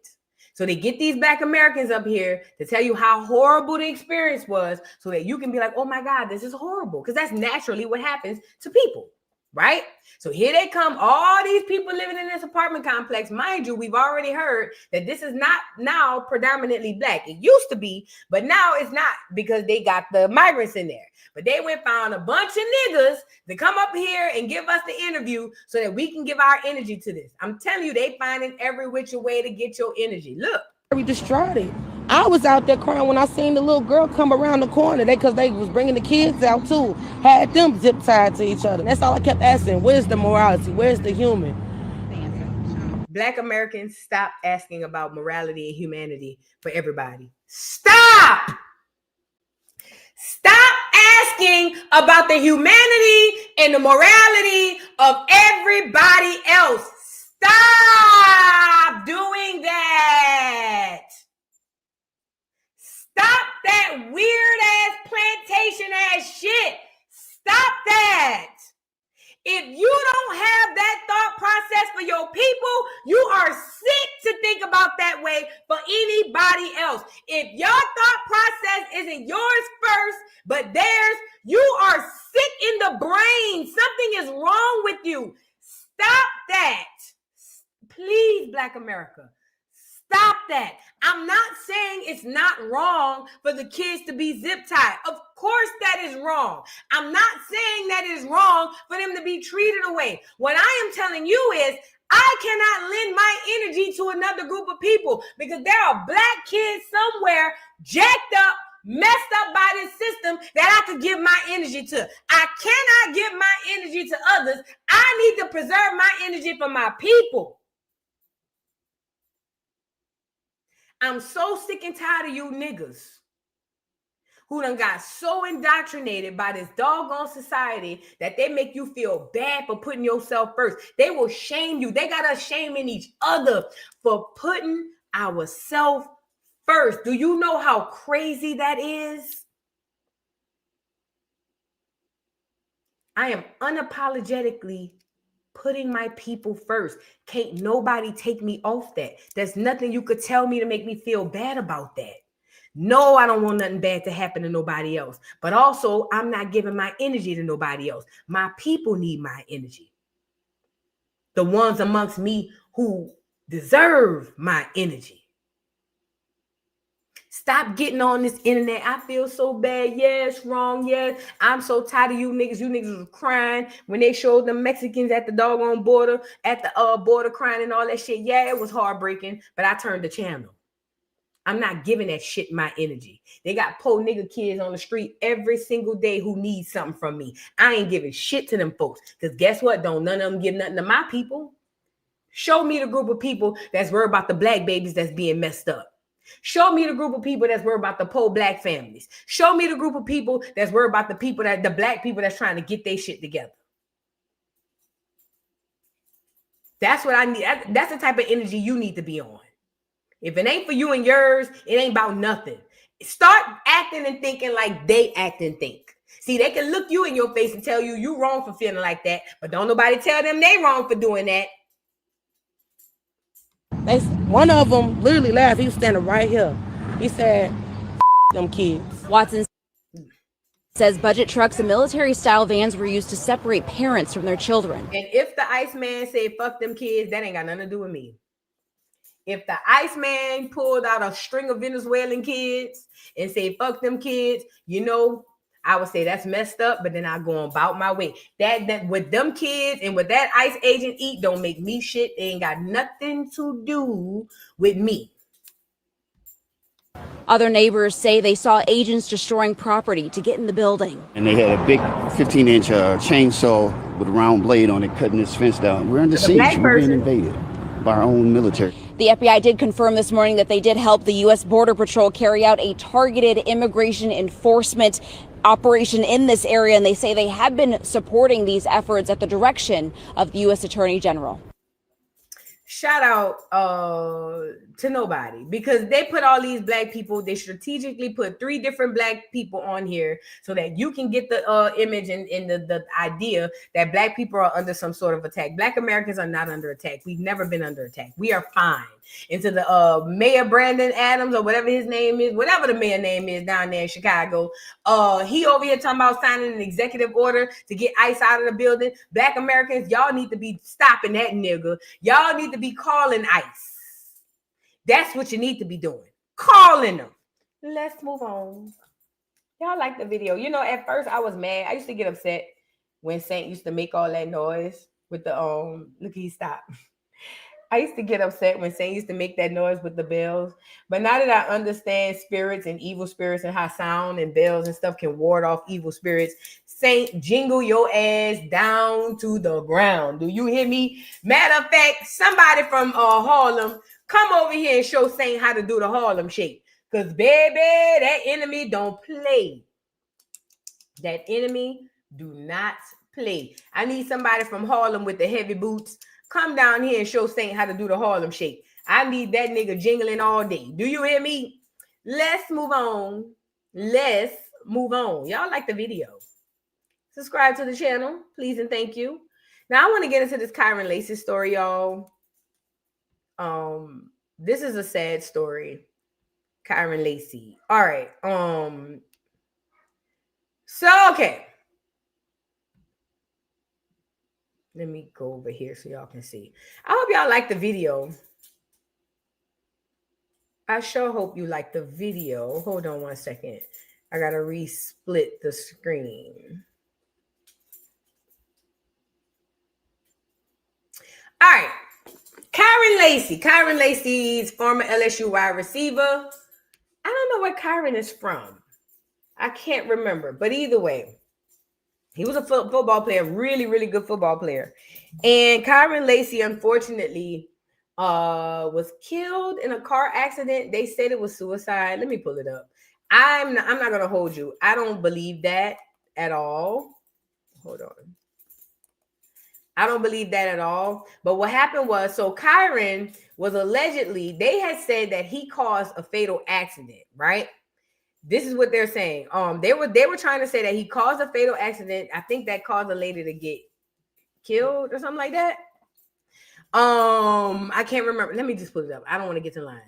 So they get these Black Americans up here to tell you how horrible the experience was so that you can be like, oh my God, this is horrible. Because that's naturally what happens to people, right? So here they come, all these people living in this apartment complex. Mind you, we've already heard that this is not now predominantly Black. It used to be, but now it's not because they got the migrants in there. But they went found a bunch of niggas to come up here and give us the interview so that we can give our energy to this. I'm telling you, they finding every which way to get your energy. Look. We destroyed it. I was out there crying when I seen the little girl come around the corner. Because they was bringing the kids out too. Had them zip tied to each other. That's all I kept asking. Where's the morality? Where's the human? Black Americans, stop asking about morality and humanity for everybody. Stop! Stop asking about the humanity and the morality of everybody else. Stop doing that. Stop that weird ass plantation ass shit. Stop that. If you don't have that thought process for your people, you are sick to think about that way for anybody else. If your thought process isn't yours first, but theirs, you are sick in the brain. Something is wrong with you. Stop that. Please, Black America. Stop that. I'm not saying it's not wrong for the kids to be zip tied. Of course that is wrong. I'm not saying that it is wrong for them to be treated away. What I am telling you is I cannot lend my energy to another group of people because there are Black kids somewhere jacked up, messed up by this system that I could give my energy to. I cannot give my energy to others. I need to preserve my energy for my people. I'm so sick and tired of you niggas who done got so indoctrinated by this doggone society that they make you feel bad for putting yourself first. They will shame you. They got us shaming each other for putting ourselves first. Do you know how crazy that is? I am unapologetically putting my people first. Can't nobody take me off that. There's nothing you could tell me to make me feel bad about that. No, I don't want nothing bad to happen to nobody else. But also, I'm not giving my energy to nobody else. My people need my energy. The ones amongst me who deserve my energy. Stop getting on this internet. I feel so bad. Yes, wrong. Yes. I'm so tired of you niggas. You niggas was crying when they showed the Mexicans at the doggone border, at the border crying and all that shit. Yeah, it was heartbreaking, but I turned the channel. I'm not giving that shit my energy. They got poor nigga kids on the street every single day who need something from me. I ain't giving shit to them folks. Because guess what? Don't none of them give nothing to my people. Show me the group of people that's worried about the black babies that's being messed up. Show me the group of people that's worried about the poor black families. Show me the group of people that's worried about the black people that's trying to get their shit together. That's what I need. That's the type of energy you need to be on. If it ain't for you and yours, it ain't about nothing. Start acting and thinking like they act and think. See, they can look you in your face and tell you you wrong for feeling like that, but don't nobody tell them they wrong for doing that. One of them literally laughed. He was standing right here. He said, them kids. Watson says budget trucks and military-style vans were used to separate parents from their children. And if the Iceman said, fuck them kids, that ain't got nothing to do with me. If the Iceman pulled out a string of Venezuelan kids and said, fuck them kids, you know, I would say that's messed up, but then I go about my way. That with them kids and what that ICE agent eat don't make me shit. They ain't got nothing to do with me. Other neighbors say they saw agents destroying property to get in the building. And they had a big 15-inch chainsaw with a round blade on it, cutting this fence down. We're under siege. We're being invaded by our own military. The FBI did confirm this morning that they did help the U.S. Border Patrol carry out a targeted immigration enforcement operation in this area, and they say they have been supporting these efforts at the direction of the U.S. Attorney General. Shout out to nobody, because they put all these black people, they strategically put 3 different black people on here so that you can get the image and the idea that black people are under some sort of attack. Black Americans are not under attack. We've never been under attack. We are fine. And to the Mayor Brandon Adams, or whatever his name is, whatever the mayor name is down there in Chicago, he over here talking about signing an executive order to get ICE out of the building. Black Americans, y'all need to be stopping that nigga. Y'all need to be calling ICE. That's what you need to be doing. Calling them. Let's move on. Y'all like the video. You know, at first I was mad. I used to get upset when Saint used to make all that noise with the look, he stopped. I used to get upset when Saint used to make that noise with the bells. But now that I understand spirits and evil spirits and how sound and bells and stuff can ward off evil spirits, Saint, jingle your ass down to the ground. Do you hear me? Matter of fact, somebody from Harlem, come over here and show Saint how to do the Harlem shake. Because, baby, that enemy don't play. That enemy do not play. I need somebody from Harlem with the heavy boots. Come down here and show Saint how to do the Harlem shake. I need that nigga jingling all day. Do you hear me? Let's move on. Let's move on. Y'all like the video. Subscribe to the channel, please and thank you. Now I want to get into this Kyren Lacey story, y'all. This is a sad story. Kyren Lacey. All right. Okay. Let me go over here so y'all can see. I hope y'all like the video. I sure hope you like the video. Hold on one second. I got to resplit the screen. All right. Kyren Lacey. Kyren Lacey's former LSU wide receiver. I don't know where Kyren is from. I can't remember. But either way, he was a football player, really, really good football player. And Kyren Lacey, unfortunately, was killed in a car accident. They said it was suicide. Let me pull it up. I'm not going to hold you. I don't believe that at all. Hold on. I don't believe that at all. But what happened was, so Kyren was allegedly, they had said that he caused a fatal accident, right? This is what they're saying. They were trying to say that he caused a fatal accident. I think that caused a lady to get killed or something like that. I can't remember. Let me just pull it up. I don't want to get to line.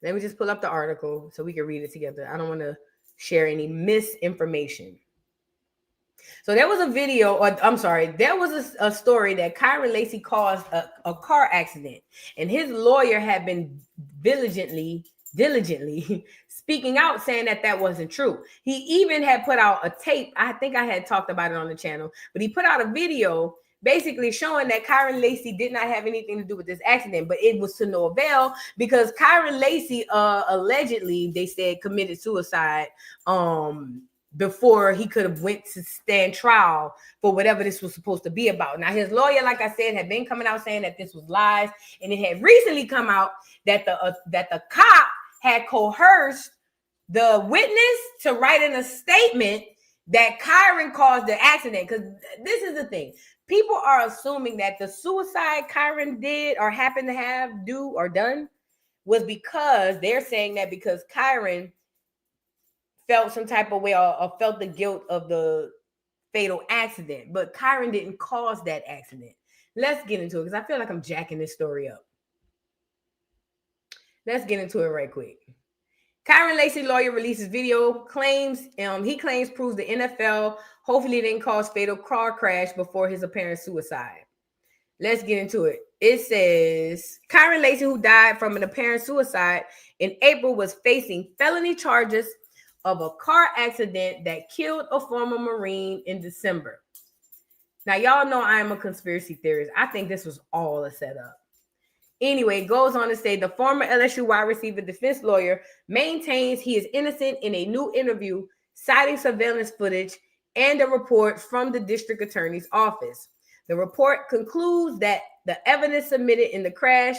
Let me just pull up the article so we can read it together. I don't want to share any misinformation. So there was a video, or I'm sorry, there was a story that Kyren Lacey caused a car accident, and his lawyer had been diligently speaking out, saying that that wasn't true. He even had put out a tape. I think I had talked about it on the channel, but he put out a video basically showing that Kyren Lacey did not have anything to do with this accident, but it was to no avail because Kyren Lacey allegedly, they said, committed suicide before he could have went to stand trial for whatever this was supposed to be about. Now, his lawyer, like I said, had been coming out saying that this was lies, and it had recently come out that the cop had coerced the witness to write in a statement that Kyren caused the accident. Because this is the thing. People are assuming that the suicide Kyren did or happened to have, do, or done was because they're saying that because Kyren felt some type of way or felt the guilt of the fatal accident. But Kyren didn't cause that accident. Let's get into it because I feel like I'm jacking this story up. Let's get into it right quick. Kyren Lacey lawyer releases video, claims he claims proves the NFL hopefully didn't cause fatal car crash before his apparent suicide. Let's get into it. It says Kyren Lacey, who died from an apparent suicide in April, was facing felony charges of a car accident that killed a former Marine in December. Now, y'all know I am a conspiracy theorist. I think this was all a setup. Anyway, it goes on to say the former LSU wide receiver defense lawyer maintains he is innocent in a new interview citing surveillance footage and a report from the district attorney's office. The report concludes that the evidence submitted in the crash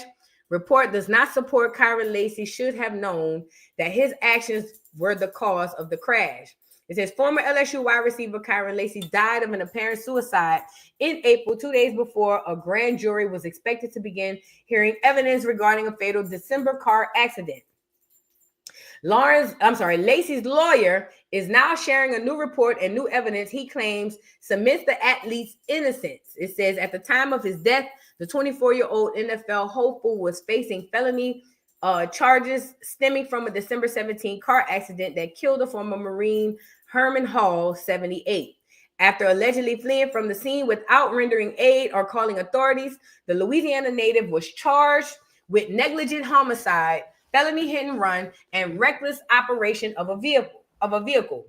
report does not support Kyren Lacey should have known that his actions were the cause of the crash. It says former LSU wide receiver Kyren Lacey died of an apparent suicide in April, 2 days before a grand jury was expected to begin hearing evidence regarding a fatal December car accident. Lacey's lawyer is now sharing a new report and new evidence he claims cements the athlete's innocence. It says at the time of his death, the 24-year-old NFL hopeful was facing felony charges stemming from a December 17 car accident that killed a former Marine, Herman Hall, 78. After allegedly fleeing from the scene without rendering aid or calling authorities, the Louisiana native was charged with negligent homicide, felony hit and run, and reckless operation of a vehicle.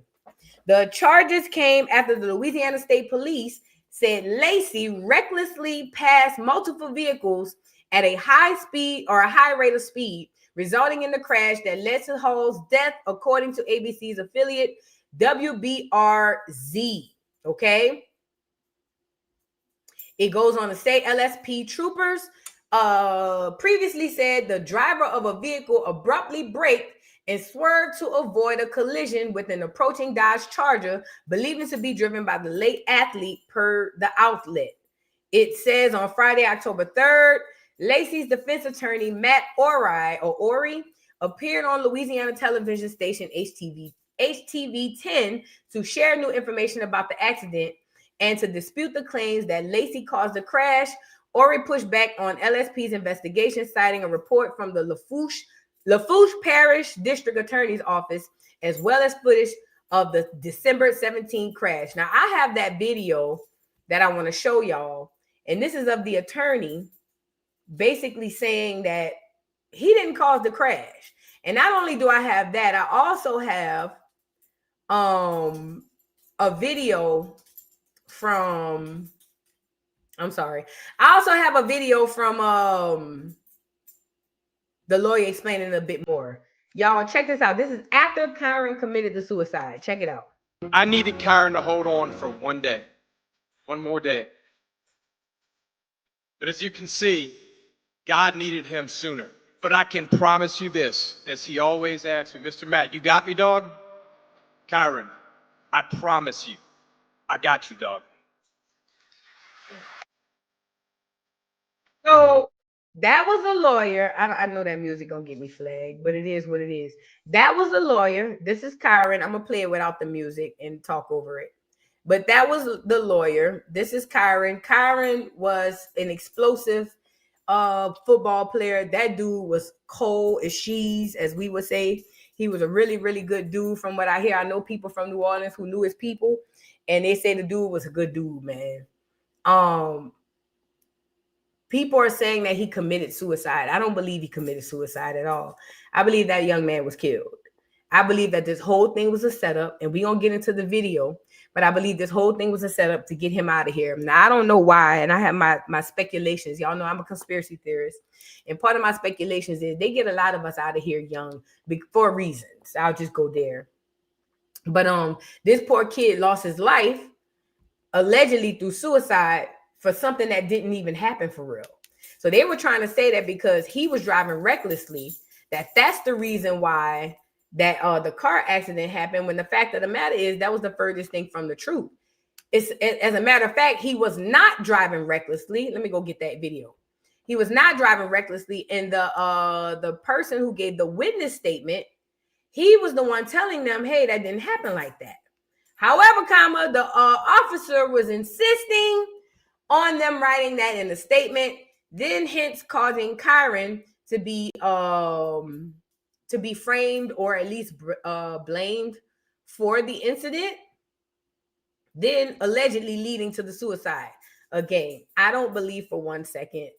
The charges came after the Louisiana State Police said Lacey recklessly passed multiple vehicles at a high speed or a high rate of speed, resulting in the crash that led to Hall's death, according to ABC's affiliate WBRZ. Okay. It goes on to say LSP troopers previously said the driver of a vehicle abruptly braked and swerved to avoid a collision with an approaching Dodge Charger, believed to be driven by the late athlete, per the outlet. It says on Friday, October 3rd, Lacey's defense attorney, Matt Ori, appeared on Louisiana television station HTV 10 to share new information about the accident and to dispute the claims that Lacey caused the crash. Ori pushed back on LSP's investigation, citing a report from the Lafourche Parish District Attorney's Office, as well as footage of the December 17 crash. Now, I have that video that I want to show y'all, and this is of the attorney basically saying that he didn't cause the crash. And not only do I have that, I also have a video from, I also have a video from the lawyer explaining a bit more. Y'all, check this out. This is after Kyren committed the suicide. Check it out. I needed Kyren to hold on for one more day. But as you can see, God needed him sooner. But I can promise you this, as he always asks me, Mr. Matt, you got me, dog? Kyren, I promise you, I got you, dog. So that was a lawyer. I know that music gonna get me flagged, but it is what it is. That was a lawyer. This is Kyren. I'm gonna play it without the music and talk over it. But that was the lawyer. This is Kyren. Kyren was an explosive football player. That dude was cold as cheese, as we would say. He was a really, really good dude. From what I hear, I know people from New Orleans who knew his people, and they say the dude was a good dude, man. People are saying that he committed suicide. I don't believe he committed suicide at all. I believe that young man was killed. I believe that this whole thing was a setup, and we're going to get into the video, but I believe this whole thing was a setup to get him out of here. Now, I don't know why, and I have my speculations. Y'all know I'm a conspiracy theorist, and part of my speculations is they get a lot of us out of here young for reasons. I'll just go there. But this poor kid lost his life allegedly through suicide for something that didn't even happen for real. So they were trying to say that because he was driving recklessly, that's the reason why that the car accident happened, when the fact of the matter is that was the furthest thing from the truth. As a matter of fact, he was not driving recklessly. Let me go get that video. He was not driving recklessly, and the person who gave the witness statement, he was the one telling them, hey, that didn't happen like that. However, the officer was insisting on them writing that in the statement, then hence causing Kyren to be framed or at least blamed for the incident, then allegedly leading to the suicide. Again, I don't believe for 1 second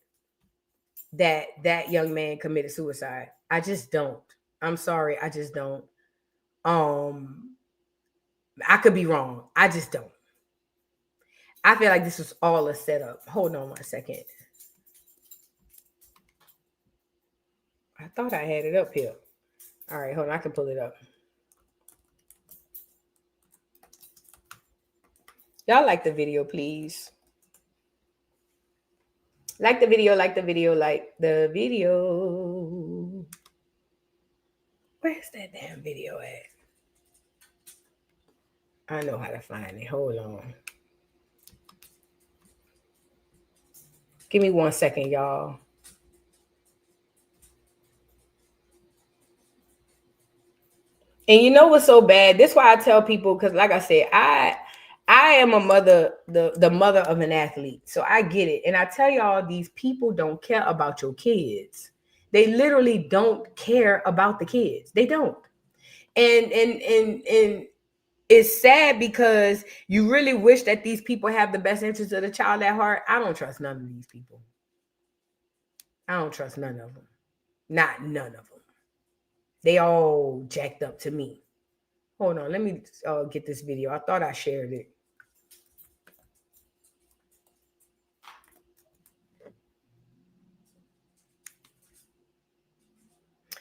that that young man committed suicide. I just don't. I'm sorry, I just don't. I could be wrong. I just don't. I feel like this was all a setup. Hold on 1 second. I thought I had it up here. All right, hold on. I can pull it up. Y'all like the video, please. Like the video, like the video, like the video. Where's that damn video at? I know how to find it. Hold on. Give me 1 second, y'all. And you know what's so bad? This is why I tell people, because like I said, I am a mother, the mother of an athlete. So I get it. And I tell y'all, these people don't care about your kids. They literally don't care about the kids. They don't. And it's sad because you really wish that these people have the best interest of the child at heart. I don't trust none of these people. I don't trust none of them. Not none of them. They all jacked up to me. Hold on. Let me get this video. I thought I shared it.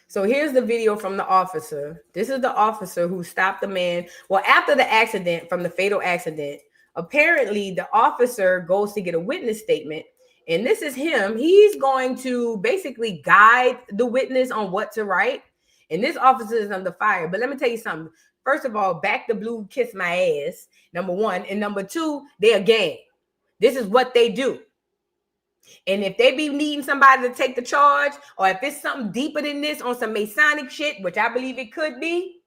So here's the video from the officer. This is the officer who stopped the man. Well, after the accident, from the fatal accident, apparently the officer goes to get a witness statement. And this is him. He's going to basically guide the witness on what to write. And this officer is under fire. But let me tell you something. First of all, back the blue, kiss my ass, number one. And number two, they're a gang. This is what they do. And if they be needing somebody to take the charge, or if it's something deeper than this on some Masonic shit, which I believe it could be,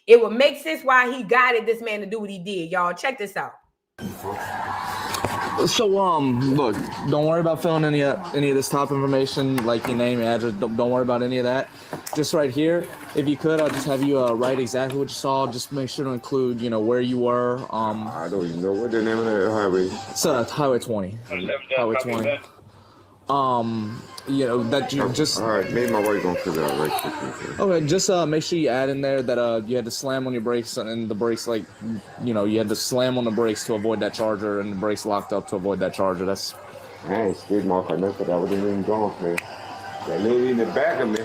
it would make sense why he guided this man to do what he did. Y'all, check this out. So, look, don't worry about filling any of this top information, like your name, your address. Don't worry about any of that. Just right here, if you could, I'll just have you write exactly what you saw. Just make sure to include, where you were. I don't even know what the name of that highway. It's Highway 20. Highway 20. That you just. All right, maybe my wife gonna figure out right quick. Okay, just make sure you add in there that you had to slam on your brakes, and the brakes, you had to slam on the brakes to avoid that charger, and the brakes locked up to avoid that charger. That's. I ain't skid mark or nothing. I wasn't even gone, man. That lady in the back of me,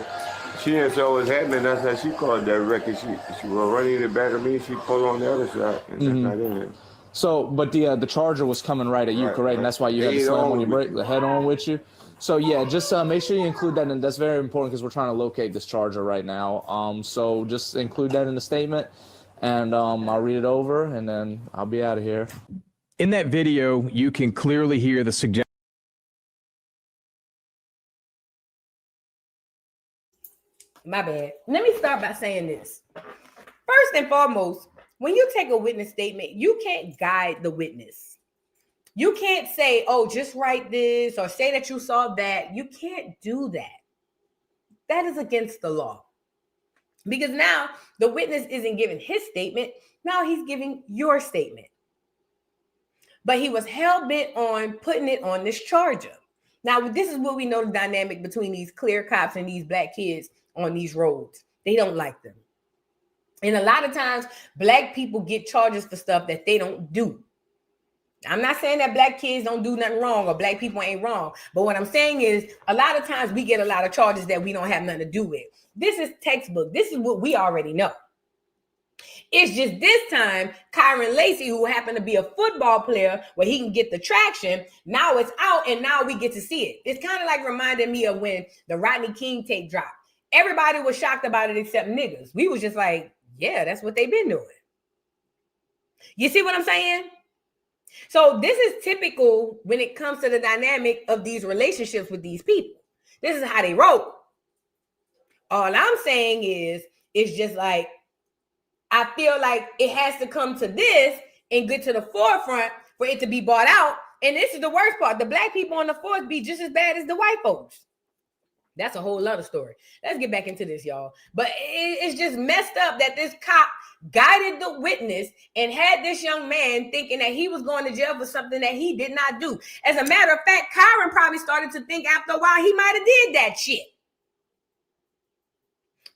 she didn't saw what's happening. That's how she called that wreck. She was running in the back of me. She pulled on the other side, and that's not in it. So, but the charger was coming right at you, correct? Right. And that's why you had to slam on your brake, the head on with you. So yeah, just make sure you include that, and that's very important because we're trying to locate this charger right now. So just include that in the statement, and I'll read it over, and then I'll be out of here. In that video, you can clearly hear the suggestion. My bad. Let me start by saying this. First and foremost, when you take a witness statement, you can't guide the witness. You can't say, oh, just write this or say that you saw that. You can't do that. That is against the law. Because now the witness isn't giving his statement. Now he's giving your statement. But he was hell-bent on putting it on this charger. Now, this is what we know the dynamic between these clear cops and these black kids on these roads. They don't like them. And a lot of times, black people get charges for stuff that they don't do. I'm not saying that black kids don't do nothing wrong or black people ain't wrong. But what I'm saying is a lot of times we get a lot of charges that we don't have nothing to do with. This is textbook. This is what we already know. It's just this time, Kyren Lacey, who happened to be a football player where he can get the traction, now it's out and now we get to see it. It's kind of like reminding me of when the Rodney King tape dropped. Everybody was shocked about it except niggas. We was just like, yeah, that's what they've been doing. You see what I'm saying? So this is typical when it comes to the dynamic of these relationships with these people. This is how they roll. All I'm saying is, it's just like, I feel like it has to come to this and get to the forefront for it to be bought out. And this is the worst part. The black people on the force be just as bad as the white folks. That's a whole other story. Let's get back into this, y'all. But it's just messed up that this cop guided the witness and had this young man thinking that he was going to jail for something that he did not do. As a matter of fact, Kyren probably started to think after a while he might have did that shit.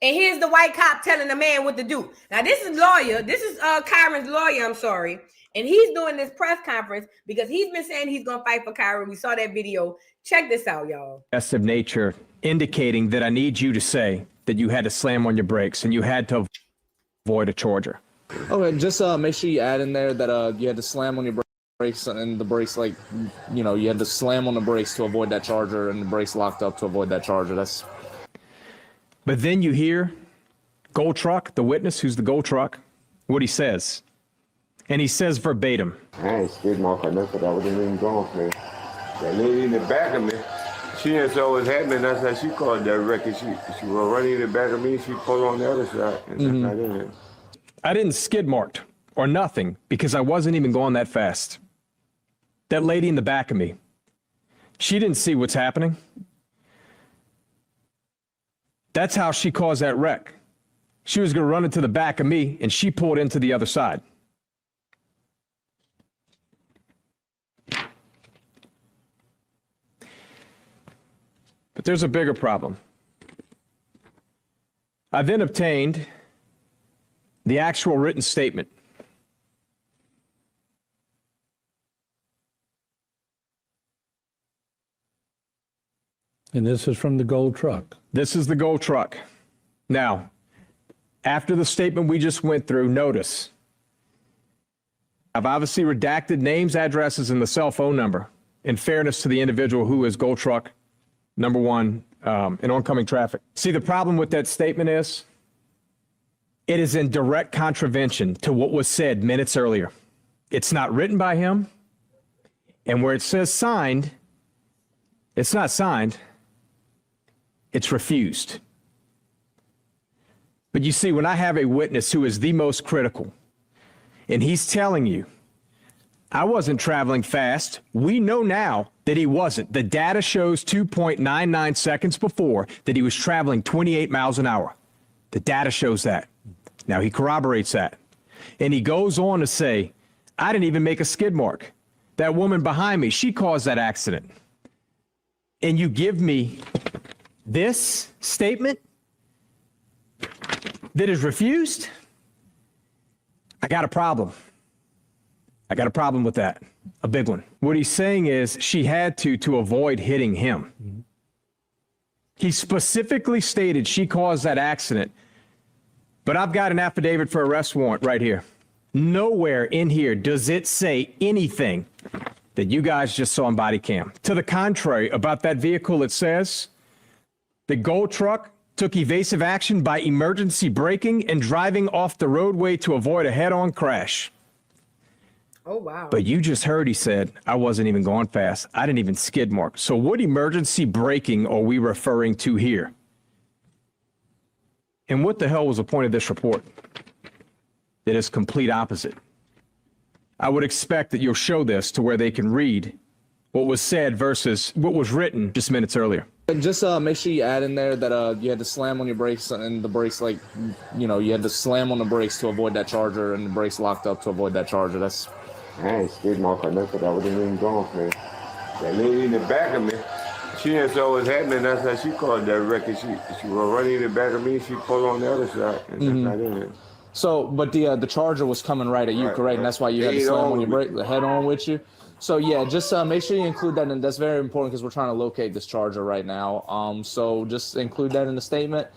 And here's the white cop telling the man what to do. Now, this is lawyer. This is Kyren's lawyer, I'm sorry. And he's doing this press conference because he's been saying he's going to fight for Kyren. We saw that video. Check this out, y'all. Of nature, indicating that I need you to say that you had to slam on your brakes and you had to avoid a charger. Okay, just make sure you add in there that you had to slam on your brakes and the brakes, like, you know, you had to slam on the brakes to avoid that charger and the brakes locked up to avoid that charger. That's. But then you hear Gold Truck, the witness who's the Gold Truck, what he says. And he says verbatim. I ain't skid mark or nothing. I wasn't even going for it. That lady in the back of me, she didn't saw what was happening. That's how she called that record. She was running in the back of me. She pulled on the other side. And that's not in it. I didn't skid marked or nothing because I wasn't even going that fast. That lady in the back of me, she didn't see what's happening. That's how she caused that wreck. She was going to run into the back of me, and she pulled into the other side. But there's a bigger problem. I then obtained the actual written statement. And this is from the Gold Truck. This is the Gold Truck. Now, after the statement we just went through, notice, I've obviously redacted names, addresses, and the cell phone number in fairness to the individual who is Gold Truck number one in oncoming traffic. See, the problem with that statement is it is in direct contravention to what was said minutes earlier. It's not written by him, and where it says signed, it's not signed. It's refused. But you see, when I have a witness who is the most critical, and he's telling you, I wasn't traveling fast. We know now that he wasn't. The data shows 2.99 seconds before that he was traveling 28 miles an hour. The data shows that. Now he corroborates that. And he goes on to say, I didn't even make a skid mark. That woman behind me, she caused that accident. And you give me this statement that is refused? I got a problem. I got a problem with that. A big one. What he's saying is she had to avoid hitting him. He specifically stated she caused that accident. But I've got an affidavit for arrest warrant right here. Nowhere in here does it say anything that you guys just saw on body cam. To the contrary, about that vehicle, it says the Gold Truck took evasive action by emergency braking and driving off the roadway to avoid a head-on crash. Oh, wow. But you just heard he said, I wasn't even going fast. I didn't even skid mark. So what emergency braking are we referring to here? And what the hell was the point of this report? It is complete opposite. I would expect that you'll show this to where they can read what was said versus what was written just minutes earlier. And just make sure you add in there that you had to slam on your brakes, and the brakes, like, you know, you had to slam on the brakes to avoid that charger, and the brakes locked up to avoid that charger. That's. I ain't skid mark or nothing. I wasn't even going for it. That lady in the back of me, she didn't saw what was happening. That's how she called that wreck. She was running in the back of me. She pulled on the other side, and that's not in it. So, but the charger was coming right at you, correct? And that's why you had to slam on your brake, the head on with you. So yeah, just make sure you include that, and that's very important because we're trying to locate this charger right now. So just include that in the statement,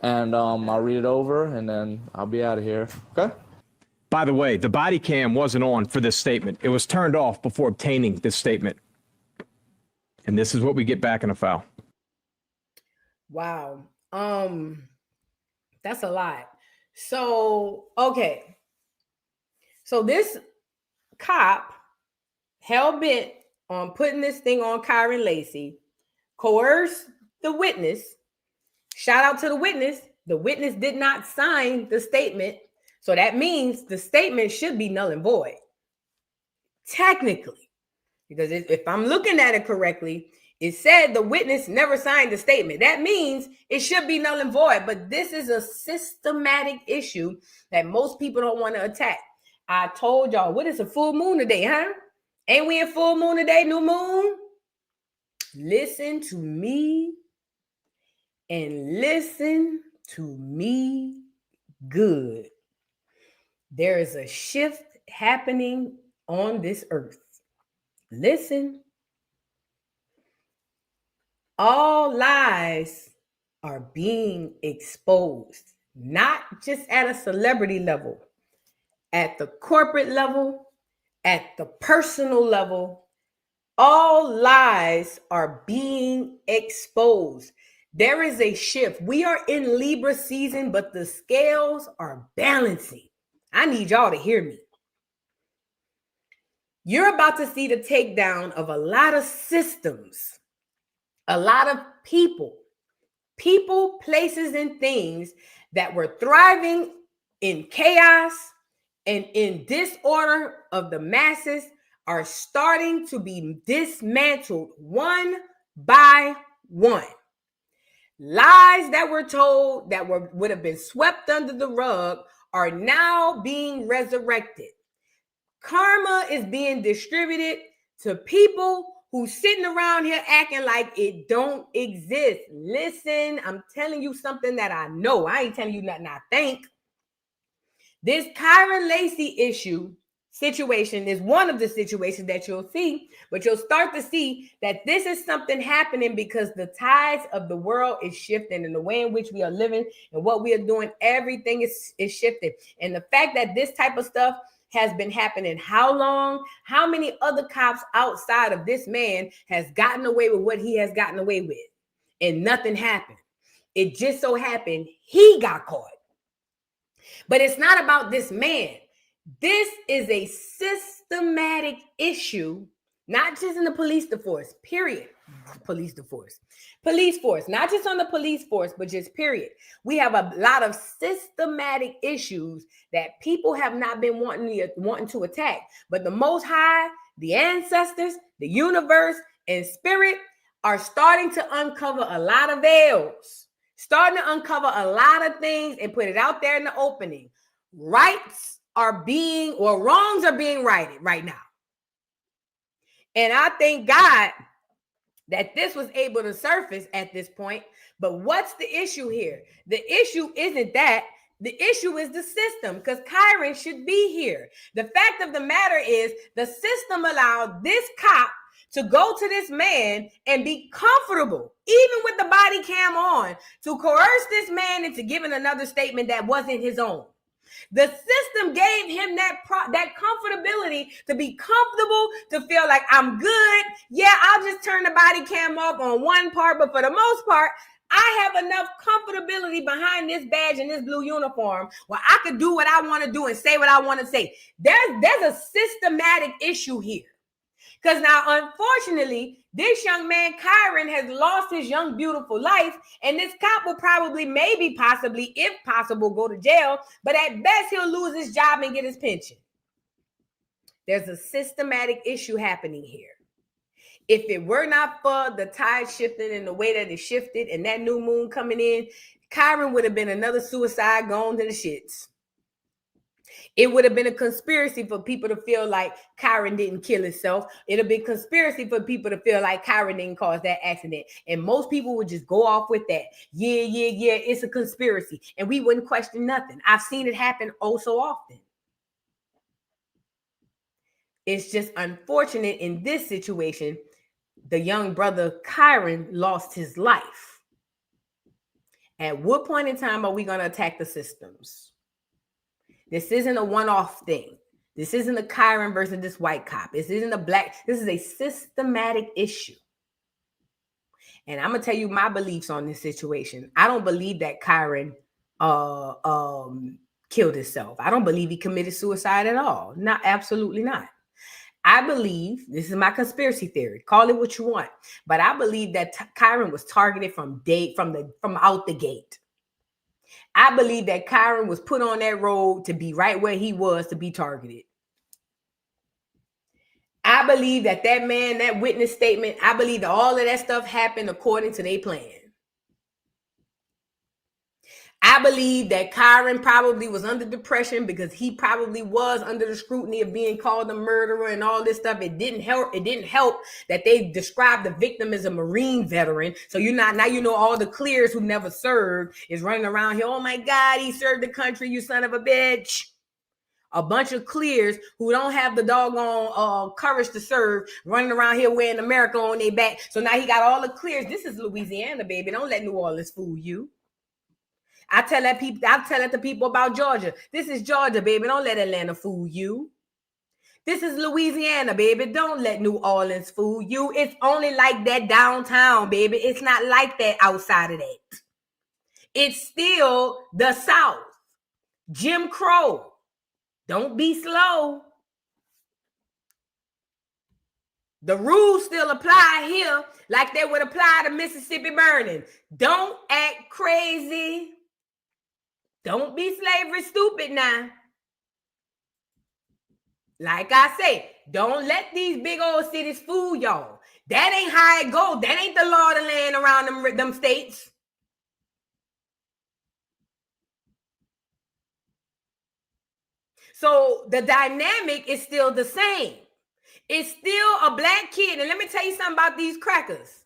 and I'll read it over, and then I'll be out of here. Okay. By the way, the body cam wasn't on for this statement. It was turned off before obtaining this statement. And this is what we get back in a file. Wow. That's a lot. So, okay. So this cop hell-bent on putting this thing on Kyren Lacey, coerced the witness. Shout out to the witness. The witness did not sign the statement. So that means the statement should be null and void. Technically. Because if I'm looking at it correctly, it said the witness never signed the statement. That means it should be null and void. But this is a systematic issue that most people don't want to attack. I told y'all, what is a full moon today, huh? Ain't we in full moon today, new moon? Listen to me and listen to me good. There is a shift happening on this earth. Listen. All lies are being exposed, not just at a celebrity level, at the corporate level, at the personal level. All lies are being exposed. There is a shift. We are in Libra season, but the scales are balancing. I need y'all to hear me. You're about to see the takedown of a lot of systems, a lot of people, places, and things that were thriving in chaos and in disorder of the masses are starting to be dismantled one by one. Lies that were told that would have been swept under the rug are now being resurrected. Karma is being distributed to people who's sitting around here acting like it don't exist. Listen, I'm telling you something that I know. I ain't telling you nothing I think. This Kyren Lacey situation is one of the situations that you'll see, but you'll start to see that this is something happening because the tides of the world is shifting, and the way in which we are living and what we are doing, everything is shifting. And the fact that this type of stuff has been happening how long? How many other cops outside of this man has gotten away with what he has gotten away with? And nothing happened. It just so happened he got caught. But it's not about this man. This is a systematic issue, not just in the police force, period. Police force, not just on the police force, but just period. We have a lot of systematic issues that people have not been wanting to attack. But the Most High, the ancestors, the universe, and spirit are starting to uncover a lot of veils, starting to uncover a lot of things and put it out there in the opening. Wrongs are being righted right now. And I thank God that this was able to surface at this point. But what's the issue here? The issue isn't that. The issue is the system, because Kyren should be here. The fact of the matter is the system allowed this cop to go to this man and be comfortable, even with the body cam on, to coerce this man into giving another statement that wasn't his own. The system gave him that comfortability to be comfortable, to feel like I'm good. Yeah, I'll just turn the body cam off on one part, but for the most part, I have enough comfortability behind this badge and this blue uniform where I could do what I want to do and say what I want to say. There's a systematic issue here. Because now, unfortunately, this young man, Kyren, has lost his young, beautiful life. And this cop will probably, maybe, possibly, if possible, go to jail. But at best, he'll lose his job and get his pension. There's a systematic issue happening here. If it were not for the tide shifting in the way that it shifted and that new moon coming in, Kyren would have been another suicide gone to the shits. It would have been a conspiracy for people to feel like Kyren didn't kill himself. It'll be a conspiracy for people to feel like Kyren didn't cause that accident. And most people would just go off with that. Yeah, it's a conspiracy. And we wouldn't question nothing. I've seen it happen oh so often. It's just unfortunate in this situation, the young brother Kyren lost his life. At what point in time are we going to attack the systems? This isn't a one-off thing. This isn't a Kyren versus this white cop. This isn't a black. This is a systematic issue. And I'm going to tell you my beliefs on this situation. I don't believe that Kyren killed himself. I don't believe he committed suicide at all. Not, absolutely not. I believe, this is my conspiracy theory, call it what you want, but I believe that Kyren was targeted from out the gate. I believe that Kyren was put on that road to be right where he was to be targeted. I believe that man, that witness statement, I believe that all of that stuff happened according to their plan. I believe that Kyren probably was under depression because he probably was under the scrutiny of being called a murderer and all this stuff. It didn't help. It didn't help that they described the victim as a Marine veteran. So now you know all the clears who never served is running around here. Oh my God, he served the country, you son of a bitch. A bunch of clears who don't have the doggone courage to serve, running around here wearing America on their back. So now he got all the clears. This is Louisiana, baby. Don't let New Orleans fool you. I tell that to people about Georgia. This is Georgia, baby. Don't let Atlanta fool you. This is Louisiana, baby. Don't let New Orleans fool you. It's only like that downtown, baby. It's not like that outside of that. It's still the South. Jim Crow. Don't be slow. The rules still apply here like they would apply to Mississippi burning. Don't act crazy. Don't be slavery stupid now. Like I say, don't let these big old cities fool y'all. That ain't how it goes. That ain't the law of the land around them states. So the dynamic is still the same. It's still a black kid. And let me tell you something about these crackers.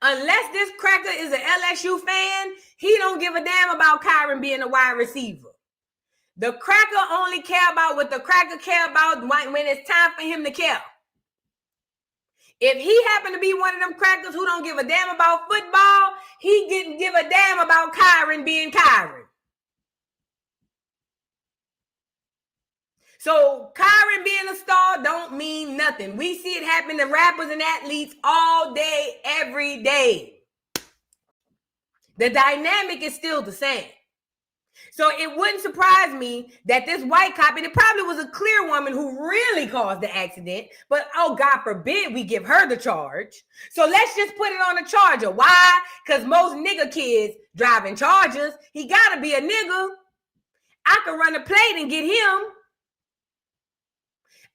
Unless this cracker is an LSU fan, he don't give a damn about Kyren being a wide receiver. The cracker only care about what the cracker care about when it's time for him to care. If he happen to be one of them crackers who don't give a damn about football, he didn't give a damn about Kyren being Kyren. So Kyren being a star don't mean nothing. We see it happen to rappers and athletes all day, every day. The dynamic is still the same. So it wouldn't surprise me that this white cop, and it probably was a clear woman who really caused the accident, but oh, God forbid we give her the charge. So let's just put it on a Charger. Why? Because most nigga kids driving Chargers, he got to be a nigga. I could run a plate and get him.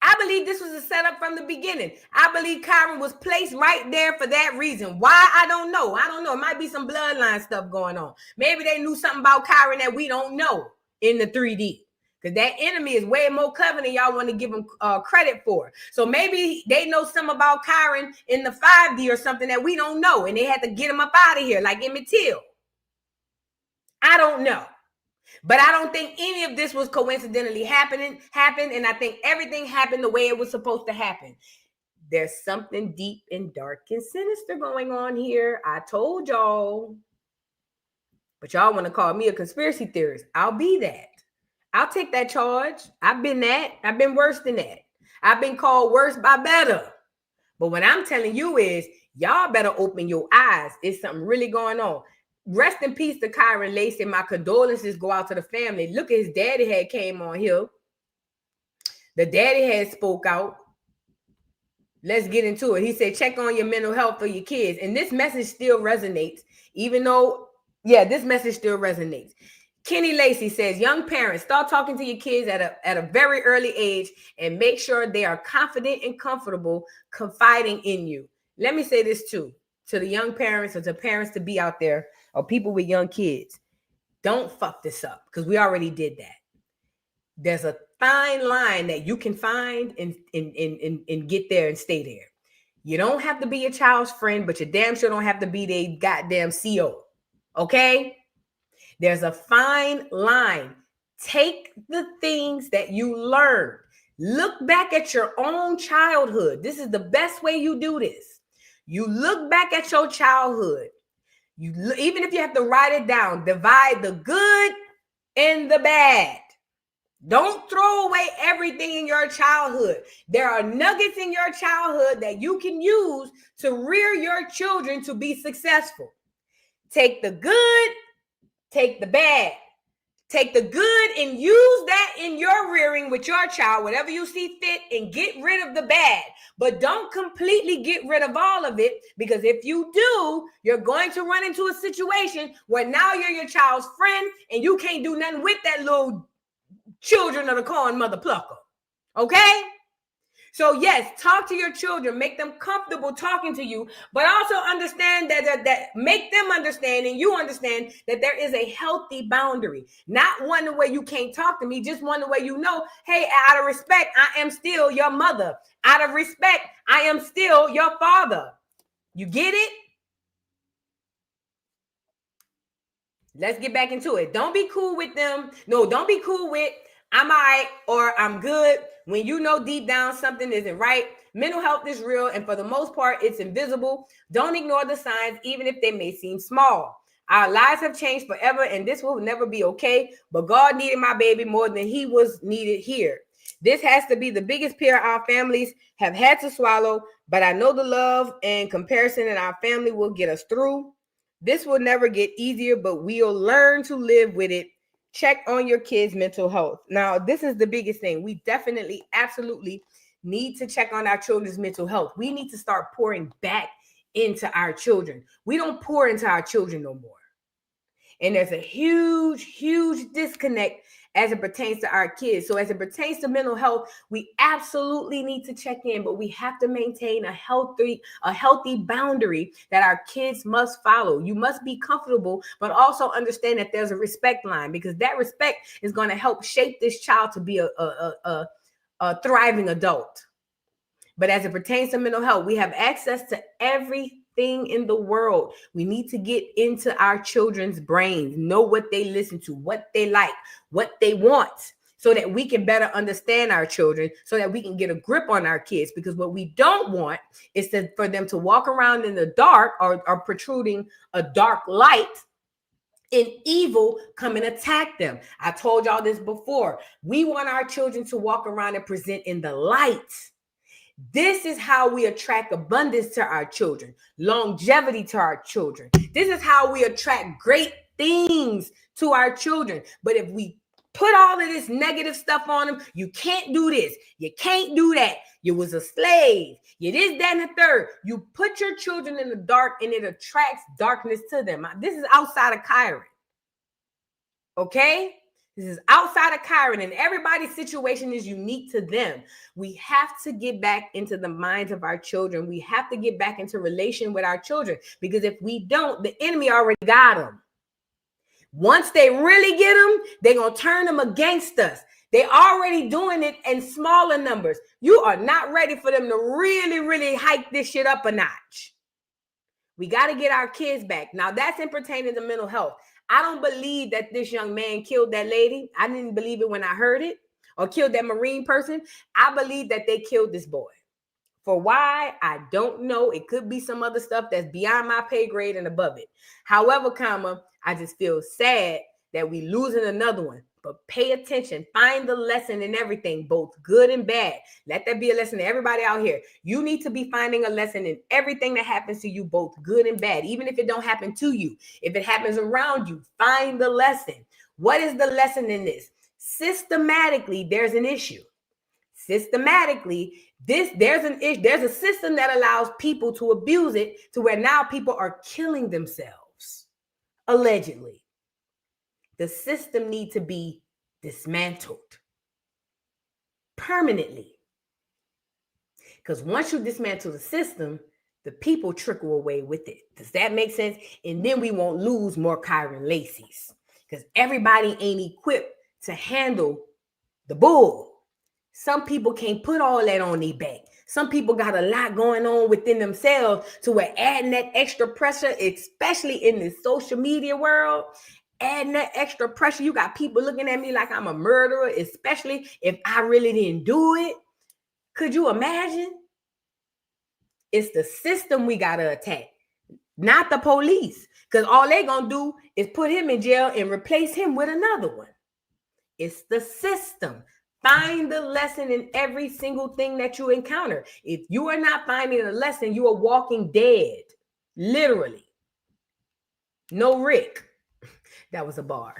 I believe this was a setup from the beginning. I believe Kyren was placed right there for that reason. Why? I don't know. It might be some bloodline stuff going on. Maybe they knew something about Kyren that we don't know in the 3D. Because that enemy is way more clever than y'all want to give him credit for. So maybe they know something about Kyren in the 5D or something that we don't know. And they had to get him up out of here like Emmett Till. I don't know. But I don't think any of this was coincidentally happened, and I think everything happened the way it was supposed to happen. There's something deep and dark and sinister going on here. I told y'all. But y'all want to call me a conspiracy theorist. I'll be that. I'll take that charge. I've been that. I've been worse than that. I've been called worse by better. But what I'm telling you is, y'all better open your eyes. It's something really going on. Rest in peace to Kyren Lacey. My condolences go out to the family. Look at his daddy had came on here. The daddy had spoke out. Let's get into it. He said, check on your mental health for your kids. And this message still resonates, even though, yeah, this message still resonates. Kyren Lacey says, young parents, start talking to your kids at a very early age and make sure they are confident and comfortable confiding in you. Let me say this too, to the young parents or to parents to be out there or people with young kids. Don't fuck this up because we already did that. There's a fine line that you can find and get there and stay there. You don't have to be your child's friend, but you damn sure don't have to be their goddamn CO. Okay? There's a fine line. Take the things that you learned. Look back at your own childhood. This is the best way you do this. You look back at your childhood. Even if you have to write it down, divide the good and the bad. Don't throw away everything in your childhood. There are nuggets in your childhood that you can use to rear your children to be successful. Take the good, take the bad. Take the good and use that in your rearing with your child, whatever you see fit, and get rid of the bad. But don't completely get rid of all of it, because if you do, you're going to run into a situation where now you're your child's friend and you can't do nothing with that little children of the corn mother plucker. Okay? So yes, talk to your children, make them comfortable talking to you, but also understand that make them understand and you understand that there is a healthy boundary. Not one where you can't talk to me, just one where you know, hey, out of respect, I am still your mother. Out of respect, I am still your father. You get it? Let's get back into it. Don't be cool with them. No, don't be cool with I'm all right or I'm good when you know deep down something isn't right. Mental health is real, and for the most part, it's invisible. Don't ignore the signs, even if they may seem small. Our lives have changed forever, and this will never be okay, but God needed my baby more than he was needed here. This has to be the biggest pill our families have had to swallow, but I know the love and comparison in our family will get us through. This will never get easier, but we'll learn to live with it. Check on your kids' mental health. Now, this is the biggest thing. We definitely, absolutely need to check on our children's mental health. We need to start pouring back into our children. We don't pour into our children no more. And there's a huge, huge disconnect as it pertains to our kids. So as it pertains to mental health, we absolutely need to check in, but we have to maintain a healthy boundary that our kids must follow. You must be comfortable, but also understand that there's a respect line, because that respect is going to help shape this child to be a thriving adult. But as it pertains to mental health, we have access to everything in the world. We need to get into our children's brains, know what they listen to, what they like, what they want, so that we can better understand our children, so that we can get a grip on our kids. Because what we don't want is for them to walk around in the dark or protruding a dark light and evil come and attack them. I told y'all this before. We want our children to walk around and present in the light. This is how we attract abundance to our children, longevity to our children. This is how we attract great things to our children. But if we put all of this negative stuff on them, you can't do this, you can't do that, you was a slave, you this, that, and the third. You put your children in the dark and it attracts darkness to them. This is outside of Kyren. Okay? This is outside of Kyren, and everybody's situation is unique to them. We have to get back into the minds of our children. We have to get back into relation with our children, because if we don't, the enemy already got them. Once they really get them, they're going to turn them against us. They're already doing it in smaller numbers. You are not ready for them to really, really hike this shit up a notch. We got to get our kids back. Now, that's in pertaining to mental health. I don't believe that this young man killed that lady. I didn't believe it when I heard it, or killed that Marine person. I believe that they killed this boy. For why, I don't know. It could be some other stuff that's beyond my pay grade and above it. However, I just feel sad that we losing another one. But pay attention. Find the lesson in everything, both good and bad. Let that be a lesson to everybody out here. You need to be finding a lesson in everything that happens to you, both good and bad. Even if it don't happen to you, if it happens around you, find the lesson. What is the lesson in this? Systematically, there's an issue. systematically, there's a system that allows people to abuse it to where now people are killing themselves, allegedly. The system needs to be dismantled permanently. Because once you dismantle the system, the people trickle away with it. Does that make sense? And then we won't lose more Kyren Lacey's. Because everybody ain't equipped to handle the bull. Some people can't put all that on their back. Some people got a lot going on within themselves to where adding that extra pressure, especially in the social media world, adding that extra pressure. You got people looking at me like I'm a murderer, especially if I really didn't do it. Could you imagine? It's the system we got to attack, not the police. Because all they're going to do is put him in jail and replace him with another one. It's the system. Find the lesson in every single thing that you encounter. If you are not finding a lesson, you are walking dead. Literally. No Rick. That was a bar.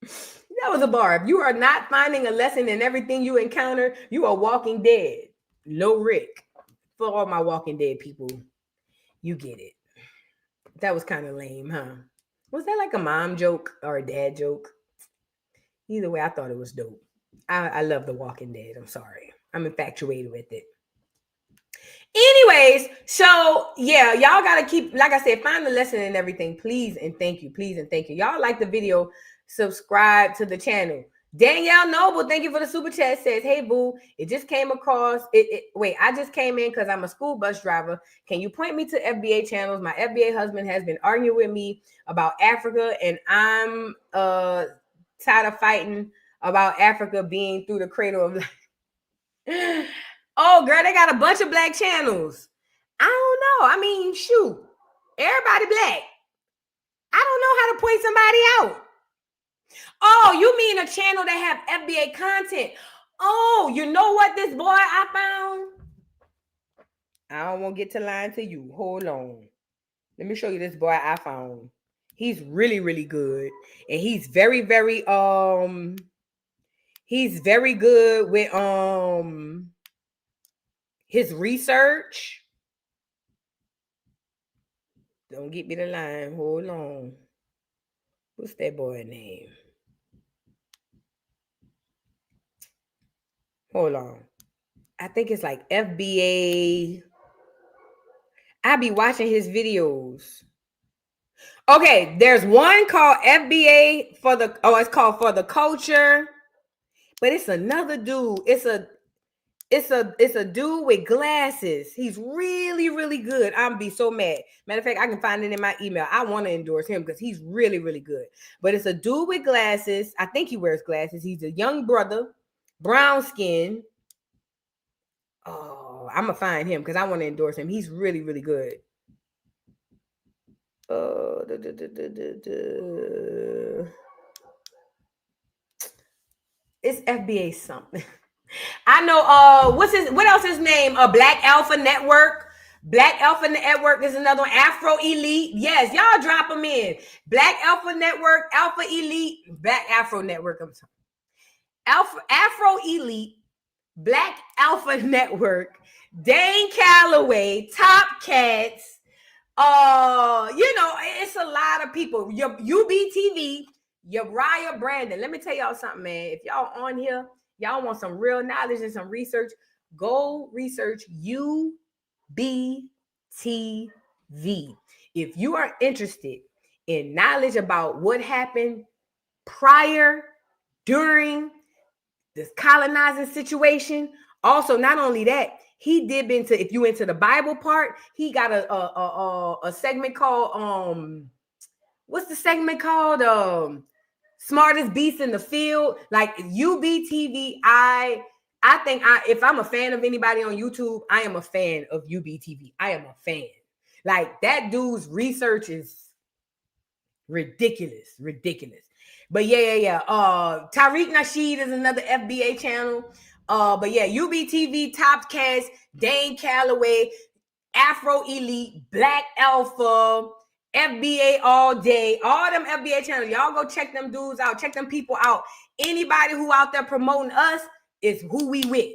That was a bar. If you are not finding a lesson in everything you encounter, you are walking dead. No Rick. For all my Walking Dead people, you get it. That was kind of lame, huh? Was that like a mom joke or a dad joke? Either way, I thought it was dope. I love The Walking Dead. I'm sorry. I'm infatuated with it. Anyways, so yeah, y'all got to keep, like I said, find the lesson in everything. Please and thank you. Please and thank you. Y'all like the video, subscribe to the channel. Danielle Noble, thank you for the super chat, says, hey, boo, it just came across. Wait, I just came in because I'm a school bus driver. Can you point me to FBA channels? My FBA husband has been arguing with me about Africa, and I'm tired of fighting about Africa being through the cradle of life. Oh, girl, they got a bunch of black channels. I don't know. I mean, shoot, everybody black. I don't know how to point somebody out. Oh, you mean a channel that have FBA content? Oh, you know what this boy I found? I don't want to get to lying to you. Hold on. Let me show you this boy I found. He's really, really good. And he's very, very, he's very good with, his research. Don't get me the line. Hold on. What's that boy name? Hold on. I think it's like FBA. I be watching his videos. Okay, there's one called FBA for the, it's called For the Culture. But it's another dude. It's a dude with glasses. He's really, really good. I'm be so mad. Matter of fact, I can find it in my email. I want to endorse him because he's really, really good. But it's a dude with glasses. I think he wears glasses. He's a young brother, brown skin. Oh, I'm gonna find him because I want to endorse him. He's really, really good. It's FBA something. I know. What else his name? Black Alpha Network. Black Alpha Network is another one. Afro Elite. Yes, y'all drop them in. Black Alpha Network, Alpha Elite, Black Afro Network. I'm sorry. Afro Elite, Black Alpha Network, Dane Calloway, Top Cats. It's a lot of people. Your UBTV, Uriah Brandon. Let me tell y'all something, man. If y'all on here, y'all want some real knowledge and some research, go research UBTV. If you are interested in knowledge about what happened prior, during this colonizing situation, also not only that, he did into, if you into the Bible part, he got a segment called what's the segment called? Smartest Beast in the Field. Like UBTV, I think if I'm a fan of anybody on YouTube, I am a fan of UBTV. I am a fan. Like that dude's research is ridiculous. But yeah. Tariq Nasheed is another FBA channel. But yeah, UBTV, Top Cats, Dane Calloway, Afro Elite, Black Alpha, FBA All Day, all them FBA channels. Y'all go check them dudes out, check them people out. Anybody who out there promoting us is who we with.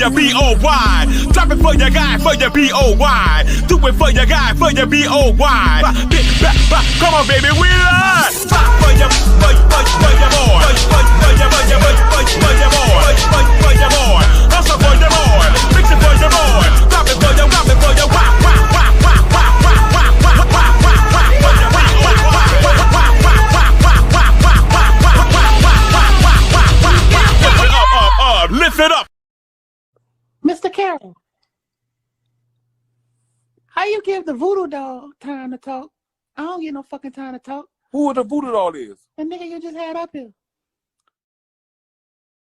your B-O-Y. Drop it for your guy, for your B-O-Y. Do it for your guy, for your B-O-Y. Come on, baby, we live. For your boy. For your boy. Hustle for your boy. Fix it for your boy. Drop it for your lift it up. Mr. Carroll, how you give the voodoo dog time to talk? I don't get no fucking time to talk. Who the voodoo doll is? The nigga you just had up here.